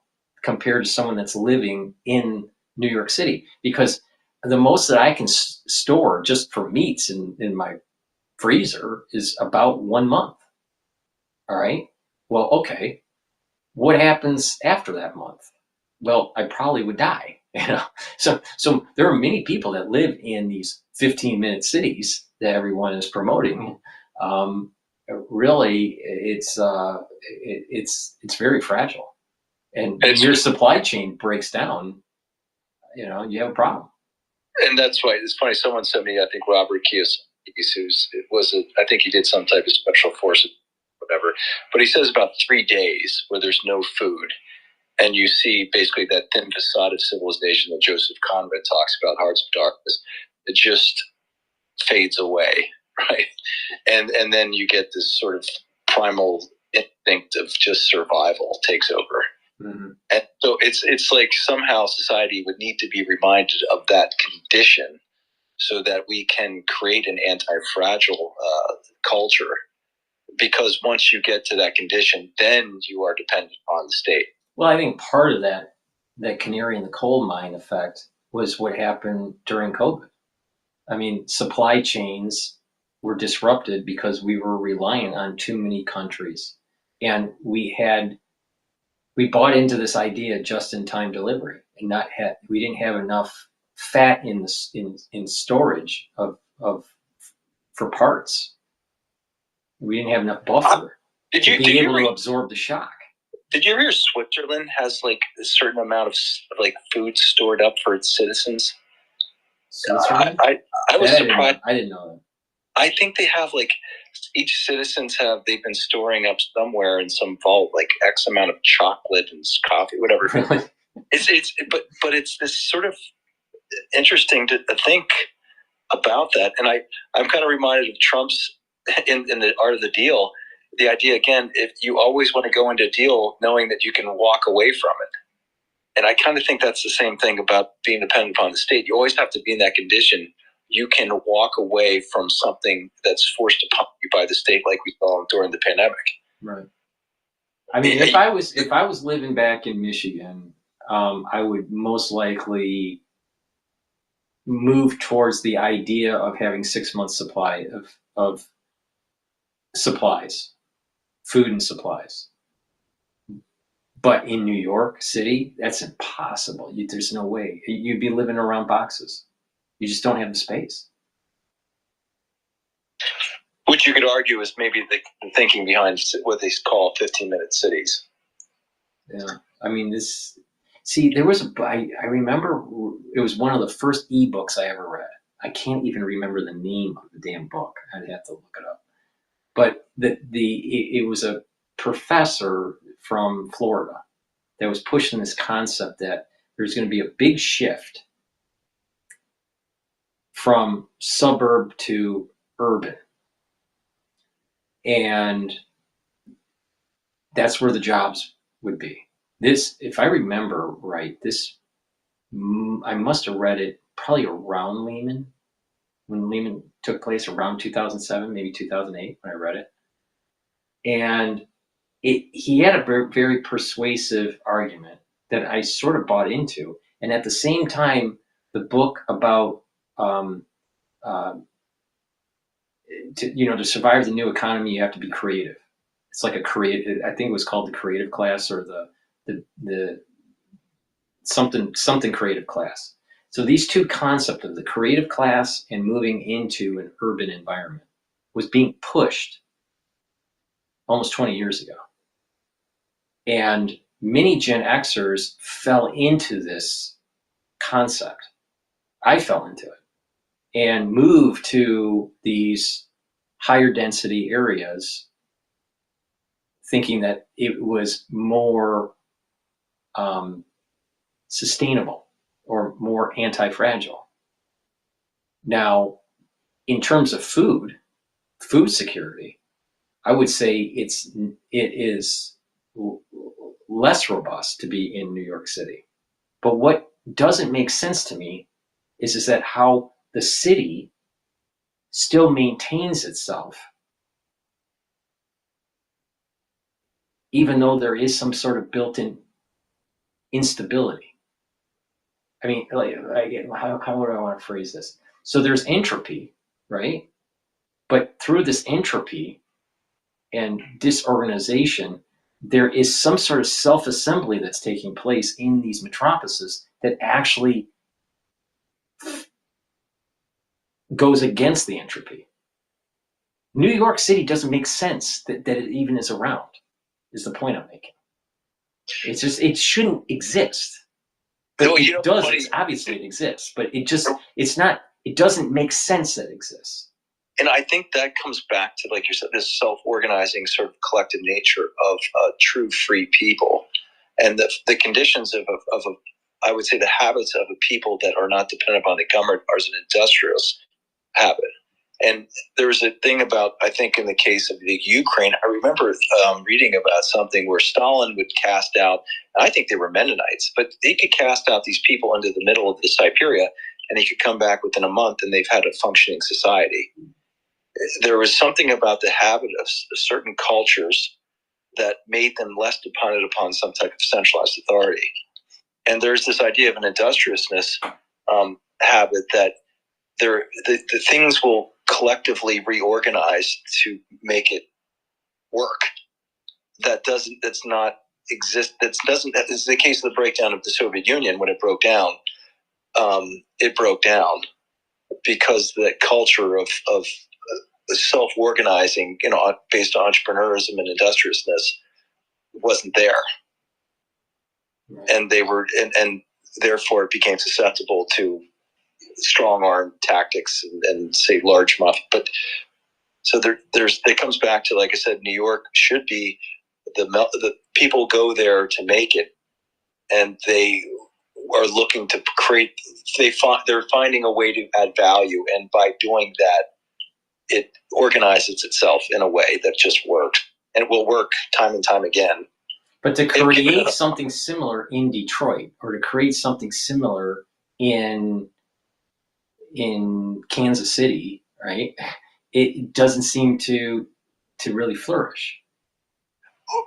Speaker 4: compared to someone that's living in New York City. Because the most that I can store just for meats in my freezer is about 1 month. All right. Well, okay. What happens after that month? Well, I probably would die. So there are many people that live in these 15-minute cities that everyone is promoting. Really, it's very fragile, and when your supply chain breaks down, you have a problem.
Speaker 2: And that's why it's funny. Someone sent me, I think Robert Kiyosaki, I think he did some type of special forces, whatever. But he says about 3 days where there's no food, and you see basically that thin facade of civilization that Joseph Conrad talks about, Hearts of Darkness. It just fades away, right? And then you get this sort of primal instinct of just survival takes over.
Speaker 4: Mm-hmm.
Speaker 2: And so it's like somehow society would need to be reminded of that condition so that we can create an anti-fragile culture. Because once you get to that condition, then you are dependent on the state.
Speaker 4: Well, I think part of that canary in the coal mine effect was what happened during COVID. I mean, supply chains were disrupted because we were relying on too many countries, and we bought into this idea just-in-time delivery, and we didn't have enough fat in storage for parts. We didn't have enough buffer to be able to absorb the shock.
Speaker 2: Did you ever hear Switzerland has like a certain amount of like food stored up for its citizens?
Speaker 4: Switzerland?
Speaker 2: I was surprised.
Speaker 4: I didn't know that.
Speaker 2: I think they have like each they've been storing up somewhere in some vault like X amount of chocolate and coffee, whatever.
Speaker 4: Really?
Speaker 2: But it's this sort of interesting to think about that, and I'm kind of reminded of Trump's in the Art of the Deal. The idea again, if you always want to go into a deal knowing that you can walk away from it. And I kind of think that's the same thing about being dependent upon the state. You always have to be in that condition. You can walk away from something that's forced upon you by the state, like we saw during the pandemic.
Speaker 4: Right. I mean, if I was living back in Michigan, I would most likely move towards the idea of having 6 months supply of supplies, food and supplies. But in New York City, that's impossible. There's no way. You'd be living around boxes. You just don't have the space.
Speaker 2: Which you could argue is maybe the thinking behind what they call 15-minute cities.
Speaker 4: Yeah. I mean, there was I remember it was one of the first ebooks I ever read. I can't even remember the name of the damn book. I'd have to look it up. But it was a professor from Florida that was pushing this concept that there's going to be a big shift from suburb to urban. And that's where the jobs would be. This, if I remember right, I must have read it probably around Lehman, when Lehman took place, around 2007, maybe 2008 when I read it. And he had a very, very persuasive argument that I sort of bought into. And at the same time, the book about, to survive the new economy, you have to be creative. It's like a creative, I think it was called the creative class, or the something creative class. So these two concepts of the creative class and moving into an urban environment was being pushed almost 20 years ago. And many Gen Xers fell into this concept. I fell into it and moved to these higher density areas thinking that it was more sustainable or more anti-fragile. Now, in terms of food security, I would say it is less robust to be in New York City. But what doesn't make sense to me is that how the city still maintains itself, even though there is some sort of built-in instability. I mean, how would I want to phrase this? So there's entropy, right? But through this entropy and disorganization, there is some sort of self-assembly that's taking place in these metropolises that actually goes against the entropy. New York City doesn't make sense that it even is around, is the point I'm making. It's just, it shouldn't exist. But it does, obviously it exists, but it doesn't make sense that it exists.
Speaker 2: And I think that comes back to, like you said, this self-organizing sort of collective nature of true free people, and the conditions of I would say the habits of a people that are not dependent upon the government are an industrious habit. And there's a thing about, I think in the case of the Ukraine, I remember reading about something where Stalin would cast out, I think they were Mennonites, but he could cast out these people into the middle of the Siberia, and he could come back within a month and they've had a functioning society. There was something about the habit of certain cultures that made them less dependent upon some type of centralized authority. And there's this idea of an industriousness habit that the things will collectively reorganize to make it work. That's the case of the breakdown of the Soviet Union. When it broke down because the culture of self-organizing, based on entrepreneurism and industriousness, wasn't there. And they were, and therefore it became susceptible to strong arm tactics and say large mafia. But so it comes back to, like I said, New York should be the people go there to make it, and they are looking to create. They're finding a way to add value, and by doing that, it organizes itself in a way that just works, and it will work time and time again.
Speaker 4: But to create something similar in Detroit, or to create something similar in Kansas City, right? It doesn't seem to really flourish.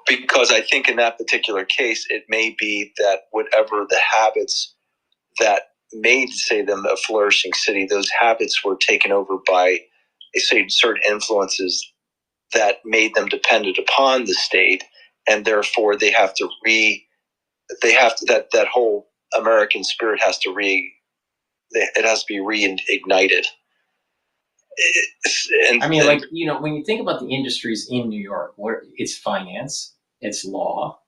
Speaker 2: Because I think in that particular case, it may be that whatever the habits that made, say, them a flourishing city, those habits were taken over by, say, certain influences that made them dependent upon the state, and therefore that whole American spirit has to be reignited.
Speaker 4: When you think about the industries in New York, it's finance, it's law,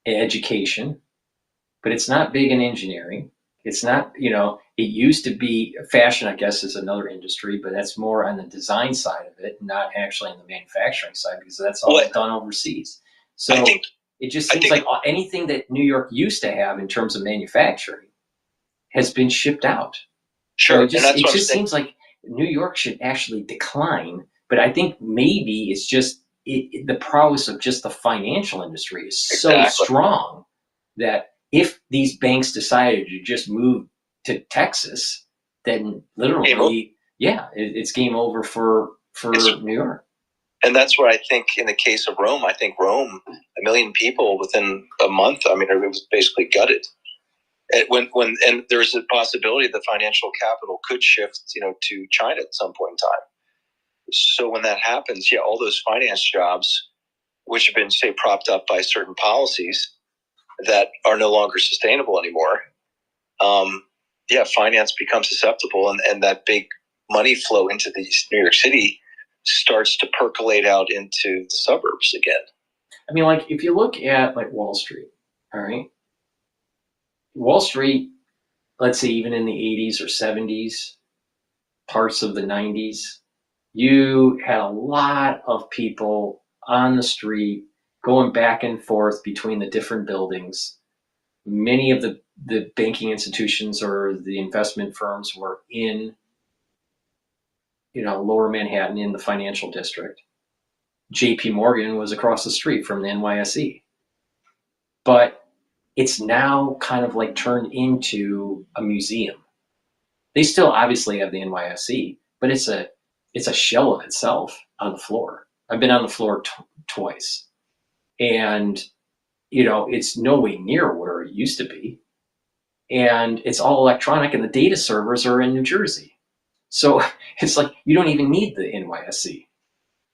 Speaker 4: education, but it's not big in engineering. It's not, it used to be fashion, I guess, is another industry, but that's more on the design side of it, not actually on the manufacturing side, because that's all done overseas. So it just seems like anything that New York used to have in terms of manufacturing has been shipped out.
Speaker 2: Sure.
Speaker 4: So it just seems like New York should actually decline But I think maybe it's just the prowess of just the financial industry is so strong that if these banks decided to just move to Texas, then literally, it's game over for New York.
Speaker 2: And that's what I think in the case of Rome. I think Rome, 1 million people within a month. I mean, it was basically gutted. And there's a possibility the financial capital could shift, to China at some point in time. So when that happens, all those finance jobs, which have been, say, propped up by certain policies that are no longer sustainable anymore, finance becomes susceptible, and that big money flow into New York City starts to percolate out into the suburbs again.
Speaker 4: I mean, like, if you look at, like, Wall Street, all right? Wall Street, let's say even in the 80s or 70s, parts of the 90s, you had a lot of people on the street going back and forth between the different buildings. Many of the banking institutions or the investment firms were in, Lower Manhattan in the financial district. JP Morgan was across the street from the NYSE. But it's now kind of like turned into a museum. They still obviously have the NYSE, but it's a shell of itself on the floor. I've been on the floor twice, and it's no way near where it used to be. And it's all electronic, and the data servers are in New Jersey. So it's like you don't even need the NYSE.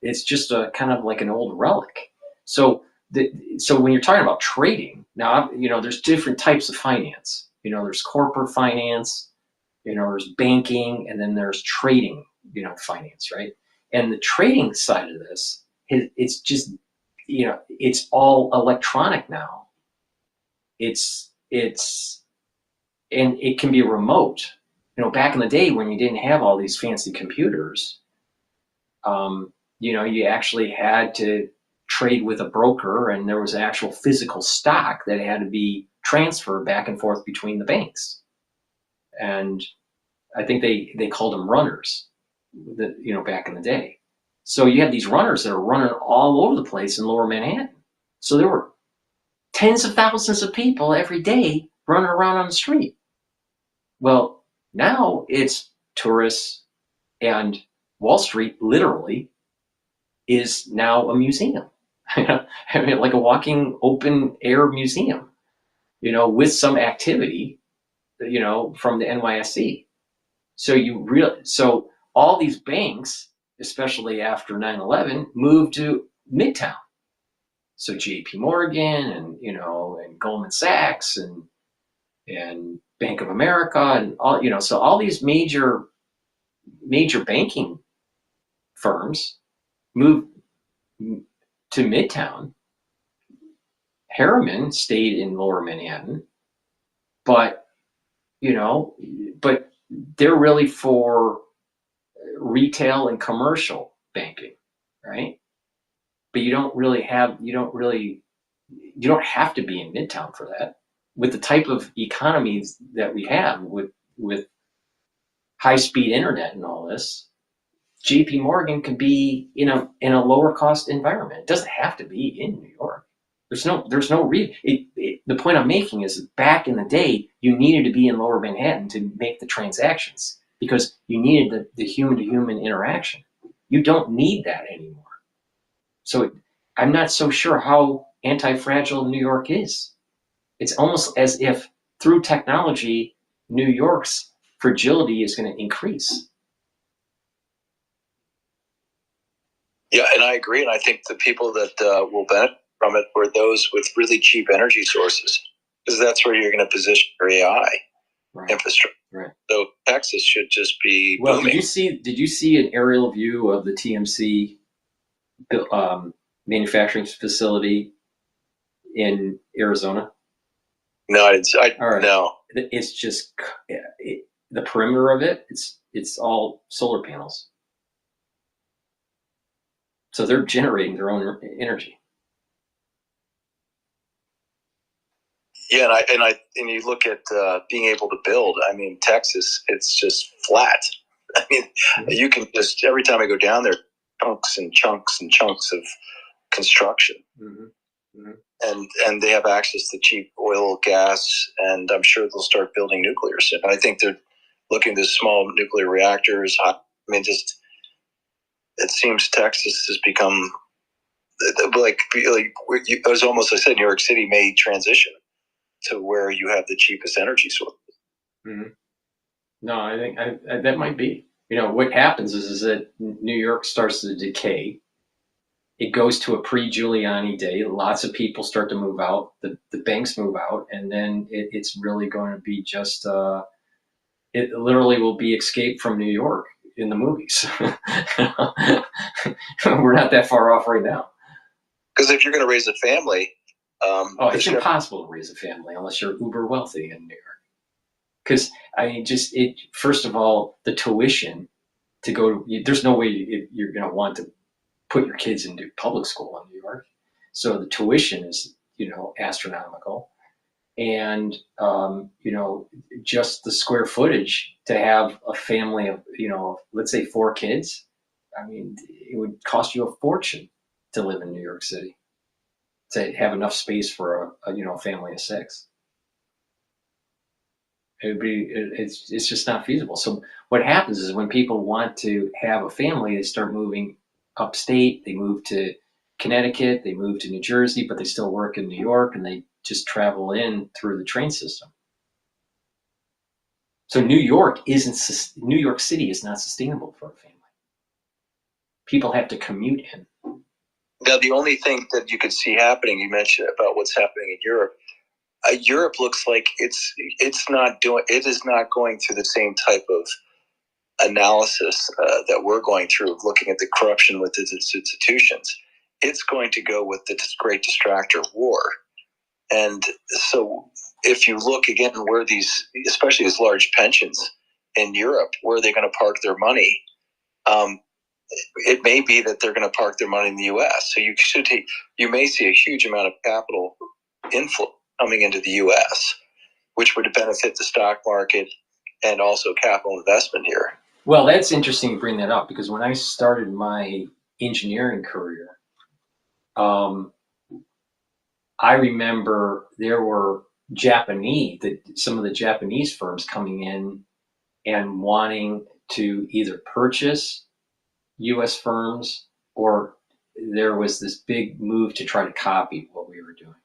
Speaker 4: It's just a kind of like an old relic. So when you're talking about trading, now, there's different types of finance. There's corporate finance, there's banking, and then there's trading, finance, right? And the trading side of this, it's just, it's all electronic now. And it can be remote. Back in the day when you didn't have all these fancy computers, you actually had to trade with a broker, and there was actual physical stock that had to be transferred back and forth between the banks. And I think they called them runners, back in the day. So you had these runners that are running all over the place in Lower Manhattan. So there were tens of thousands of people every day running around on the street. Well, now it's tourists, and Wall Street literally is now a museum. I mean, like a walking open air museum, with some activity, from the NYSE. So all these banks, especially after 9/11, moved to Midtown. So JP Morgan and Goldman Sachs and Bank of America and all, so all these major banking firms moved to Midtown. Harriman stayed in Lower Manhattan, but they're really for retail and commercial banking, right? But you don't have to be in Midtown for that. With the type of economies that we have with high-speed internet and all this, JP Morgan can be in a lower cost environment. It doesn't have to be in New York. There's no reason. The point I'm making is back in the day, you needed to be in Lower Manhattan to make the transactions because you needed the human-to-human interaction. You don't need that anymore. So I'm not so sure how anti-fragile New York is. It's almost as if through technology, New York's fragility is going to increase.
Speaker 2: Yeah, and I agree. And I think the people that will benefit from it were those with really cheap energy sources, because that's where you're going to position your AI infrastructure.
Speaker 4: Right.
Speaker 2: So Texas should just be
Speaker 4: well.
Speaker 2: booming.
Speaker 4: Did you see an aerial view of the TMC manufacturing facility in Arizona?
Speaker 2: No, no.
Speaker 4: It's just the perimeter of it. It's all solar panels. So they're generating their own energy.
Speaker 2: Yeah, and you look at being able to build. I mean, Texas, it's just flat. I mean, you can just every time I go down there, chunks and chunks and chunks of construction. And they have access to cheap oil, gas, and I'm sure they'll start building nuclear soon. I think they're looking at small nuclear reactors. I mean, just it seems Texas has become like it was almost, I said, New York City may transition to where you have the cheapest energy source.
Speaker 4: No, I think that might be. You know, what happens is that New York starts to decay. It goes to a pre-Giuliani day. Lots of people start to move out. The banks move out, and then it's really going to be just. It literally will be Escape from New York in the movies. We're not that far off right now.
Speaker 2: Because if you're going to raise a family,
Speaker 4: it's impossible to raise a family unless you're uber wealthy in New York. Because I mean, first of all, the tuition to go. There's no way you're going to want to put your kids into public school in New York. So the tuition is, astronomical. And, just the square footage to have a family of, let's say 4 kids. I mean, it would cost you a fortune to live in New York City to have enough space for a family of 6. It's just not feasible. So what happens is when people want to have a family, they start moving upstate. They move to Connecticut, they move to New Jersey, but they still work in New York, and they just travel in through the train system. So New York City is not sustainable for a family. People have to commute in.
Speaker 2: Now, the only thing that you could see happening, you mentioned about what's happening in Europe. Europe looks like it is not going through the same type of analysis that we're going through, looking at the corruption with its institutions. It's going to go with the great distractor war. And so if you look again where these, especially these large pensions in Europe, where they're going to park their money, it may be that they're going to park their money in the U.S. So you may see a huge amount of capital inflow coming into the U.S., which would benefit the stock market and also capital investment here.
Speaker 4: Well, that's interesting to bring that up, because when I started my engineering career, I remember there were some of the Japanese firms coming in and wanting to either purchase U.S. firms, or there was this big move to try to copy what we were doing.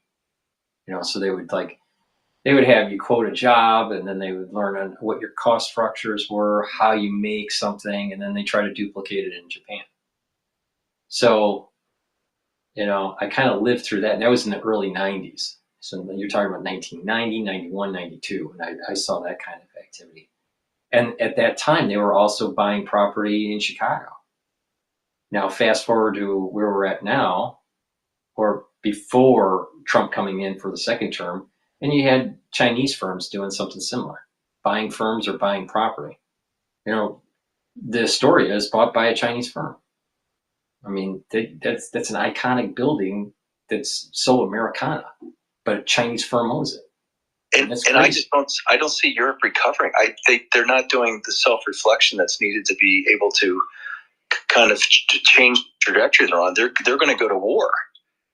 Speaker 4: So they would have you quote a job, and then they would learn on what your cost structures were, how you make something, and then they try to duplicate it in Japan. So, I kind of lived through that. And that was in the early 90s. So you're talking about 1990, 91, 92. And I saw that kind of activity. And at that time, they were also buying property in Chicago. Now, fast forward to where we're at now, or before Trump coming in for the second term, and you had Chinese firms doing something similar, buying firms or buying property. The Astoria is bought by a Chinese firm. I mean, that's an iconic building that's so Americana, but a Chinese firm owns it.
Speaker 2: And I don't see Europe recovering. They're not doing the self-reflection that's needed to be able to kind of change the trajectory they're on. They're going to go to war,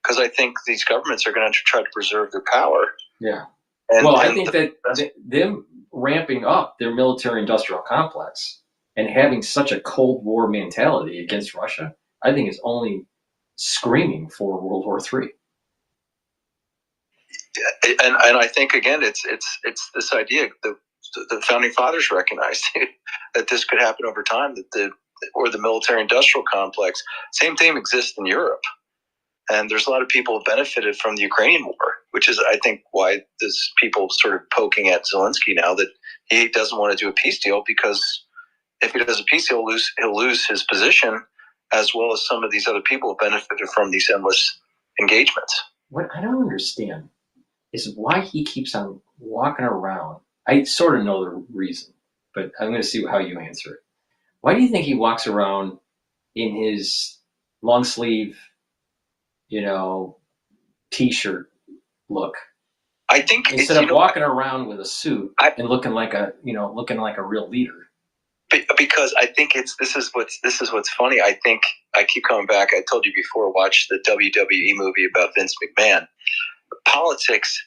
Speaker 2: because I think these governments are going to try to preserve their power.
Speaker 4: Yeah. I think that them ramping up their military-industrial complex and having such a Cold War mentality against Russia, I think is only screaming for World War III.
Speaker 2: And I think, again, it's this idea the founding fathers recognized that this could happen over time, that the military-industrial complex, same thing exists in Europe. And there's a lot of people who benefited from the Ukrainian war, which is, I think, why there's people sort of poking at Zelensky now that he doesn't want to do a peace deal, because if he does a peace deal, he'll lose his position, as well as some of these other people who benefited from these endless engagements.
Speaker 4: What I don't understand is why he keeps on walking around. I sort of know the reason, but I'm going to see how you answer it. Why do you think he walks around in his long sleeve, T-shirt look?
Speaker 2: I think
Speaker 4: instead of walking around with a suit and looking like a real leader.
Speaker 2: because I think this is what's funny. I think I keep coming back. I told you before, watch the WWE movie about Vince McMahon. Politics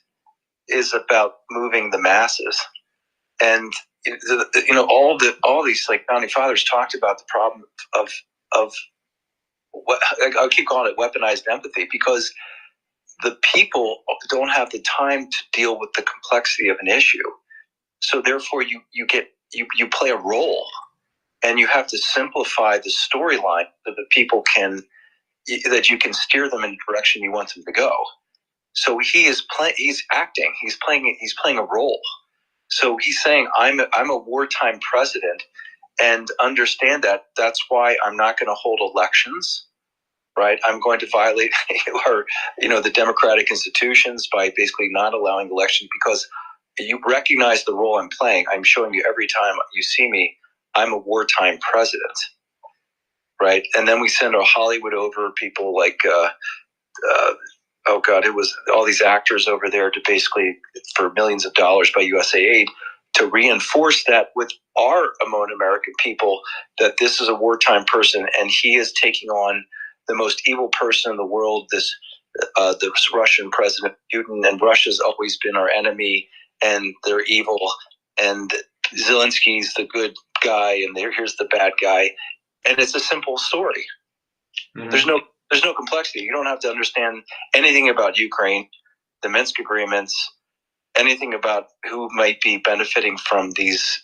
Speaker 2: is about moving the masses, and all these like founding fathers talked about the problem of what I'll keep calling it weaponized empathy, because the people don't have the time to deal with the complexity of an issue. So therefore, you play a role, and you have to simplify the storyline so that people that you can steer them in the direction you want them to go. So he's acting. He's playing a role. So he's saying, I'm a wartime president, and understand that. That's why I'm not going to hold elections. Right, I'm going to violate the democratic institutions by basically not allowing elections, because you recognize the role I'm playing. I'm showing you every time you see me, I'm a wartime president, right? And then we send our Hollywood over, people like, it was all these actors over there to basically, for millions of dollars by USAID, to reinforce that with our American people, that this is a wartime person, and he is taking on the most evil person in the world, this Russian President Putin, and Russia's always been our enemy, and they're evil, and Zelensky's the good guy, and here's the bad guy, and it's a simple story. Mm-hmm. There's no complexity. You don't have to understand anything about Ukraine, the Minsk agreements, anything about who might be benefiting from these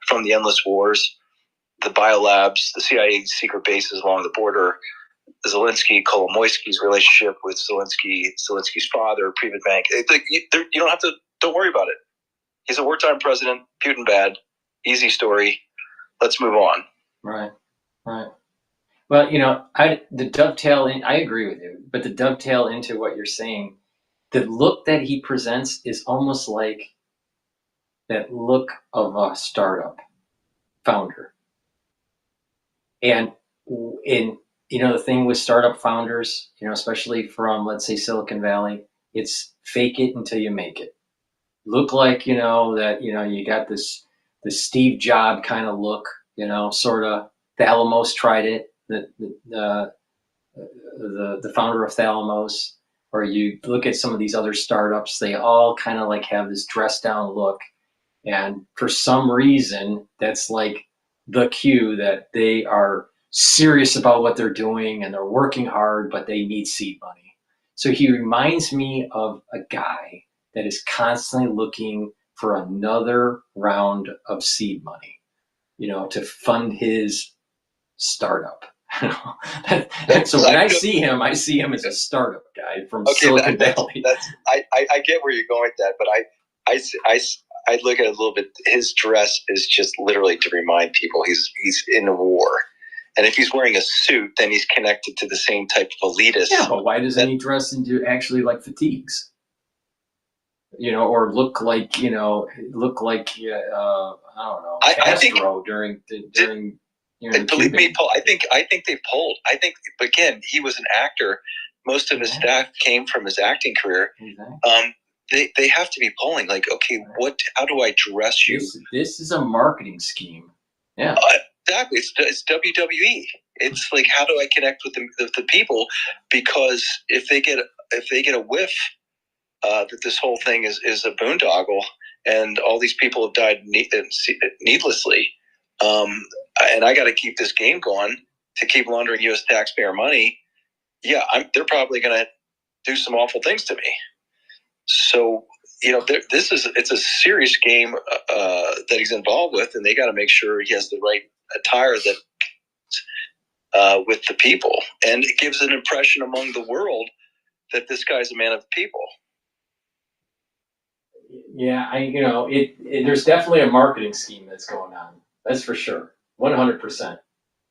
Speaker 2: from the endless wars, the biolabs, the CIA secret bases along the border, Zelensky, Kolomoisky's relationship with Zelensky's father, Privat Bank. You don't have to. Don't worry about it. He's a wartime president. Putin bad. Easy story. Let's move on.
Speaker 4: Right. Well, the dovetail in. I agree with you, but the dovetail into what you're saying, the look that he presents is almost like that look of a startup founder. And the thing with startup founders, especially from, let's say, Silicon Valley, it's fake it until you make it. Look like, that, you got this Steve Jobs kind of look, sort of. Thalamus tried it, the founder of Thalamus, or you look at some of these other startups, they all kind of like have this dressed down look. And for some reason, that's like the cue that they are serious about what they're doing and they're working hard, but they need seed money. So he reminds me of a guy that is constantly looking for another round of seed money, to fund his startup. So when I see him as a startup guy from Silicon Valley.
Speaker 2: I get where you're going with that, but I look at it a little bit. His dress is just literally to remind people he's in a war. And if he's wearing a suit, then he's connected to the same type of elitist.
Speaker 4: Yeah, but why doesn't he dress into actually like fatigues? Or look like I don't know, Castro during.
Speaker 2: Believe me, Paul. I think they polled. I think, again, he was an actor. Most of his staff came from his acting career.
Speaker 4: Exactly.
Speaker 2: They have to be polling. Like, okay, how do I dress you?
Speaker 4: This is a marketing scheme. Yeah.
Speaker 2: Exactly. It's WWE. It's like, how do I connect with the people? Because if they get a whiff that this whole thing is a boondoggle and all these people have died needlessly, and I got to keep this game going to keep laundering U.S. taxpayer money. Yeah, they're probably going to do some awful things to me. So it's a serious game that he's involved with, and they got to make sure he has the right attire that with the people, and it gives an impression among the world that this guy's a man of the people.
Speaker 4: Yeah, there's definitely a marketing scheme that's going on. That's for sure, 100%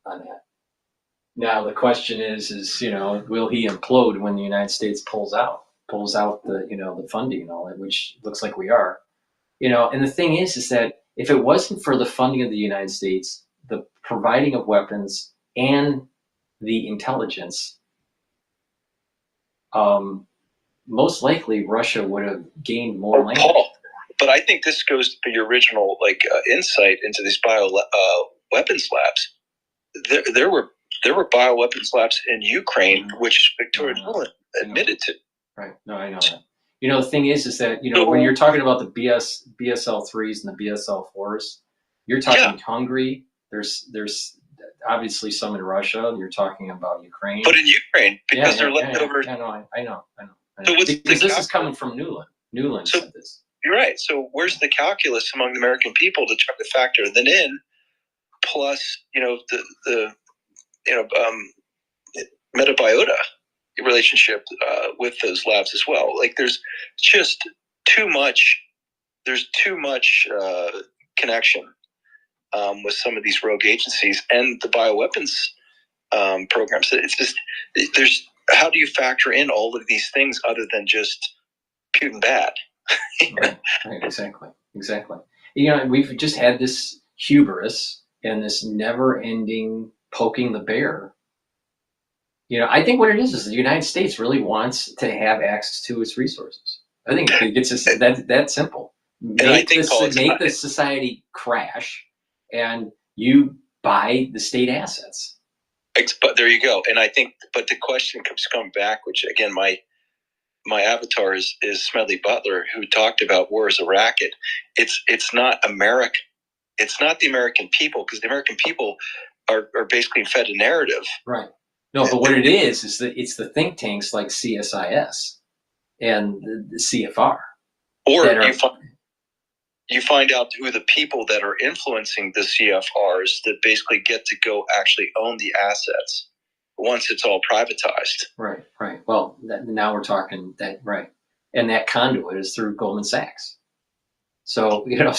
Speaker 4: on that. Now the question is, will he implode when the United States pulls out the funding and all that, which looks like we are. And the thing is that if it wasn't for the funding of the United States, the providing of weapons and the intelligence, most likely Russia would have gained more land.
Speaker 2: but I think this goes to your original insight into these weapons labs. There were bioweapons labs in Ukraine, which Victoria Nuland admitted to.
Speaker 4: Right. No, I know that. The thing is that when you're talking about the BSL-3s and the BSL-4s, you're talking Hungary. There's obviously some in Russia. You're talking about Ukraine.
Speaker 2: But in Ukraine, because they're leftovers.
Speaker 4: Yeah, I know.
Speaker 2: So
Speaker 4: because this is coming from Nuland. Nuland said this.
Speaker 2: You're right. So where's the calculus among the American people to try to factor them in? Plus, the metabiota relationship with those labs as well. Like there's just too much. There's too much connection with some of these rogue agencies and the bioweapons programs. It's just how do you factor in all of these things other than just Putin bad?
Speaker 4: Right, exactly. We've just had this hubris and this never-ending poking the bear. I think what it is the United States really wants to have access to its resources. I think it's just that simple. Make the society crash, and you buy the state assets.
Speaker 2: But there you go. And I think, but the question keeps coming back, which again, my avatar is Smedley Butler, who talked about war as a racket. It's not America. It's not the American people, because the American people are basically fed a narrative.
Speaker 4: Right. No, but what it is that it's the think tanks like CSIS and the CFR.
Speaker 2: Or you find out who the people that are influencing the CFRs that basically get to go actually own the assets once it's all privatized.
Speaker 4: Right. Well, now we're talking that, right. And that conduit is through Goldman Sachs. So, you have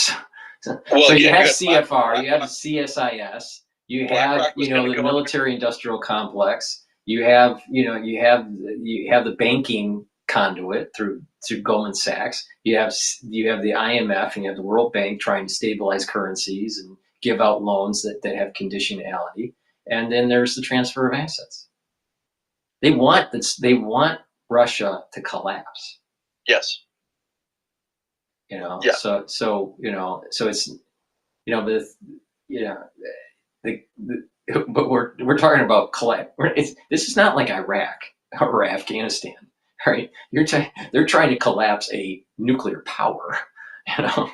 Speaker 4: CFR, you have CSIS, you have, the military industrial complex, you have the banking conduit through Goldman Sachs, you have the IMF and you have the World Bank trying to stabilize currencies and give out loans that have conditionality. And then there's the transfer of assets. They want Russia to collapse.
Speaker 2: Yes.
Speaker 4: So it's, but we're talking about collapse. This is not like Iraq or Afghanistan, right? They're trying to collapse a nuclear power, So,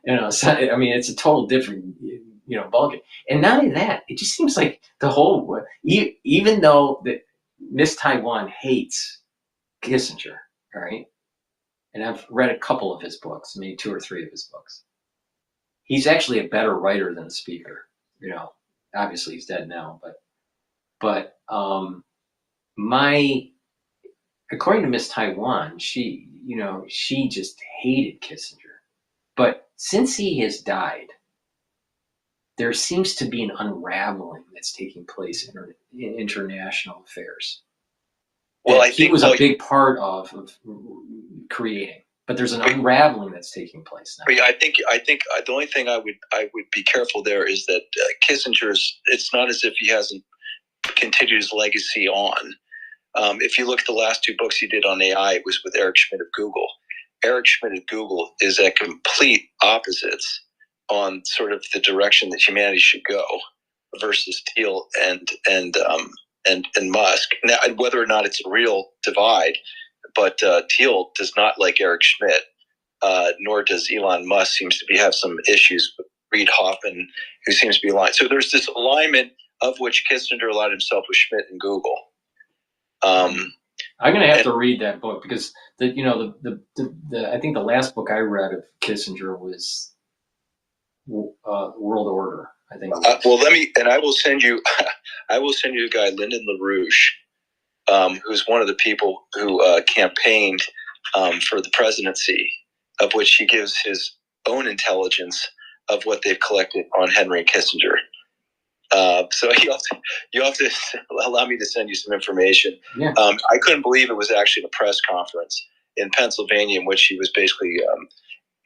Speaker 4: it's a total different, ballgame. And not only that, it just seems like the whole, even though that Miss Taiwan hates Kissinger, all right? And I've read a couple of his books, maybe 2 or 3 of his books. He's actually a better writer than a speaker. Obviously he's dead now, but according to Miss Taiwan, she just hated Kissinger. But since he has died, there seems to be an unraveling that's taking place in international affairs. Well, I think he was a big part of creating, but there's an unraveling that's taking place now.
Speaker 2: I think the only thing I would be careful there is that Kissinger's. It's not as if he hasn't continued his legacy on. If you look at the last 2 books he did on AI, it was with Eric Schmidt of Google. Eric Schmidt of Google is at complete opposites on sort of the direction that humanity should go versus Thiel and Musk. Now, whether or not it's a real divide, but Thiel does not like Eric Schmidt, nor does Elon Musk. Seems to have some issues with Reid Hoffman, who seems to be aligned. So there's this alignment of which Kissinger aligned himself with Schmidt and Google.
Speaker 4: I'm going to have to read that book because I think the last book I read of Kissinger was World Order. I think.
Speaker 2: I will send you the guy Lyndon LaRouche, who's one of the people who campaigned for the presidency, of which he gives his own intelligence of what they've collected on Henry Kissinger. So you have to allow me to send you some information.
Speaker 4: Yeah.
Speaker 2: I couldn't believe it was actually a press conference in Pennsylvania in which he was basically,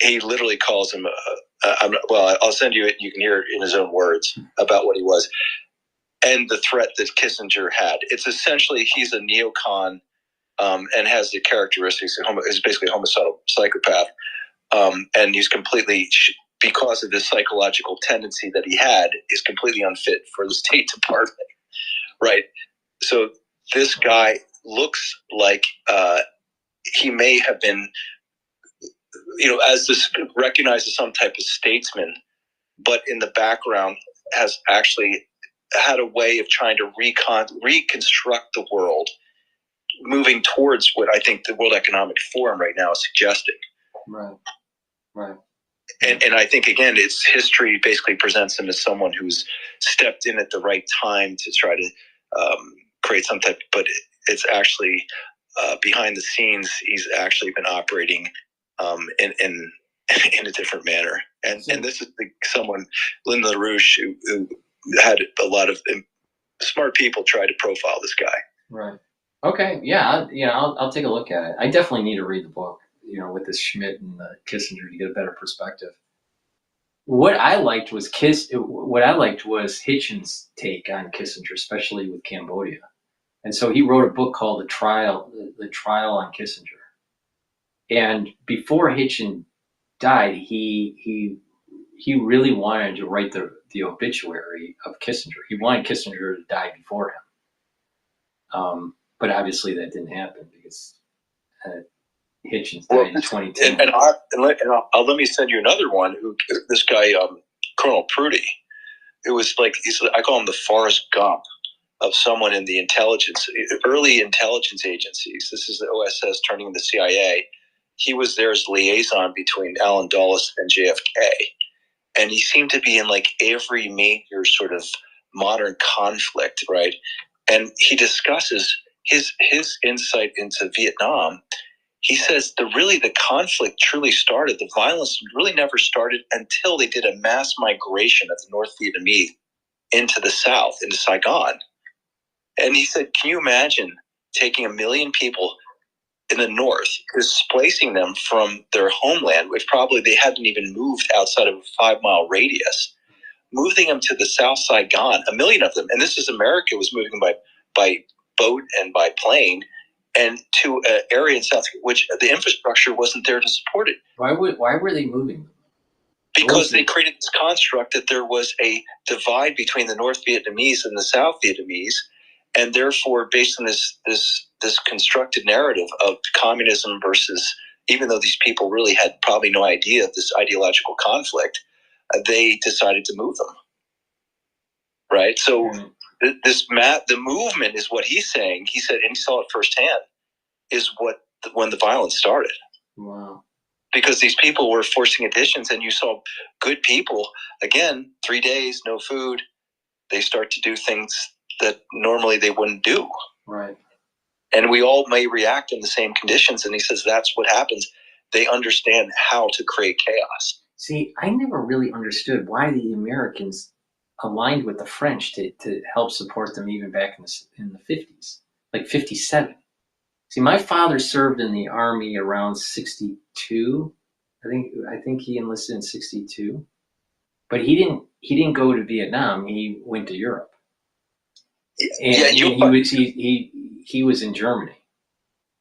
Speaker 2: he literally calls him, I'll send you it. You can hear it in his own words about what he was and the threat that Kissinger had. It's essentially, he's a neocon and has the characteristics is basically a homicidal psychopath. and he's completely, because of this psychological tendency that he had, is completely unfit for the State Department, right? So this guy looks like he may have been, as this recognized as some type of statesman, but in the background has actually had a way of trying to reconstruct the world, moving towards what I think the World Economic Forum right now is suggesting.
Speaker 4: Right.
Speaker 2: And I think, again, it's history basically presents him as someone who's stepped in at the right time to try to create some type, but it's actually behind the scenes, he's actually been operating in a different manner. And this is someone, Lyndon LaRouche, who had a lot of smart people try to profile this guy.
Speaker 4: Right. Okay. Yeah. I'll take a look at it. I definitely need to read the book, with this Schmidt and Kissinger to get a better perspective. What I liked was Hitchens' take on Kissinger, especially with Cambodia. And so he wrote a book called The Trial on Kissinger. And before Hitchens died, he really wanted to write the obituary of Kissinger. He wanted Kissinger to die before him. But obviously that didn't happen because Hitchens died in 2010.
Speaker 2: And let me send you another one. This guy, Colonel Prudy, who was I call him the Forrest Gump of someone in the early intelligence agencies. This is the OSS turning into CIA. He was there as liaison between Allen Dulles and JFK. And he seemed to be in every major sort of modern conflict, right? And he discusses his insight into Vietnam. He says the conflict truly started, the violence really never started until they did a mass migration of the North Vietnamese into the South, into Saigon. And he said, can you imagine taking 1 million people in the North, displacing them from their homeland, which probably they hadn't even moved outside of a 5-mile radius, moving them to the South Saigon, 1 million of them. And this is America was moving by boat and by plane, and to an area in South, which the infrastructure wasn't there to support it.
Speaker 4: Why were they moving?
Speaker 2: Because they created this construct that there was a divide between the North Vietnamese and the South Vietnamese, and therefore, based on this constructed narrative of communism versus, even though these people really had probably no idea of this ideological conflict, they decided to move them. Right? So the movement is what he's saying. He said, and he saw it firsthand, is when the violence started.
Speaker 4: Wow.
Speaker 2: Because these people were forcing additions, and you saw good people, again, 3 days, no food. They start to do things that normally they wouldn't do.
Speaker 4: Right.
Speaker 2: And we all may react in the same conditions. And he says that's what happens. They understand how to create chaos.
Speaker 4: See, I never really understood why the Americans aligned with the French to help support them even back in the 50s, like 57. See, my father served in the Army around 62. I think he enlisted in 62. But he didn't go to Vietnam. He went to Europe. And he was in Germany.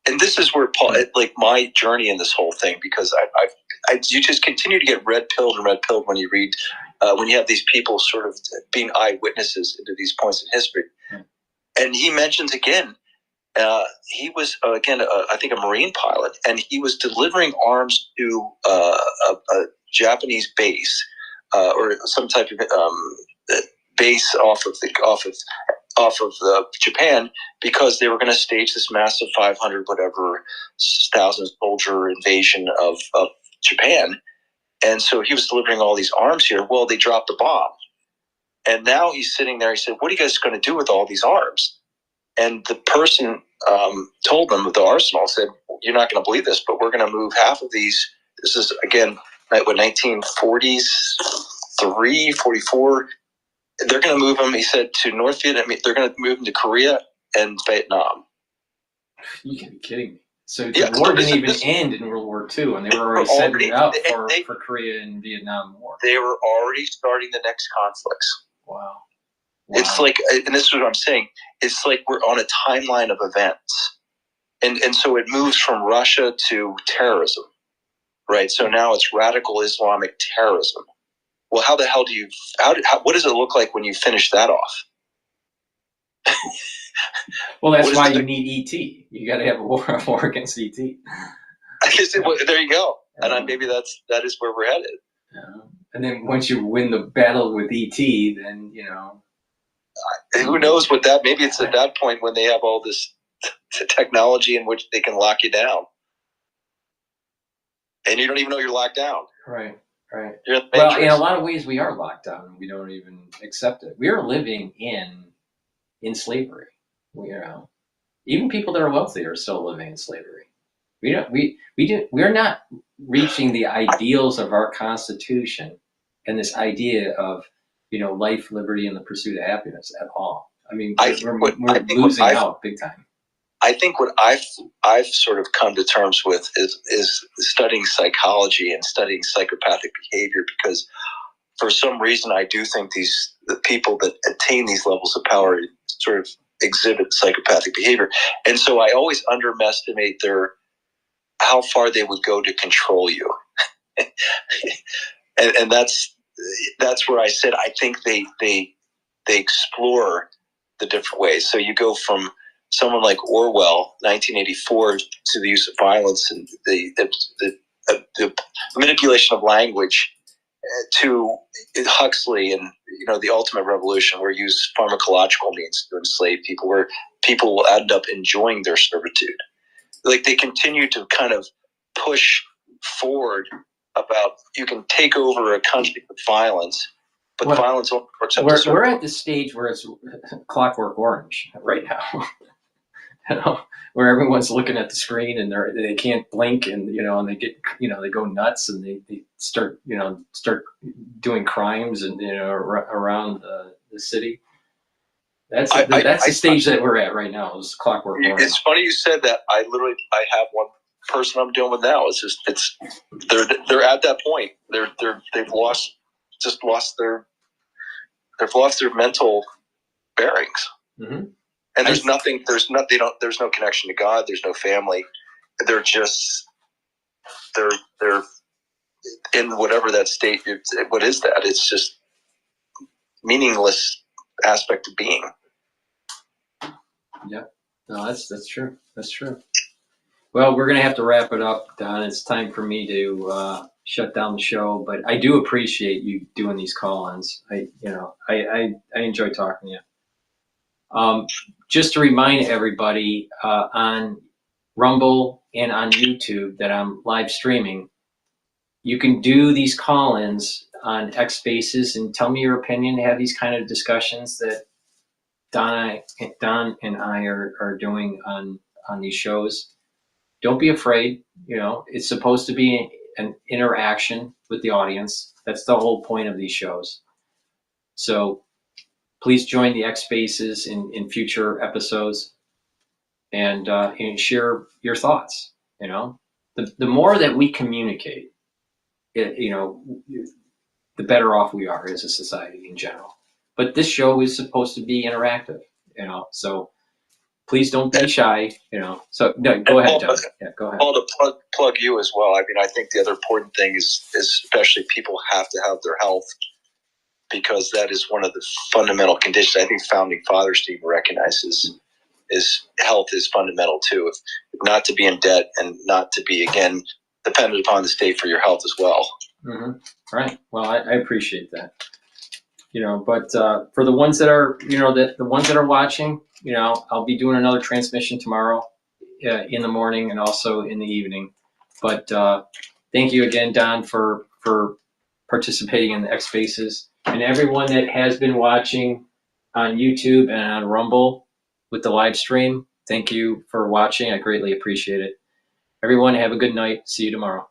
Speaker 2: And this is where my journey in this whole thing, because you just continue to get red pilled when you read, when you have these people sort of being eyewitnesses into these points in history. And he mentions again, he was I think a Marine pilot, and he was delivering arms to a Japanese base or some type of base off of Japan, because they were going to stage this massive 500,000 soldier invasion of Japan. And so he was delivering all these arms here. Well, they dropped the bomb. And now he's sitting there. He said, what are you guys going to do with all these arms? And the person told them, the arsenal said, you're not going to believe this, but we're going to move half of these. This is, again, 1943, 44. They're going to move them, he said, to North Vietnam. They're going to move them to Korea and Vietnam.
Speaker 4: You can't be kidding me. So the war didn't even end in World War II, and they were already setting it up for Korea and Vietnam War.
Speaker 2: They were already starting the next conflicts.
Speaker 4: Wow.
Speaker 2: It's like, and this is what I'm saying, it's like we're on a timeline of events. And so it moves from Russia to terrorism. right? So now it's radical Islamic terrorism. Well, how the hell do you, what does it look like when you finish that off?
Speaker 4: Well, that's why you need ET. You got to have a war against ET.
Speaker 2: I guess there you go. And maybe that is where we're headed.
Speaker 4: And then once you win the battle with ET, then, you know.
Speaker 2: Who knows what that, maybe it's at that point when they have all this technology in which they can lock you down. And you don't even know you're locked down.
Speaker 4: Right.
Speaker 2: Well,
Speaker 4: in a lot of ways, we are locked down and we don't even accept it. We are living in slavery. Even people that are wealthy are still living in slavery. We're not reaching the ideals of our Constitution and this idea of, life, liberty, and the pursuit of happiness at all. I mean, we're losing out big time.
Speaker 2: I think what I've sort of come to terms with is studying psychology and studying psychopathic behavior, because for some reason I do think the people that attain these levels of power sort of exhibit psychopathic behavior, and so I always underestimate how far they would go to control you, and that's where I said I think they explore the different ways. So you go from someone like Orwell, 1984, to the use of violence and the manipulation of language, to Huxley and the Ultimate Revolution, where you use pharmacological means to enslave people, where people will end up enjoying their servitude. Like, they continue to kind of push forward about you can take over a country with violence, but violence only works up to certain.
Speaker 4: We're at the stage where it's Clockwork Orange right now. Where everyone's looking at the screen and they can't blink, and and they get they go nuts, and they start doing crimes and around the city. That's the stage that we're at right now. Is Clockwork Orange.
Speaker 2: It's funny you said that. I have one person I'm dealing with now. They're at that point. They've lost their mental bearings.
Speaker 4: Mm-hmm.
Speaker 2: And there's no connection to God. There's no family. They're in whatever that state. What is that? It's just meaningless aspect of being.
Speaker 4: Yeah, no, that's true. That's true. Well, we're gonna have to wrap it up, Don. It's time for me to shut down the show. But I do appreciate you doing these call-ins. I enjoy talking to you. Just to remind everybody, on Rumble and on YouTube that I'm live streaming, you can do these call-ins on X Spaces and tell me your opinion, have these kind of discussions that Don and I are doing on these shows. Don't be afraid. It's supposed to be an interaction with the audience. That's the whole point of these shows. So please join the X Spaces in future episodes and share your thoughts. The more that we communicate, the better off we are as a society in general. But this show is supposed to be interactive, so please don't be shy, So no, go ahead, John. Yeah, go ahead.
Speaker 2: Paul, to plug you as well. I mean, I think the other important thing is especially people have to have their health, because that is one of the fundamental conditions. I think founding fathers to even recognize is health is fundamental too. If not to be in debt and not to be, again, dependent upon the state for your health as well.
Speaker 4: Mm-hmm. Right. Well, I appreciate that. But for the ones that are, the ones that are watching, I'll be doing another transmission tomorrow in the morning and also in the evening. But thank you again, Don, for participating in the X Spaces, and everyone that has been watching on YouTube and on Rumble with the live stream. Thank you for watching. I greatly appreciate it. Everyone, have a good night. See you tomorrow.